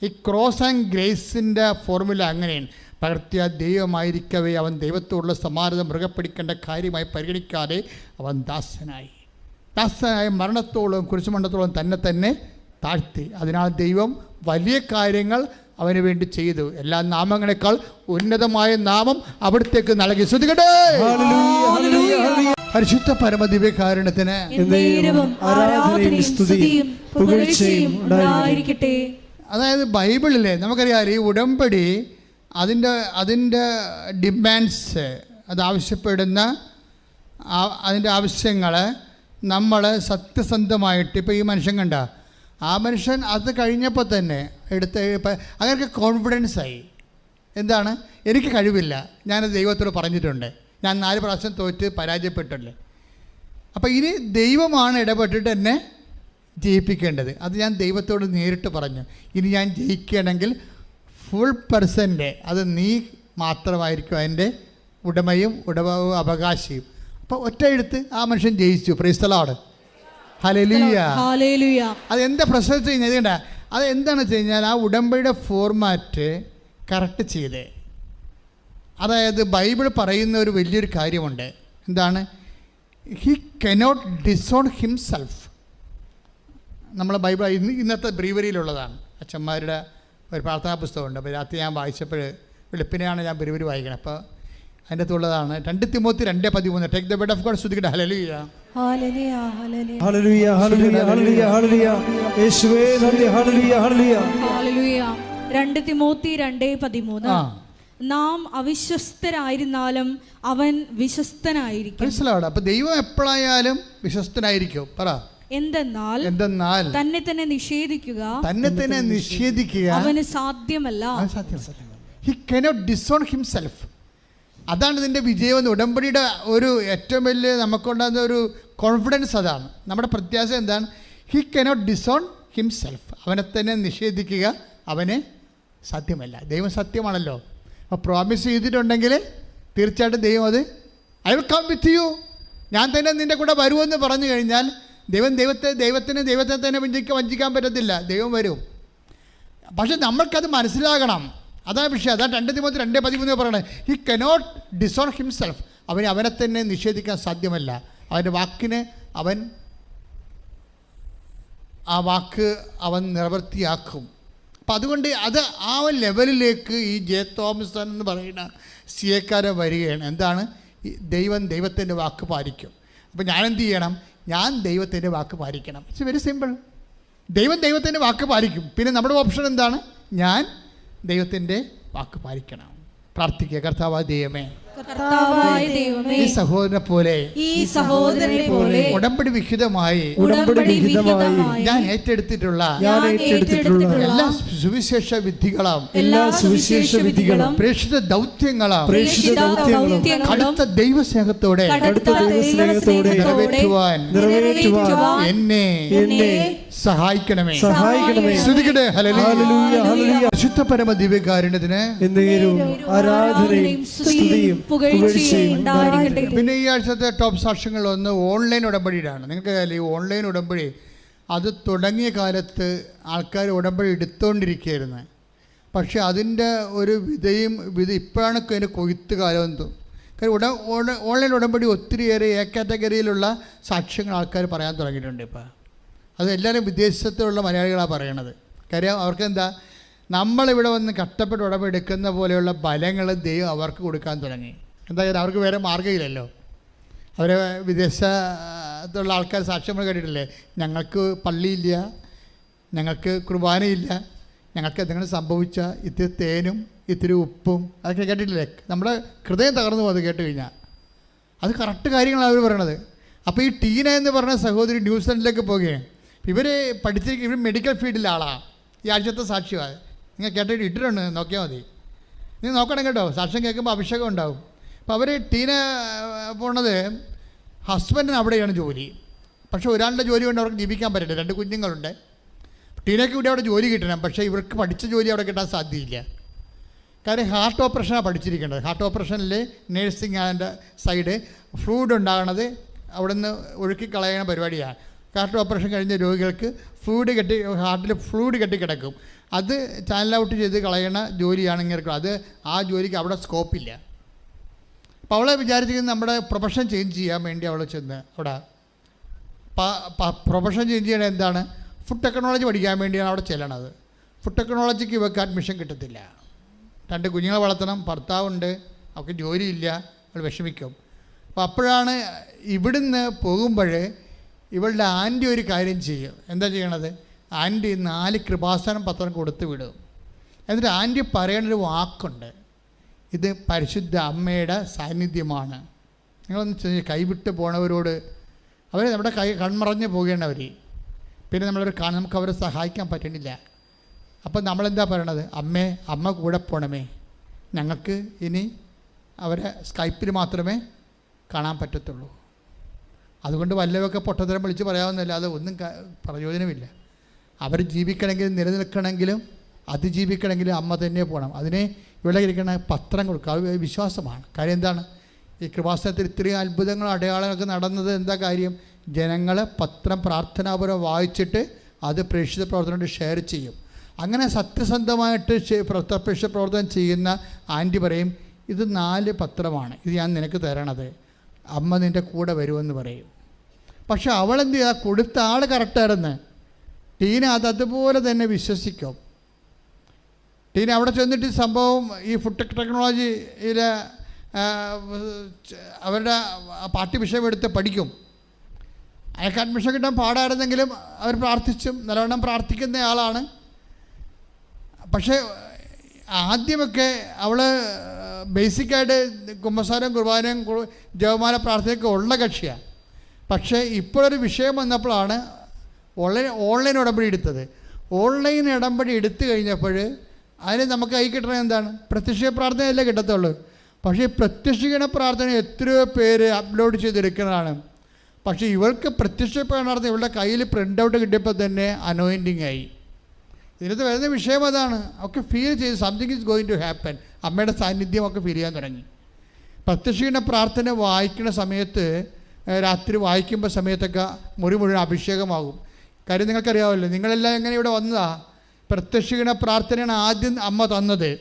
ഈ ക്രോസ് ആൻഡ് ഗ്രേസിൻ്റെ ഫോർമുല അങ്ങനെയാണ്. പകർത്തിയ ദൈവമായിരിക്കവേ അവൻ ദൈവത്തോടുള്ള സമാനത മൃഗപ്പിടിക്കേണ്ട കാര്യമായി പരിഗണിക്കാതെ അവൻ ദാസനായി മരണത്തോളം കുരിശുമരണത്തോളം തന്നെ താഴ്ത്തി. അതിനാൽ ദൈവം വലിയ കാര്യങ്ങൾ അവന് വേണ്ടി ചെയ്തു. എല്ലാ നാമങ്ങളെക്കാൾ ഉന്നതമായ നാമം അവിടത്തേക്ക് നൽകി. ശ്രദ്ധിക്കട്ടെ. പരിശുദ്ധ പരമദിവ്യകാരുണ്യത്തിന് ആരാധനയും സ്തുതിയും പുകഴ്ചയും ഉണ്ടായിരിക്കട്ടെ. അതായത് ബൈബിളിലെ നമുക്കറിയാം ഈ ഉടമ്പടി അതിൻ്റെ ഡിമാൻഡ്സ്, അത് ആവശ്യപ്പെടുന്ന അതിൻ്റെ ആവശ്യങ്ങൾ നമ്മൾ സത്യസന്ധമായിട്ട്, ഇപ്പോൾ ഈ മനുഷ്യൻ കണ്ട ആ മനുഷ്യൻ അത് കഴിഞ്ഞപ്പോൾ തന്നെ അങ്ങനെ കോൺഫിഡൻസായി. എന്താണ്? എനിക്ക് കഴിവില്ല, ഞാനത് ദൈവത്തോട് പറഞ്ഞിട്ടുണ്ട്, ഞാൻ 4 പ്രാവശ്യം തോറ്റ് പരാജയപ്പെട്ടല്ലേ. അപ്പോൾ ഇനി ദൈവമാണ് ഇടപെട്ടിട്ട് എന്നെ ജയിപ്പിക്കേണ്ടത്. അത് ഞാൻ ദൈവത്തോട് നേരിട്ട് പറഞ്ഞു, ഇനി ഞാൻ ജയിക്കുകയാണെങ്കിൽ ഫുൾ പെർസെൻ്റ് അത് നീ മാത്രമായിരിക്കും അതിൻ്റെ ഉടമയും അവകാശിയും. അപ്പോൾ ഒറ്റ എഴുത്ത് ആ മനുഷ്യൻ ജയിച്ചു. Praise the Lord. ഹല്ലേലൂയ. അതെന്താ പ്രശ്നം വെച്ച് കഴിഞ്ഞാൽ ഇതുണ്ട, അത് എന്താണെന്ന് വെച്ച് കഴിഞ്ഞാൽ ആ ഉടമ്പടിയുടെ ഫോർമാറ്റ് കറക്റ്റ് ചെയ്തേ. അതായത് ബൈബിൾ പറയുന്ന ഒരു വലിയൊരു കാര്യമുണ്ട്. എന്താണ്? He cannot disown himself. നമ്മൾ ബൈബിൾ ഇന്നത്തെ ബ്രീവറിയിലുള്ളതാണ്. അച്ഛന്മാരുടെ ഒരു പ്രാർത്ഥനാ പുസ്തകമുണ്ട്. അപ്പോൾ രാത്രി ഞാൻ വായിച്ചപ്പോൾ വെളുപ്പിനെയാണ് ഞാൻ ബ്രീവറി വായിക്കണം. അപ്പോൾ അതിൻ്റെ അകത്തുള്ളതാണ് 2 Timothy 2:13. Take the word of God. സ്തുതിക്കട്ടെ. ഹല്ലേലൂയ. ഹല്ലേലൂയ ഹല്ലേലൂയ ഹല്ലേലൂയ ഹല്ലേലൂയ. യേശുവേ നന്ദി. ഹല്ലേലൂയ ഹല്ലേലൂയ ഹല്ലേലൂയ. 2 തിമോത്തി 2:13. നാം അവിശ്വസ്തരായിരുന്നാലും അവൻ വിശ്വസ്തനായിരിക്കും. അപ്പോൾ ദൈവം എപ്പോഴായാലും വിശ്വസ്തനായിരിക്കും. പറ. എന്തെന്നാൽ തന്നെ തന്നെ നിഷേധിക്കുക അവന് സാധ്യമല്ല. He cannot disown himself. അതാണ് ഇതിൻ്റെ വിജയം. ഉടമ്പടിയുടെ ഒരു ഏറ്റവും വലിയ നമുക്കുണ്ടാകുന്ന ഒരു കോൺഫിഡൻസ് അതാണ്. നമ്മുടെ പ്രത്യാശ എന്താണ്? He cannot disown himself. അവനെ തന്നെ നിഷേധിക്കുക അവന് സാധ്യമല്ല. ദൈവം സത്യമാണല്ലോ. അപ്പോൾ പ്രോമിസ് ചെയ്തിട്ടുണ്ടെങ്കിൽ തീർച്ചയായിട്ടും ദൈവം അത് I will come with you, ഞാൻ തന്നെ നിൻ്റെ കൂടെ വരുമെന്ന് പറഞ്ഞു കഴിഞ്ഞാൽ ദൈവത്തെ തന്നെ വഞ്ചിക്കാൻ പറ്റത്തില്ല. ദൈവം വരും. പക്ഷെ നമ്മൾക്കത് മനസ്സിലാകണം. അതാ വിഷയം. അതാണ് 2 തിമോത്തി 2:13 പറയുന്നത്. He cannot disown himself. അവനെ തന്നെ നിഷേധിക്കാൻ സാധ്യമല്ല. അവൻ്റെ വാക്കിന് ആ വാക്ക് അവൻ നിവൃത്തിയാക്കും. അപ്പം അതുകൊണ്ട് അത് ആ ലെവലിലേക്ക് ഈ ജെ തോമസ് എന്ന് പറയുന്ന സിയക്കാരെ വരികയാണ്. എന്താണ്? ദൈവത്തിൻ്റെ വാക്ക് പാലിക്കും. അപ്പം ഞാനെന്ത് ചെയ്യണം? ഞാൻ ദൈവത്തിൻ്റെ വാക്ക് പാലിക്കണം. It's very simple. ദൈവത്തിൻ്റെ വാക്ക് പാലിക്കും. പിന്നെ നമ്മുടെ ഓപ്ഷൻ എന്താണ്? ഞാൻ ദൈവത്തിൻ്റെ വാക്ക് പാലിക്കണം. പ്രാർത്ഥിക്കുക. കർത്താവായ ദൈവമേ, ഈ സഹോദരനെ പോലെ ഉടമ്പടി വിഹിതമായി ഞാൻ ഏറ്റെടുത്തിട്ടുള്ള എല്ലാ സുവിശേഷ വിധികളും പ്രേക്ഷിത ദൗത്യങ്ങളും കടുത്ത ദൈവസ്നേഹത്തോടെ നിറവേറ്റുവാൻ എന്നെ സഹായിക്കണമേ. സ്തുതിക്കട്ടെ. ഹല്ലേലൂയ. പരിശുദ്ധ പരമ ദിവ്യകാരുണ്യത്തിന് ആരാധനയും സ്തുതിയും പിന്നെ ഈ ആഴ്ചത്തെ ടോപ്പ് സാക്ഷ്യങ്ങളിലൊന്ന് ഓൺലൈൻ ഉടമ്പടിയിലാണ്. നിങ്ങൾക്ക് ഈ ഓൺലൈൻ ഉടമ്പടി അത് തുടങ്ങിയ കാലത്ത് ആൾക്കാർ ഉടമ്പടി എടുത്തുകൊണ്ടിരിക്കുകയായിരുന്നു. പക്ഷേ അതിൻ്റെ ഒരു ഇപ്പോഴാണ് അതിൻ്റെ കൊയ്ത്ത് കാലം എന്ന്. കാര്യം ഓൺലൈൻ ഉടമ്പടി ഒത്തിരിയേറെ എ കാറ്റഗറിയിലുള്ള സാക്ഷ്യങ്ങൾ ആൾക്കാർ പറയാൻ തുടങ്ങിയിട്ടുണ്ട്. ഇപ്പോൾ അത് എല്ലാവരും വിദേശത്തുള്ള മലയാളികളാണ് പറയണത്. കാര്യം അവർക്കെന്താ, നമ്മളിവിടെ വന്ന് കഷ്ടപ്പെട്ട് ഉടമ്പെടുക്കുന്ന പോലെയുള്ള ബലങ്ങൾ ദൈവം അവർക്ക് കൊടുക്കാൻ തുടങ്ങി. എന്തായാലും അവർക്ക് വേറെ മാർഗ്ഗമില്ലല്ലോ. അവരെ വിദേശത്തുള്ള ആൾക്കാർ സാക്ഷ്യങ്ങൾ കേട്ടിട്ടില്ലേ? ഞങ്ങൾക്ക് പള്ളിയില്ല, ഞങ്ങൾക്ക് കുർബാനയില്ല, ഞങ്ങൾക്ക് എന്തെങ്കിലും സംഭവിച്ച ഇത്തിരി തേനും ഇത്തിരി ഉപ്പും അതൊക്കെ കേട്ടിട്ടില്ലേ? നമ്മുടെ ഹൃദയം തകർന്നു പോകും അത് കേട്ട് കഴിഞ്ഞാൽ. അത് കറക്റ്റ് കാര്യങ്ങളാണ് അവർ പറയണത്. അപ്പോൾ ഈ ടീന എന്ന് പറഞ്ഞ സഹോദരി ന്യൂസിലൻഡിലേക്ക് പോവുകയാണ്. ഇവർ ഇവർ മെഡിക്കൽ ഫീൽഡിലെ ആളാണ്. ഈ ആഴ്ചത്തെ സാക്ഷ്യമാണ്. നിങ്ങൾ കേട്ടിട്ട് ഇട്ടിട്ടുണ്ട്, നോക്കിയാൽ മതി. നീ നോക്കണം കേട്ടോ. സാക്ഷ്യം കേൾക്കുമ്പോൾ അഭിഷേകം ഉണ്ടാവും. അപ്പോൾ അവർ ടീന പോണത് ഹസ്ബൻഡിന് അവിടെയാണ് ജോലി. പക്ഷേ ഒരാളുടെ ജോലി കൊണ്ട് അവർക്ക് ജീവിക്കാൻ പറ്റില്ല. 2 കുഞ്ഞുങ്ങളുണ്ട്. ടീനയ്ക്ക് കൂടി അവിടെ ജോലി കിട്ടണം. പക്ഷേ ഇവർക്ക് പഠിച്ച ജോലി അവിടെ കിട്ടാൻ സാധ്യതയില്ല. കാര്യം ഹാർട്ട് ഓപ്പറേഷനാണ് പഠിച്ചിരിക്കേണ്ടത്. ഹാർട്ട് ഓപ്പറേഷനിൽ നേഴ്സിംഗ് ആൻഡ് സൈഡ് ഫ്ലൂയിഡ് ഉണ്ടാകണത് അവിടെ നിന്ന് ഒഴുക്കി കളയണ പരിപാടിയാണ്. ഹാർട്ട് ഓപ്പറേഷൻ കഴിഞ്ഞ രോഗികൾക്ക് ഹാർട്ടിൽ ഫ്ലൂയിഡ് കെട്ടിക്കിടക്കും. അത് ചാനൽ ഔട്ട് ചെയ്ത് കളയണ ജോലിയാണ് ഇങ്ങനെ. അത് ആ ജോലിക്ക് അവിടെ സ്കോപ്പില്ല. അപ്പോൾ അവളെ വിചാരിച്ചിരിക്കുന്നത് നമ്മുടെ പ്രൊഫഷൻ ചേഞ്ച് ചെയ്യാൻ വേണ്ടി അവൾ ചെന്ന് അവിടെ പ്രൊഫഷൻ ചേഞ്ച് ചെയ്യണത് എന്താണ്? ഫുഡ് ടെക്നോളജി പഠിക്കാൻ വേണ്ടിയാണ് അവിടെ ചെല്ലണത്. ഫുഡ് ടെക്നോളജിക്ക് ഇവർക്ക് അഡ്മിഷൻ കിട്ടത്തില്ല. 2 കുഞ്ഞുങ്ങളെ വളർത്തണം, ഭർത്താവുണ്ട്, അവൾക്ക് ജോലിയില്ല, അവൾ വിഷമിക്കും. അപ്പോൾ അപ്പോഴാണ് ഇവിടുന്ന് പോകുമ്പോൾ ഇവളുടെ ആൻറ്റി ഒരു കാര്യം ചെയ്യും. എന്താ ചെയ്യണത്? ആൻറ്റി 4 കൃപാസനം പത്രം കൊടുത്ത് വിടും. എന്നിട്ട് ആൻറ്റി പറയണൊരു വാക്കുണ്ട്, ഇത് പരിശുദ്ധ അമ്മയുടെ സാന്നിധ്യമാണ്. നിങ്ങളൊന്ന് കൈവിട്ട് പോണവരോട് അവർ നമ്മുടെ കൺമറഞ്ഞ് പോകേണ്ടവർ, പിന്നെ നമുക്ക് അവരെ സഹായിക്കാൻ പറ്റണില്ല. അപ്പം നമ്മളെന്താ പറയണത്? അമ്മ കൂടെ പോണമേ, ഞങ്ങൾക്ക് ഇനി അവരെ സ്കൈപ്പിൽ മാത്രമേ കാണാൻ പറ്റത്തുള്ളൂ. അതുകൊണ്ട് വല്ലതൊക്കെ പൊട്ടത്തരം വിളിച്ച് പറയാവുന്നല്ലാതെ ഒന്നും പ്രയോജനമില്ല. അവർ ജീവിക്കണമെങ്കിലും നിലനിൽക്കണമെങ്കിലും അതിജീവിക്കണമെങ്കിലും അമ്മ തന്നെ പോകണം. അതിനെ ഇവിടെ ഇരിക്കുന്ന പത്രം കൊടുക്കുക, അത് വിശ്വാസമാണ്. കാര്യം എന്താണ്? ഈ കൃപാസനത്തിൽ ഇത്രയും അത്ഭുതങ്ങളും അടയാളങ്ങളൊക്കെ നടന്നത് എന്താ കാര്യം? ജനങ്ങൾ പത്രം പ്രാർത്ഥനാപൂർവ്വം വായിച്ചിട്ട് അത് പ്രേക്ഷിത പ്രവർത്തനം ഷെയർ ചെയ്യും. അങ്ങനെ സത്യസന്ധമായിട്ട് പ്രേക്ഷിത പ്രവർത്തനം ചെയ്യുന്ന ആൻറ്റി പറയും, ഇത് 4 പത്രമാണ്, ഇത് ഞാൻ നിനക്ക് തരണത്, അമ്മ നിൻ്റെ കൂടെ വരുമെന്ന് പറയും. പക്ഷെ അവളെന്ത് ചെയ്യുക? കൊടുത്ത ആൾ കറക്റ്റായിരുന്നു. ടീന അതുപോലെ തന്നെ വിശ്വസിക്കും. ടീന അവിടെ ചെന്നിട്ട് സംഭവം ഈ ഫുഡ് ടെക്നോളജിയിലെ അവരുടെ പാഠ്യ വിഷയം എടുത്ത് പഠിക്കും. അയാൾക്ക് അഡ്മിഷൻ കിട്ടാൻ പാടായിരുന്നെങ്കിലും അവർ പ്രാർത്ഥിച്ചും നല്ലവണ്ണം പ്രാർത്ഥിക്കുന്ന ആളാണ്. പക്ഷേ ആദ്യമൊക്കെ അവൾ ബേസിക്കായിട്ട് കുമ്പസാരം കുർബാനയും ജപമാല പ്രാർത്ഥനയൊക്കെ ഉള്ള കക്ഷിയാണ്. പക്ഷേ ഇപ്പോഴൊരു വിഷയം വന്നപ്പോഴാണ് ഓൺലൈൻ ഉടമ്പടി എടുത്തത്. ഓൺലൈൻ ഉടമ്പടി എടുത്തു കഴിഞ്ഞപ്പോൾ അതിന് നമുക്ക് കൈ കിട്ടണത് എന്താണ്? പ്രത്യക്ഷ പ്രാർത്ഥനയല്ലേ കിട്ടത്തുള്ളൂ. പക്ഷേ പ്രത്യക്ഷീകരണ പ്രാർത്ഥന എത്രയോ പേര് അപ്ലോഡ് ചെയ്തെടുക്കുന്നതാണ്. പക്ഷേ ഇവൾക്ക് പ്രത്യക്ഷ പ്രാർത്ഥന ഇവളുടെ കയ്യിൽ പ്രിൻ്റ് ഔട്ട് കിട്ടിയപ്പോൾ തന്നെ അനോയിൻറ്റിങ് ആയി. ഇതിനകത്ത് വരുന്ന വിഷയം അതാണ്. ഒക്കെ ഫീൽ ചെയ്ത് something is going to happen. അമ്മയുടെ സാന്നിധ്യമൊക്കെ ഫീൽ ചെയ്യാൻ തുടങ്ങി. പ്രത്യക്ഷീകരണ പ്രാർത്ഥന വായിക്കുന്ന സമയത്ത്, രാത്രി വായിക്കുമ്പോൾ സമയത്തൊക്കെ മുറി മുഴുവൻ അഭിഷേകമാകും. കാര്യം നിങ്ങൾക്കറിയാമല്ലോ, നിങ്ങളെല്ലാം എങ്ങനെ ഇവിടെ വന്നതാ? പ്രത്യക്ഷീകരണ പ്രാർത്ഥനയാണ് ആദ്യം അമ്മ തന്നത്.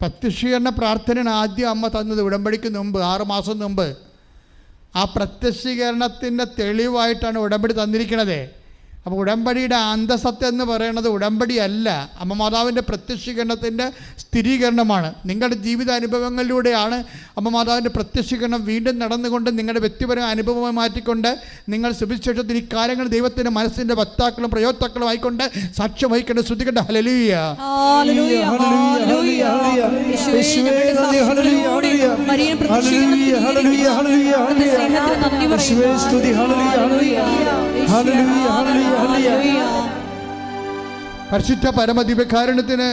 പ്രത്യക്ഷീകരണ പ്രാർത്ഥനയാണ് ആദ്യം അമ്മ തന്നത് ഉടമ്പടിക്ക് മുമ്പ്, 6 മാസം മുമ്പ്. ആ പ്രത്യക്ഷീകരണത്തിൻ്റെ തെളിവായിട്ടാണ് ഉടമ്പടി തന്നിരിക്കുന്നത്. അപ്പോൾ ഉടമ്പടിയുടെ അന്തസത്ത എന്ന് പറയുന്നത് ഉടമ്പടിയല്ല, അമ്മ മാതാവിൻ്റെ പ്രത്യക്ഷീകരണത്തിൻ്റെ സ്ഥിരീകരണമാണ്. നിങ്ങളുടെ ജീവിതാനുഭവങ്ങളിലൂടെയാണ് അമ്മ മാതാവിൻ്റെ പ്രത്യക്ഷീകരണം വീണ്ടും നടന്നുകൊണ്ട് നിങ്ങളുടെ വ്യക്തിപരമായ അനുഭവമായി മാറ്റിക്കൊണ്ട് നിങ്ങൾ സുവിശേഷത്തിന് ഈ കാര്യങ്ങൾ ദൈവത്തിൻ്റെ മനസ്സിൻ്റെ വക്താക്കളും പ്രയോക്താക്കളും ആയിക്കൊണ്ട് സാക്ഷ്യം വഹിക്കേണ്ട ശ്രുതികണ്ട ഹല്ലേലൂയ. പരിശുദ്ധ പരമദിവ്യകാരുണ്യത്തിന്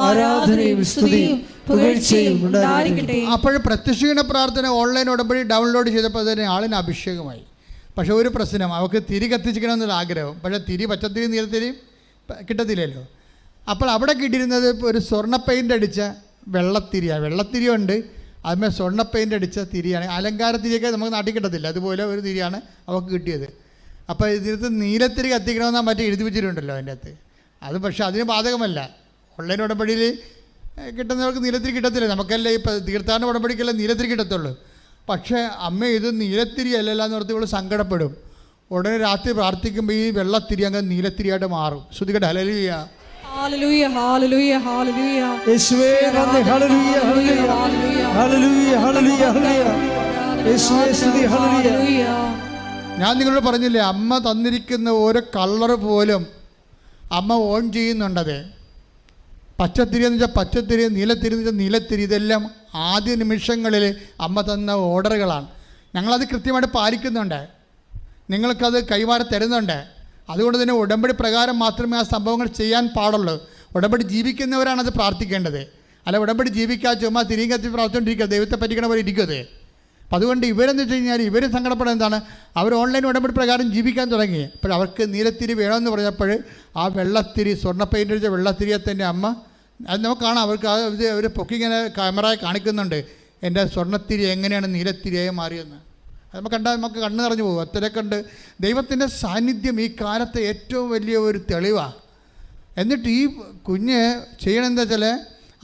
ആരാധനയും സ്തുതിയും പുകഴ്ചയും ഉണ്ടായിരിക്കട്ടെ. അപ്പോൾ പ്രത്യക്ഷീകരണ പ്രാർത്ഥന ഓൺലൈൻ ഉടമ്പടി ഡൗൺലോഡ് ചെയ്തപ്പോൾ തന്നെ ആളിന് അഭിഷേകമായി. പക്ഷേ ഒരു പ്രശ്നം, അവൾക്ക് തിരി കത്തിച്ചിക്കണമെന്നൊരു ആഗ്രഹം. പക്ഷേ തിരി പച്ചത്തിരി നീലത്തിരി കിട്ടത്തില്ലല്ലോ. അപ്പോൾ അവിടെ കിട്ടിയിരുന്നത് ഒരു സ്വർണ്ണ പെയിൻ്റ് അടിച്ച വെള്ളത്തിരിയാണ്. വെള്ളത്തിരിയുണ്ട്, അതുമേ സ്വർണ്ണ പെയിൻ്റ് അടിച്ച തിരിയാണ്. അലങ്കാര തിരിയൊക്കെ നമുക്ക് നാട്ടിൽ കിട്ടത്തില്ല, അതുപോലെ ഒരു തിരിയാണ് അവൾക്ക് കിട്ടിയത്. അപ്പോൾ ഇതിനകത്ത് നീലത്തിരി കത്തിക്കണമെന്നാൽ മറ്റേ എഴുതി വെച്ചിട്ടുണ്ടല്ലോ അതിൻ്റെ അകത്ത്. അത് പക്ഷേ അതിന് ബാധകമല്ല. ഓൺലൈൻ ഉടമ്പടിയിൽ കിട്ടുന്നവർക്ക് നീലത്തിരി കിട്ടത്തില്ല. നമുക്കല്ലേ ഇപ്പോൾ തീർത്ഥാടന ഉടമ്പടിക്കല്ലേ നീലത്തിരി കിട്ടത്തുള്ളൂ. പക്ഷേ അമ്മ ഇത് നീലത്തിരി അല്ലല്ലോ എന്ന് ഓർത്ത് ഇവൾ സങ്കടപ്പെടും. ഉടനെ രാത്രി പ്രാർത്ഥിക്കുമ്പോൾ ഈ വെള്ളത്തിരി അങ്ങ് നീലത്തിരിയായിട്ട് മാറും. ശ്രുതികട്ടെ ഹല്ലേലൂയ. ഹല്ലേലൂയ ഹല്ലേലൂയ ഹല്ലേലൂയ. യേശുവേ നന്ദി. ഹല്ലേലൂയ ഹല്ലേലൂയ ഹല്ലേലൂയ ഹല്ലേലൂയ ഹല്ലേലൂയ. യേശുവേ സ്തുതി. ഹല്ലേലൂയ. ഞാൻ നിങ്ങളോട് പറഞ്ഞില്ലേ, അമ്മ തന്നിരിക്കുന്ന ഓരോ കളർ പോലും അമ്മ ഓൺ ചെയ്യുന്നുണ്ടത്. പച്ചത്തിരി എന്ന് വെച്ചാൽ പച്ചത്തിരി, നീലത്തിരി എന്ന് വെച്ചാൽ നീലത്തിരി. ഇതെല്ലാം ആദ്യ നിമിഷങ്ങളിൽ അമ്മ തന്ന ഓർഡറുകളാണ്. ഞങ്ങളത് കൃത്യമായിട്ട് പാലിക്കുന്നുണ്ട്, നിങ്ങൾക്കത് കൈമാറി തരുന്നുണ്ട്. അതുകൊണ്ട് തന്നെ ഉടമ്പടി പ്രകാരം മാത്രമേ ആ സംഭവങ്ങൾ ചെയ്യാൻ പാടുള്ളൂ. ഉടമ്പടി ജീവിക്കുന്നവരാണത് പ്രാർത്ഥിക്കേണ്ടത്. അല്ല ഉടമ്പടി ജീവിക്കാൻ ചുമ്മാ തിരികെ കത്തി പ്രാർത്ഥിച്ചുകൊണ്ടിരിക്കുക, ദൈവത്തെ പറ്റിക്കണ പോലെ ഇരിക്കുന്നത്. അപ്പം അതുകൊണ്ട് ഇവരെന്ന് വെച്ച് കഴിഞ്ഞാൽ ഇവർ സങ്കടപ്പെടുന്നത് എന്താണ്? അവർ ഓൺലൈൻ ഉടമ്പടി പ്രകാരം ജീവിക്കാൻ തുടങ്ങി. അപ്പോൾ അവർക്ക് നീലത്തിരി വേണമെന്ന് പറഞ്ഞപ്പോൾ ആ വെള്ളത്തിരി, സ്വർണ്ണ പെയിൻ്റ് അടിച്ച വെള്ളത്തിരിയെ തന്നെ അമ്മ, അത് നമുക്ക് കാണാം, അവർക്ക് അവർ പൊക്കിങ്ങനെ ക്യാമറയെ കാണിക്കുന്നുണ്ട് എൻ്റെ സ്വർണ്ണത്തിരി എങ്ങനെയാണ് നീലത്തിരിയായി മാറിയെന്ന്. അത് നമുക്ക് കണ്ടാൽ നമുക്ക് കണ്ണ് നിറഞ്ഞു പോകും. അത്രയൊക്കെ ഉണ്ട്. ദൈവത്തിൻ്റെ സാന്നിധ്യം ഈ കാലത്തെ ഏറ്റവും വലിയ ഒരു തെളിവാണ്. എന്നിട്ട് ഈ കുഞ്ഞ് ചെയ്യണമെന്താ വെച്ചാൽ,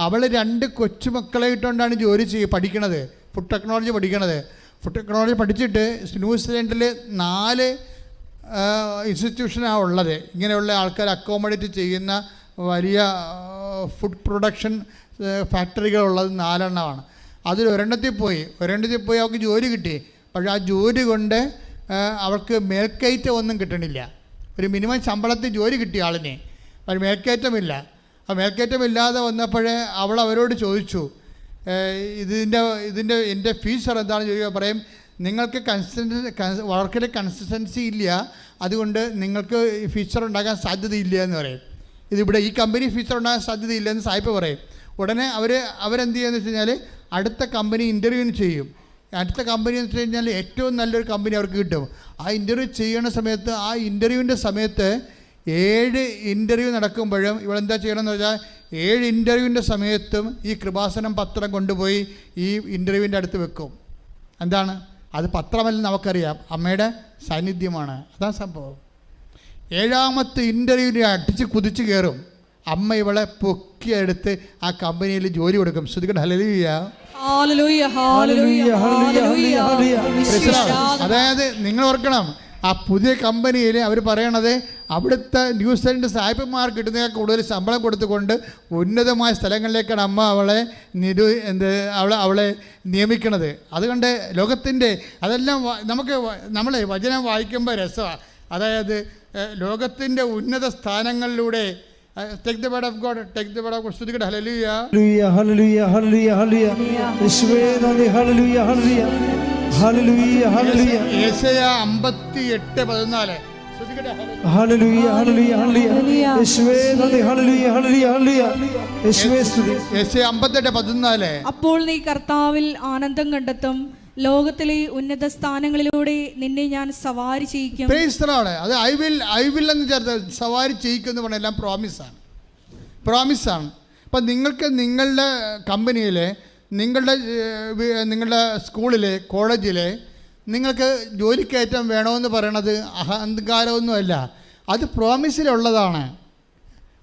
അവൾ 2 കൊച്ചുമക്കളെ ഇട്ടുകൊണ്ടാണ് ജോലി പഠിക്കണത്, ഫുഡ് ടെക്നോളജി പഠിക്കണത്. ഫുഡ് ടെക്നോളജി പഠിച്ചിട്ട് ന്യൂസിലൻഡിൽ 4 ഇൻസ്റ്റിറ്റ്യൂഷനാണ് ഉള്ളത്. ഇങ്ങനെയുള്ള ആൾക്കാർ അക്കോമഡേറ്റ് ചെയ്യുന്ന വലിയ ഫുഡ് പ്രൊഡക്ഷൻ ഫാക്ടറികളുള്ളത് 4 എണ്ണമാണ്. അതിൽ ഒരെണ്ണത്തിൽ പോയി അവൾക്ക് ജോലി കിട്ടി. പക്ഷേ ആ ജോലി കൊണ്ട് അവൾക്ക് മേൽക്കയറ്റം ഒന്നും കിട്ടണില്ല. ഒരു മിനിമം ശമ്പളത്തിൽ ജോലി കിട്ടിയ ആളിനെ, പക്ഷേ മേൽക്കയറ്റമില്ല. ആ മേൽക്കയറ്റമില്ലാതെ വന്നപ്പോഴേ അവൾ അവരോട് ചോദിച്ചു, എൻ്റെ ഫീച്ചർ എന്താണെന്ന് ചോദിക്കുക. പറയും, നിങ്ങൾക്ക് വർക്കിൻ്റെ കൺസിസ്റ്റൻസി ഇല്ല, അതുകൊണ്ട് നിങ്ങൾക്ക് ഫീച്ചർ ഉണ്ടാക്കാൻ സാധ്യതയില്ല എന്ന് പറയും. ഇതിവിടെ ഈ കമ്പനി ഫീച്ചർ ഉണ്ടാകാൻ സാധ്യതയില്ല എന്ന് സായിപ്പ് പറയും. ഉടനെ അവരെന്ത് ചെയ്യുകയെന്ന് വെച്ച് കഴിഞ്ഞാൽ അടുത്ത കമ്പനി ഇൻ്റർവ്യൂവിന് ചെയ്യും. അടുത്ത കമ്പനി എന്ന് വെച്ച് കഴിഞ്ഞാൽ ഏറ്റവും നല്ലൊരു കമ്പനി അവർക്ക് കിട്ടും. ആ ഇൻ്റർവ്യൂ ചെയ്യണ സമയത്ത് ആ ഇൻ്റർവ്യൂവിൻ്റെ സമയത്ത് 7 ഇൻ്റർവ്യൂ നടക്കുമ്പോഴും ഇവളെന്താ ചെയ്യണമെന്ന് വെച്ചാൽ 7 ഇൻ്റർവ്യൂവിൻ്റെ സമയത്തും ഈ കൃപാസനം പത്രം കൊണ്ടുപോയി ഈ ഇൻ്റർവ്യൂവിൻ്റെ അടുത്ത് വെക്കും. എന്താണ് അത്? പത്രമല്ലെന്ന് നമുക്കറിയാം, അമ്മയുടെ സാന്നിധ്യമാണ്. അതാണ് സംഭവം. 7ാമത്തെ ഇൻ്റർവ്യൂവിനെ അടിച്ച് കുതിച്ച് കയറും. അമ്മ ഇവളെ പൊക്കിയെടുത്ത് ആ കമ്പനിയിൽ ജോലി കൊടുക്കും. ശ്രുതികട ഹല്ലേലൂയ. അതായത് നിങ്ങൾ ഓർക്കണം, ആ പുതിയ കമ്പനിയിൽ അവർ പറയണത് അവിടുത്തെ ന്യൂസിലൻഡ് സാഹിബന്മാർക്ക് കിട്ടുന്നതിനേക്കാൾ കൂടുതൽ ശമ്പളം കൊടുത്തുകൊണ്ട് ഉന്നതമായ സ്ഥലങ്ങളിലേക്കാണ് അമ്മ അവളെ നിയമിക്കണത്. അതുകൊണ്ട് ലോകത്തിൻ്റെ അതെല്ലാം നമ്മളെ വചനം വായിക്കുമ്പോൾ രസമാണ്. അതായത് ലോകത്തിൻ്റെ ഉന്നത സ്ഥാനങ്ങളിലൂടെ take the word of God, take the word of God. സ്തുതിക്കട്ടെ. ഹല്ലേലൂയ ഹല്ലേലൂയ ഹല്ലേലൂയ ഹല്ലേലൂയ യേശുവേ നന്ദി. ഹല്ലേലൂയ ഹല്ലേലൂയ ഹല്ലേലൂയ ഹല്ലേലൂയ. യെശയ്യാ 58:14. സ്തുതിക്കട്ടെ. ഹല്ലേലൂയ ഹല്ലേലൂയ ഹല്ലേലൂയ യേശുവേ നന്ദി. ഹല്ലേലൂയ ഹല്ലേലൂയ ഹല്ലേലൂയ യേശുവേ സ്തുതി. യെശയ്യാ 58:14. അപ്പോൾ നീ കർത്താവിൽ ആനന്ദം കണ്ടെത്തും, ലോകത്തിലെ ഉന്നത സ്ഥാനങ്ങളിലൂടെ നിന്നെ ഞാൻ സവാരി ചെയ്യിക്കും. അത് ഐ വിൽ എന്ന് ചേർത്ത് സവാരി ചെയ്യിക്കുമെന്ന് പറഞ്ഞാൽ എല്ലാം പ്രോമിസാണ്. അപ്പം നിങ്ങൾക്ക് നിങ്ങളുടെ കമ്പനിയിലെ നിങ്ങളുടെ സ്കൂളിലെ കോളേജിലെ നിങ്ങൾക്ക് ജോലിക്കയറ്റം വേണമെന്ന് പറയണത് അഹങ്കാരമൊന്നുമല്ല, അത് പ്രോമിസിലുള്ളതാണ്.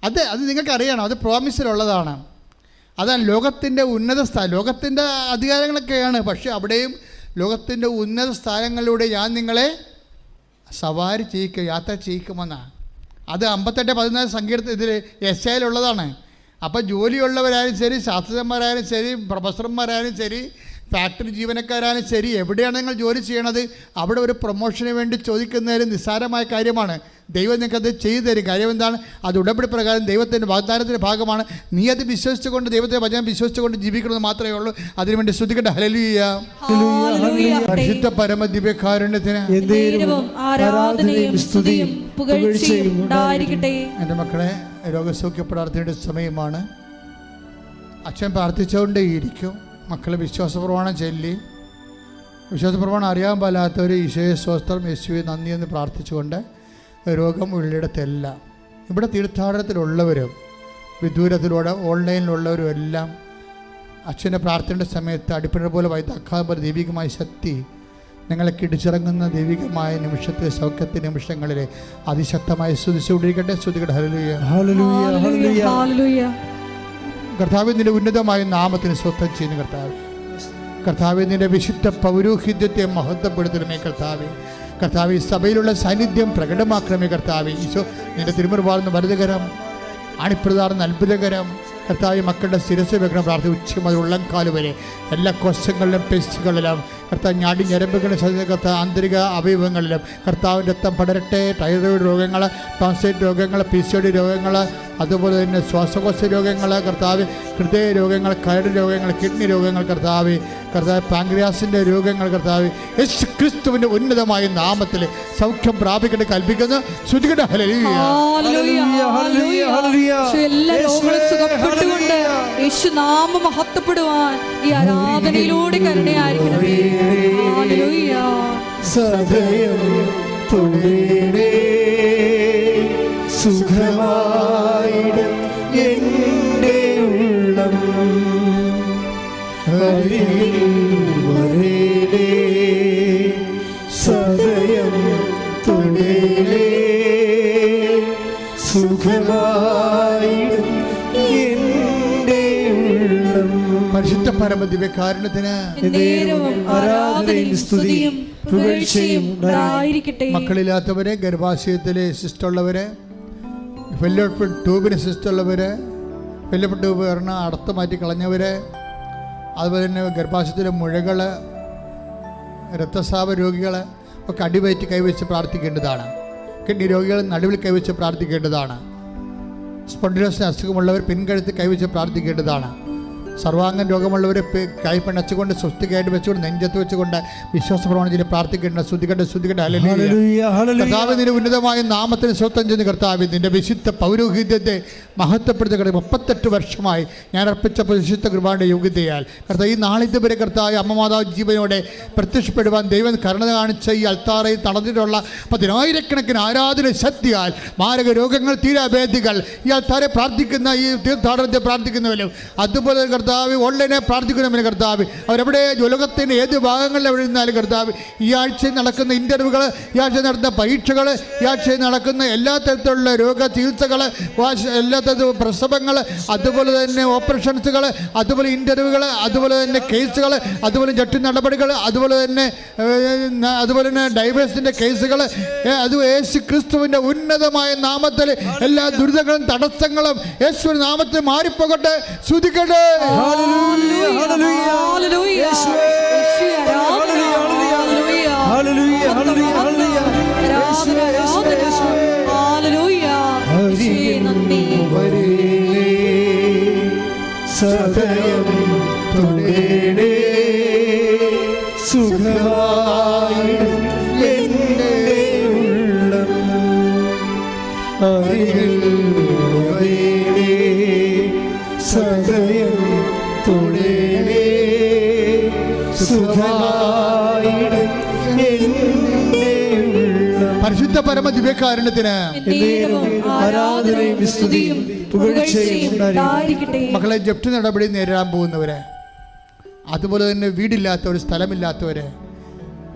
അത് നിങ്ങൾക്കറിയണം, അത് പ്രോമിസിലുള്ളതാണ്. അതാണ് ലോകത്തിൻ്റെ ലോകത്തിൻ്റെ അധികാരങ്ങളൊക്കെയാണ്, പക്ഷേ അവിടെയും ലോകത്തിൻ്റെ ഉന്നത സ്ഥാനങ്ങളിലൂടെ ഞാൻ നിങ്ങളെ സവാരി ചെയ്യിക്കും, യാത്ര ചെയ്യിക്കുമെന്നാണ്. അത് 58:14 സങ്കീർത്തന ഇതിൽ യെശയ്യായിലുള്ളതാണ്. അപ്പോൾ ജോലിയുള്ളവരായാലും ശരി, ശാസ്ത്രജ്ഞന്മാരായാലും ശരി, പ്രൊഫസർമാരായാലും ശരി, ഫാക്ടറി ജീവനക്കാരായാലും ശരി, എവിടെയാണ് നിങ്ങൾ ജോലി ചെയ്യണത് അവിടെ ഒരു പ്രൊമോഷന് വേണ്ടി ചോദിക്കുന്നതിൽ നിസ്സാരമായ കാര്യമാണ്. ദൈവം നിങ്ങൾക്കത് ചെയ്തു തരും. കാര്യം എന്താണ്? അത് ഉടമ്പടി പ്രകാരം ദൈവത്തിൻ്റെ വാഗ്ദാനത്തിൻ്റെ ഭാഗമാണ്. നീ അത് വിശ്വസിച്ചുകൊണ്ട് ദൈവത്തെ വചനം വിശ്വസിച്ചുകൊണ്ട് ജീവിക്കണമെന്ന് മാത്രമേ ഉള്ളൂ. അതിനുവേണ്ടി സ്തുതിക്കട്ടെ. ഹല്ലേലൂയ. പരിശുദ്ധ പരമ ദിവ്യകാരുണ്യത്തിന് ആരാധനയും സ്തുതിയും പുകഴ്ചയും ഉണ്ടായിരിക്കട്ടെ. എൻ്റെ മക്കളെ, രോഗസൗഖ്യ പ്രാർത്ഥനയുടെ സമയമാണ്. അച്ഛൻ പ്രാർത്ഥിച്ചുകൊണ്ടേയിരിക്കും. മക്കളെ വിശ്വാസപ്രമാണം ചൊല്ലി, വിശ്വാസപ്രമാണം അറിയാൻ പാലാത്തവർ ഈശോയെ സ്വസ്ത്രം, യേശുവെ നന്ദി എന്ന് പ്രാർത്ഥിച്ചുകൊണ്ട് രോഗം ഉള്ളിടത്തെല്ലാം, ഇവിടെ തീർത്ഥാടനത്തിലുള്ളവരും വിദൂരത്തിലൂടെ ഓൺലൈനിലുള്ളവരും എല്ലാം അച്ഛൻ്റെ പ്രാർത്ഥനയുടെ സമയത്ത് അടിപ്പിണ പോലെ വൈദ്യാക്കാതെ ദൈവികമായ ശക്തി നിങ്ങളെ കിടിച്ചിറങ്ങുന്ന ദൈവികമായ നിമിഷത്തെ സൗഖ്യത്തെ നിമിഷങ്ങളിൽ അതിശക്തമായി സ്തുതിച്ചുകൊണ്ടിരിക്കട്ടെ. സ്തുതിക്കട്ടെ. ഹല്ലേലൂയ. കർത്താവേ, നിന്റെ ഉന്നതമായ നാമത്തിന് സ്വസ്ഥം ചെയ്യുന്ന കർത്താവേ, നിന്റെ വിശുദ്ധ പൗരോഹിത്യത്തെ മഹത്വപ്പെടുത്തണമേ കർത്താവേ, സഭയിലുള്ള സാന്നിധ്യം പ്രകടമാക്കണമേ കർത്താവേ. ഈശോ, നിന്റെ തിരുമുറുപാടുന്ന വലുതുകരം, അണിപ്രതാർന്ന അത്ഭുതകരം കർത്താവ് മക്കളുടെ ശിരസ് വെക്കണം. പ്രാർത്ഥന ഉച്ച മുതൽ ഉള്ളംകാല് വരെ എല്ലാ കോശങ്ങളിലും പെസ്റ്റുകളിലും കർത്താവ് ഞാടി ഞരമ്പുകളിലും കർത്താവ് ആന്തരിക അവയവങ്ങളിലും കർത്താവിൻ്റെ രക്തം പടരട്ടെ. തൈറോയിഡ് രോഗങ്ങൾ, ടോൺസൈറ്റ് രോഗങ്ങൾ, PCOD രോഗങ്ങൾ, അതുപോലെ തന്നെ ശ്വാസകോശ രോഗങ്ങൾ കർത്താവ്, ഹൃദയ രോഗങ്ങൾ, കരട് രോഗങ്ങൾ, കിഡ്നി രോഗങ്ങൾ കർത്താവ്, പാങ്ക്രിയാസിൻ്റെ രോഗങ്ങൾ കർത്താവ്, യേശു ക്രിസ്തുവിൻ്റെ ഉന്നതമായ നാമത്തിൽ സൗഖ്യം പ്രാപിക്കട്ടെ കൽപ്പിക്കുന്നു. ശ്രുതികട്ടെ. ഹല്ലേലൂയ. എല്ലാ രോഗങ്ങളും സുഖപ്പെട്ടുകൊണ്ട് യേശു നാമം മഹത്വപ്പെടുവാൻ ഈ ആരാധനയിലൂടെ കരുണയായിരിക്കണമേ. ഹല്ലേലൂയ. സദയം തുണേ സുഖമായിടും എൻ്റെ ഉള്ളം, വരേലേ സദയം തുണേ സുഖമായിടും എൻ്റെ ഉള്ളം. പരിശുദ്ധ പരമ ദിവ്യകാരുണ്യത്തിന് ആരാധനയും സ്തുതിയും പുകഴ്ചയും ഉണ്ടായിരിക്കട്ടെ. മക്കളില്ലാത്തവരെ, ഗർഭാശയത്തിലെ സിസ്റ്റുള്ളവരെ, ഫെല്ലോപ്പിഡ് ട്യൂബിന് സിസ്റ്റുള്ളവർ, ഫെല്ലോപ്പിഡ് ട്യൂബ് കാരണം അടത്ത് മാറ്റി കളഞ്ഞവർ, അതുപോലെ തന്നെ ഗർഭാശയത്തിലെ മുഴകൾ, രക്തസ്രാവ രോഗികൾ ഒക്കെ അടിവയറ്റി കൈവച്ച് പ്രാർത്ഥിക്കേണ്ടതാണ്. കിഡ്നി രോഗികൾ നടുവിൽ കൈവച്ച് പ്രാർത്ഥിക്കേണ്ടതാണ്. സ്പോണ്ടിലോസിന് അസുഖമുള്ളവർ പിൻകഴുത്ത് കൈവച്ച് പ്രാർത്ഥിക്കേണ്ടതാണ്. സർവാംഗം രോഗമുള്ളവരെ കൈ പിണച്ചുകൊണ്ട് സ്വസ്തികായിട്ട് വെച്ചുകൊണ്ട് നെഞ്ചത്ത് വെച്ചുകൊണ്ട് വിശ്വാസ പ്രമാണത്തിൽ പ്രാർത്ഥിക്കേണ്ട. ശ്രുതികട്ടെ കർത്താവ് നിന്റെ ഉന്നതമായ നാമത്തിന് സ്വത്തം ചെയ്യുന്ന കർത്താവ് നിന്റെ വിശുദ്ധ പൗരോഹിത്യത്തെ മഹത്വപ്പെടുത്തുക. 38 വർഷമായി ഞാൻ അർപ്പിച്ച വിശുദ്ധ കൃപയുടെ യോഗ്യതയാൽ കർത്താവ് ഈ നാളിതുവരെ കർത്താവ് അമ്മ മാതാവ് ജീവനോടെ പ്രത്യക്ഷപ്പെടുവാൻ ദൈവം കരുണ കാണിച്ച ഈ അൾത്താറയിൽ നടന്നിട്ടുള്ള 10,000-കണക്കിന് ആരാധന ശക്തിയാൽ മാരക രോഗങ്ങൾ തീരാഭേദികൾ ഈ അൾത്താരെ പ്രാർത്ഥിക്കുന്ന ഈ തീർത്ഥാടനത്തെ പ്രാർത്ഥിക്കുന്നവരും അതുപോലെ കർത്താവ് ഓൺലൈനെ പ്രാർത്ഥിക്കുന്നവരും കർത്താവ് അവരെവിടെ ലോകത്തിൻ്റെ ഏത് ഭാഗങ്ങളിൽ എവിടെ നിന്നാലും കർത്താവ് ഈ ആഴ്ചയിൽ നടക്കുന്ന ഇൻ്റർവ്യൂകൾ, ഈ ആഴ്ച നടത്തുന്ന പരീക്ഷകൾ, ഈ ആഴ്ചയിൽ നടക്കുന്ന എല്ലാ തരത്തിലുള്ള രോഗ ചികിത്സകൾ, എല്ലാ തരത്തിലുള്ള പ്രസവങ്ങൾ, അതുപോലെ തന്നെ ഓപ്പറേഷൻസുകൾ, അതുപോലെ ഇൻ്റർവ്യൂകൾ, അതുപോലെ തന്നെ കേസുകൾ, അതുപോലെ ജഡ്ജി നടപടികൾ, അതുപോലെ തന്നെ ഡൈവേഴ്സിൻ്റെ കേസുകൾ, അത് യേശു ക്രിസ്തുവിൻ്റെ ഉന്നതമായ നാമത്തിൽ എല്ലാ ദുരിതങ്ങളും തടസ്സങ്ങളും യേശുവിന്റെ നാമത്തിൽ മാറിപ്പോകട്ടെ. ശ്രുതിക്കട്ടെ. സദയം തുടരേ സുഖമായി എൻ്റെ ഉള്ളം അരികിൽ വരേണേ സദയം തുടരേ സുഖമായി എൻ്റെ ഉള്ളം. പരിശുദ്ധ പരമ ദിവ്യകാരുണ്യത്തിന് ആരാധനയും സ്തുതിയും പുകഴ്ചയും ഉണ്ടായിരിക്കട്ടെ. മക്കളെ, ജപ്തി നടപടി നേരിടാൻ പോകുന്നവരെ, അതുപോലെ തന്നെ വീടില്ലാത്തവർ, സ്ഥലമില്ലാത്തവര്,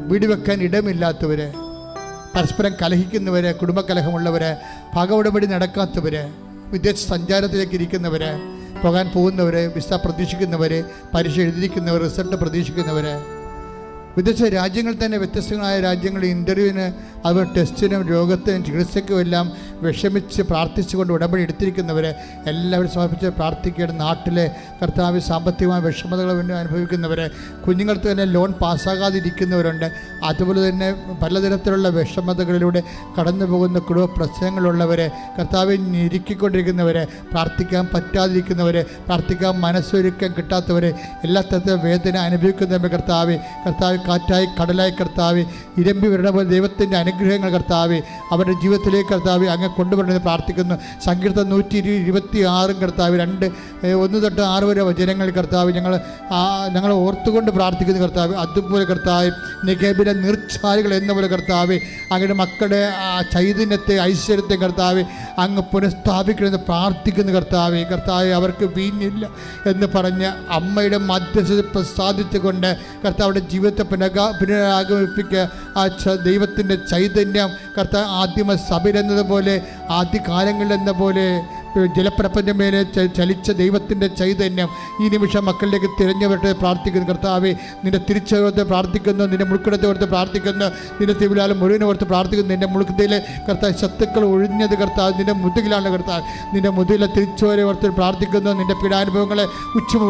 വീട് വെക്കാൻ ഇടമില്ലാത്തവര്, പരസ്പരം കലഹിക്കുന്നവര്, കുടുംബകലഹമുള്ളവര്, ഭാഗവുടപടി നടക്കാത്തവര്, വിദേശ സഞ്ചാരത്തിലേക്ക് ഇരിക്കുന്നവര്, പോകാൻ പോകുന്നവര്, വിസ പ്രതീക്ഷിക്കുന്നവര്, പരീക്ഷ എഴുതിയിരിക്കുന്നവർ, റിസൾട്ട് പ്രതീക്ഷിക്കുന്നവര്, വിദേശ രാജ്യങ്ങളിൽ തന്നെ വ്യത്യസ്തങ്ങളായ രാജ്യങ്ങളിൽ ഇൻ്റർവ്യൂവിന്, അതുപോലെ ടെസ്റ്റിനും രോഗത്തിനും ചികിത്സയ്ക്കും എല്ലാം വിഷമിച്ച് പ്രാർത്ഥിച്ചുകൊണ്ട് ഉടമ്പടി എടുത്തിരിക്കുന്നവരെ എല്ലാവരും സമർപ്പിച്ച് പ്രാർത്ഥിക്കുകയാണ്. നാട്ടിലെ കർത്താവ് സാമ്പത്തികമായ വിഷമതകൾ അനുഭവിക്കുന്നവരെ, കുഞ്ഞുങ്ങൾക്ക് തന്നെ ലോൺ പാസ്സാകാതിരിക്കുന്നവരുണ്ട്, അതുപോലെ തന്നെ പലതരത്തിലുള്ള വിഷമതകളിലൂടെ കടന്നു പോകുന്ന കുടുംബ പ്രശ്നങ്ങളുള്ളവരെ, കർത്താവിൽ ഞെരുക്കിക്കൊണ്ടിരിക്കുന്നവരെ, പ്രാർത്ഥിക്കാൻ പറ്റാതിരിക്കുന്നവരെ, പ്രാർത്ഥിക്കാൻ മനസ്സൊരുക്കാൻ കിട്ടാത്തവരെ, എല്ലാ തരത്തിലും വേദന അനുഭവിക്കുന്നവരെ കർത്താവ് കാറ്റായി കടലായി കർത്താവ് ഇരമ്പി വരണ പോലെ ദൈവത്തിൻ്റെ അനുഗ്രഹങ്ങൾ കർത്താവ് അവരുടെ ജീവിതത്തിലേക്ക് കർത്താവ് അങ്ങ് കൊണ്ടുവരണമെന്ന് പ്രാർത്ഥിക്കുന്നു. സങ്കീർത്തനം 126 കർത്താവ് 1-6 വരെ വചനങ്ങൾ കർത്താവ് ഞങ്ങൾ ഓർത്തുകൊണ്ട് പ്രാർത്ഥിക്കുന്നു കർത്താവ്. അതുപോലെ കർത്താവ് നികേബിലെ നീർച്ചാലുകൾ എന്ന പോലെ കർത്താവ് അങ്ങയുടെ മക്കളുടെ ചൈതന്യത്തെ ഐശ്വര്യത്തെ കർത്താവ് അങ്ങ് പുനഃസ്ഥാപിക്കണമെന്ന് പ്രാർത്ഥിക്കുന്നു കർത്താവ്. അവർക്ക് വീഞ്ഞില്ല എന്ന് പറഞ്ഞ് അമ്മയുടെ മധ്യസ്ഥത പ്രസാദിച്ചുകൊണ്ട് കർത്താവിടെ ജീവിതത്തെ പുനരാഗമിപ്പിക്കുക. ആ ദൈവത്തിൻ്റെ ചൈതന്യം കർത്താവ് ആദിമ സഭയിലെന്നതുപോലെ ആദ്യകാലങ്ങളിലെന്ന പോലെ ജലപ്രപഞ്ചം മേലെ ചലിച്ച ദൈവത്തിൻ്റെ ചൈതന്യം ഈ നിമിഷം മക്കളിലേക്ക് തിരഞ്ഞുവരട്ടെ പ്രാർത്ഥിക്കുന്നു കർത്താവെ. നിൻ്റെ തിരിച്ചോർത്ത് പ്രാർത്ഥിക്കുന്നു, നിൻ്റെ മുഴുക്കടത്തെ ഓർത്ത് പ്രാർത്ഥിക്കുന്നു, നിൻ്റെ തിരുവിലാലും മുഴുവനെ ഓർത്ത് പ്രാർത്ഥിക്കുന്നു. നിൻ്റെ മുഴുക്കത്തിലെ കർത്താവ് ശത്രുക്കൾ ഒഴിഞ്ഞത് കർത്താവ് നിൻ്റെ മുതുകിലാണ് കർത്താവ്. നിൻ്റെ മുതുകിലെ തിരിച്ചോരെ ഓർത്ത് പ്രാർത്ഥിക്കുന്നു. നിൻ്റെ പീഡാനുഭവങ്ങളെ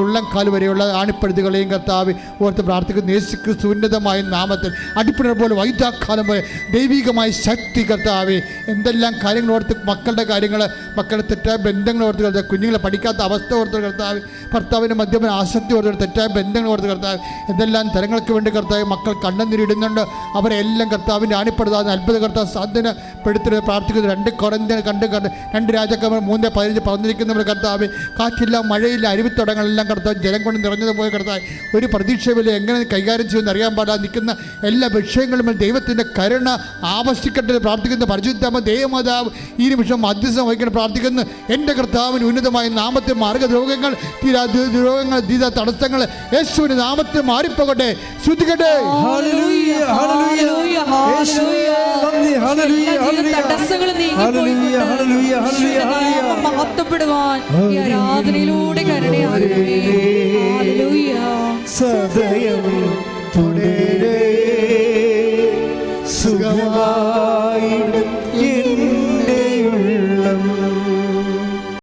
ഉള്ളം വരെയുള്ള ആണിപ്പഴുതുകളെയും കർത്താവ് ഓർത്ത് പ്രാർത്ഥിക്കുന്നു. യേശുക്രിസ്തു ഉന്നതമായ നാമത്തിൽ അടിപ്പിണർ പോലെ വൈദ്യാഘാതം പോലെ ദൈവികമായ ശക്തി കർത്താവെ. എന്തെല്ലാം കാര്യങ്ങൾ ഓർത്ത് മക്കളുടെ കാര്യങ്ങൾ, മക്കളുടെ തെറ്റായ ബന്ധങ്ങൾ ഓർത്ത് കർത്താവ്, കുഞ്ഞുങ്ങളെ പഠിക്കാത്ത അവസ്ഥ ഓർത്ത് കർത്താവ്, ഭർത്താവിൻ്റെ മദ്യപന ആസക്തി ഓർത്ത്, തെറ്റായ ബന്ധങ്ങൾ ഓർത്ത് കർത്താവ്, എന്തെല്ലാം തരങ്ങൾക്ക് വേണ്ടി കർത്താവ് മക്കൾ കണ്ണുനീരിടുന്നുണ്ട്. അവരെല്ലാം കർത്താവിൻ്റെ ആണിപ്പെടുത്താതെ അത്ഭുത കർത്താവ് സാധനപ്പെടുത്തി പ്രാർത്ഥിക്കുന്നു. 2 കൊരിന്ത്യർ 2 രാജാക്കന്മാർ 3:15 പറഞ്ഞിരിക്കുന്നവർ കർത്താവ്, കാറ്റില്ല, മഴയില്ല, അരുവിത്തടങ്ങളെല്ലാം കർത്താവ് ജലം കൊണ്ട് നിറഞ്ഞതുപോലെ കർത്താവ് ഒരു പ്രതീക്ഷയില്ല എങ്ങനെ കൈകാര്യം ചെയ്യുമെന്ന് അറിയാൻ പാടാതെ നിൽക്കുന്ന എല്ലാ വിഷയങ്ങളും ദൈവത്തിൻ്റെ കരുണ ആവശ്യിക്കട്ടെ പ്രാർത്ഥിക്കുന്ന പരിശുദ്ധ ദൈവമാതാവ് ഈ നിമിഷം മധ്യസ്ഥം വഹിക്കണം പ്രാർത്ഥിക്കുന്നു. എൻ്റെ കർത്താവിന് ഉന്നതമായ നാമത്തിൽ മാർഗരോഗങ്ങൾ തടസ്സങ്ങൾ യേശുവിന്റെ നാമത്തിൽ മാറിപ്പോകട്ടെ. ശ്രുതിക്കട്ടെ. മഹത്വപ്പെടുവാൻ ആരാധനയിലൂടെ കരുണയാകണമേ.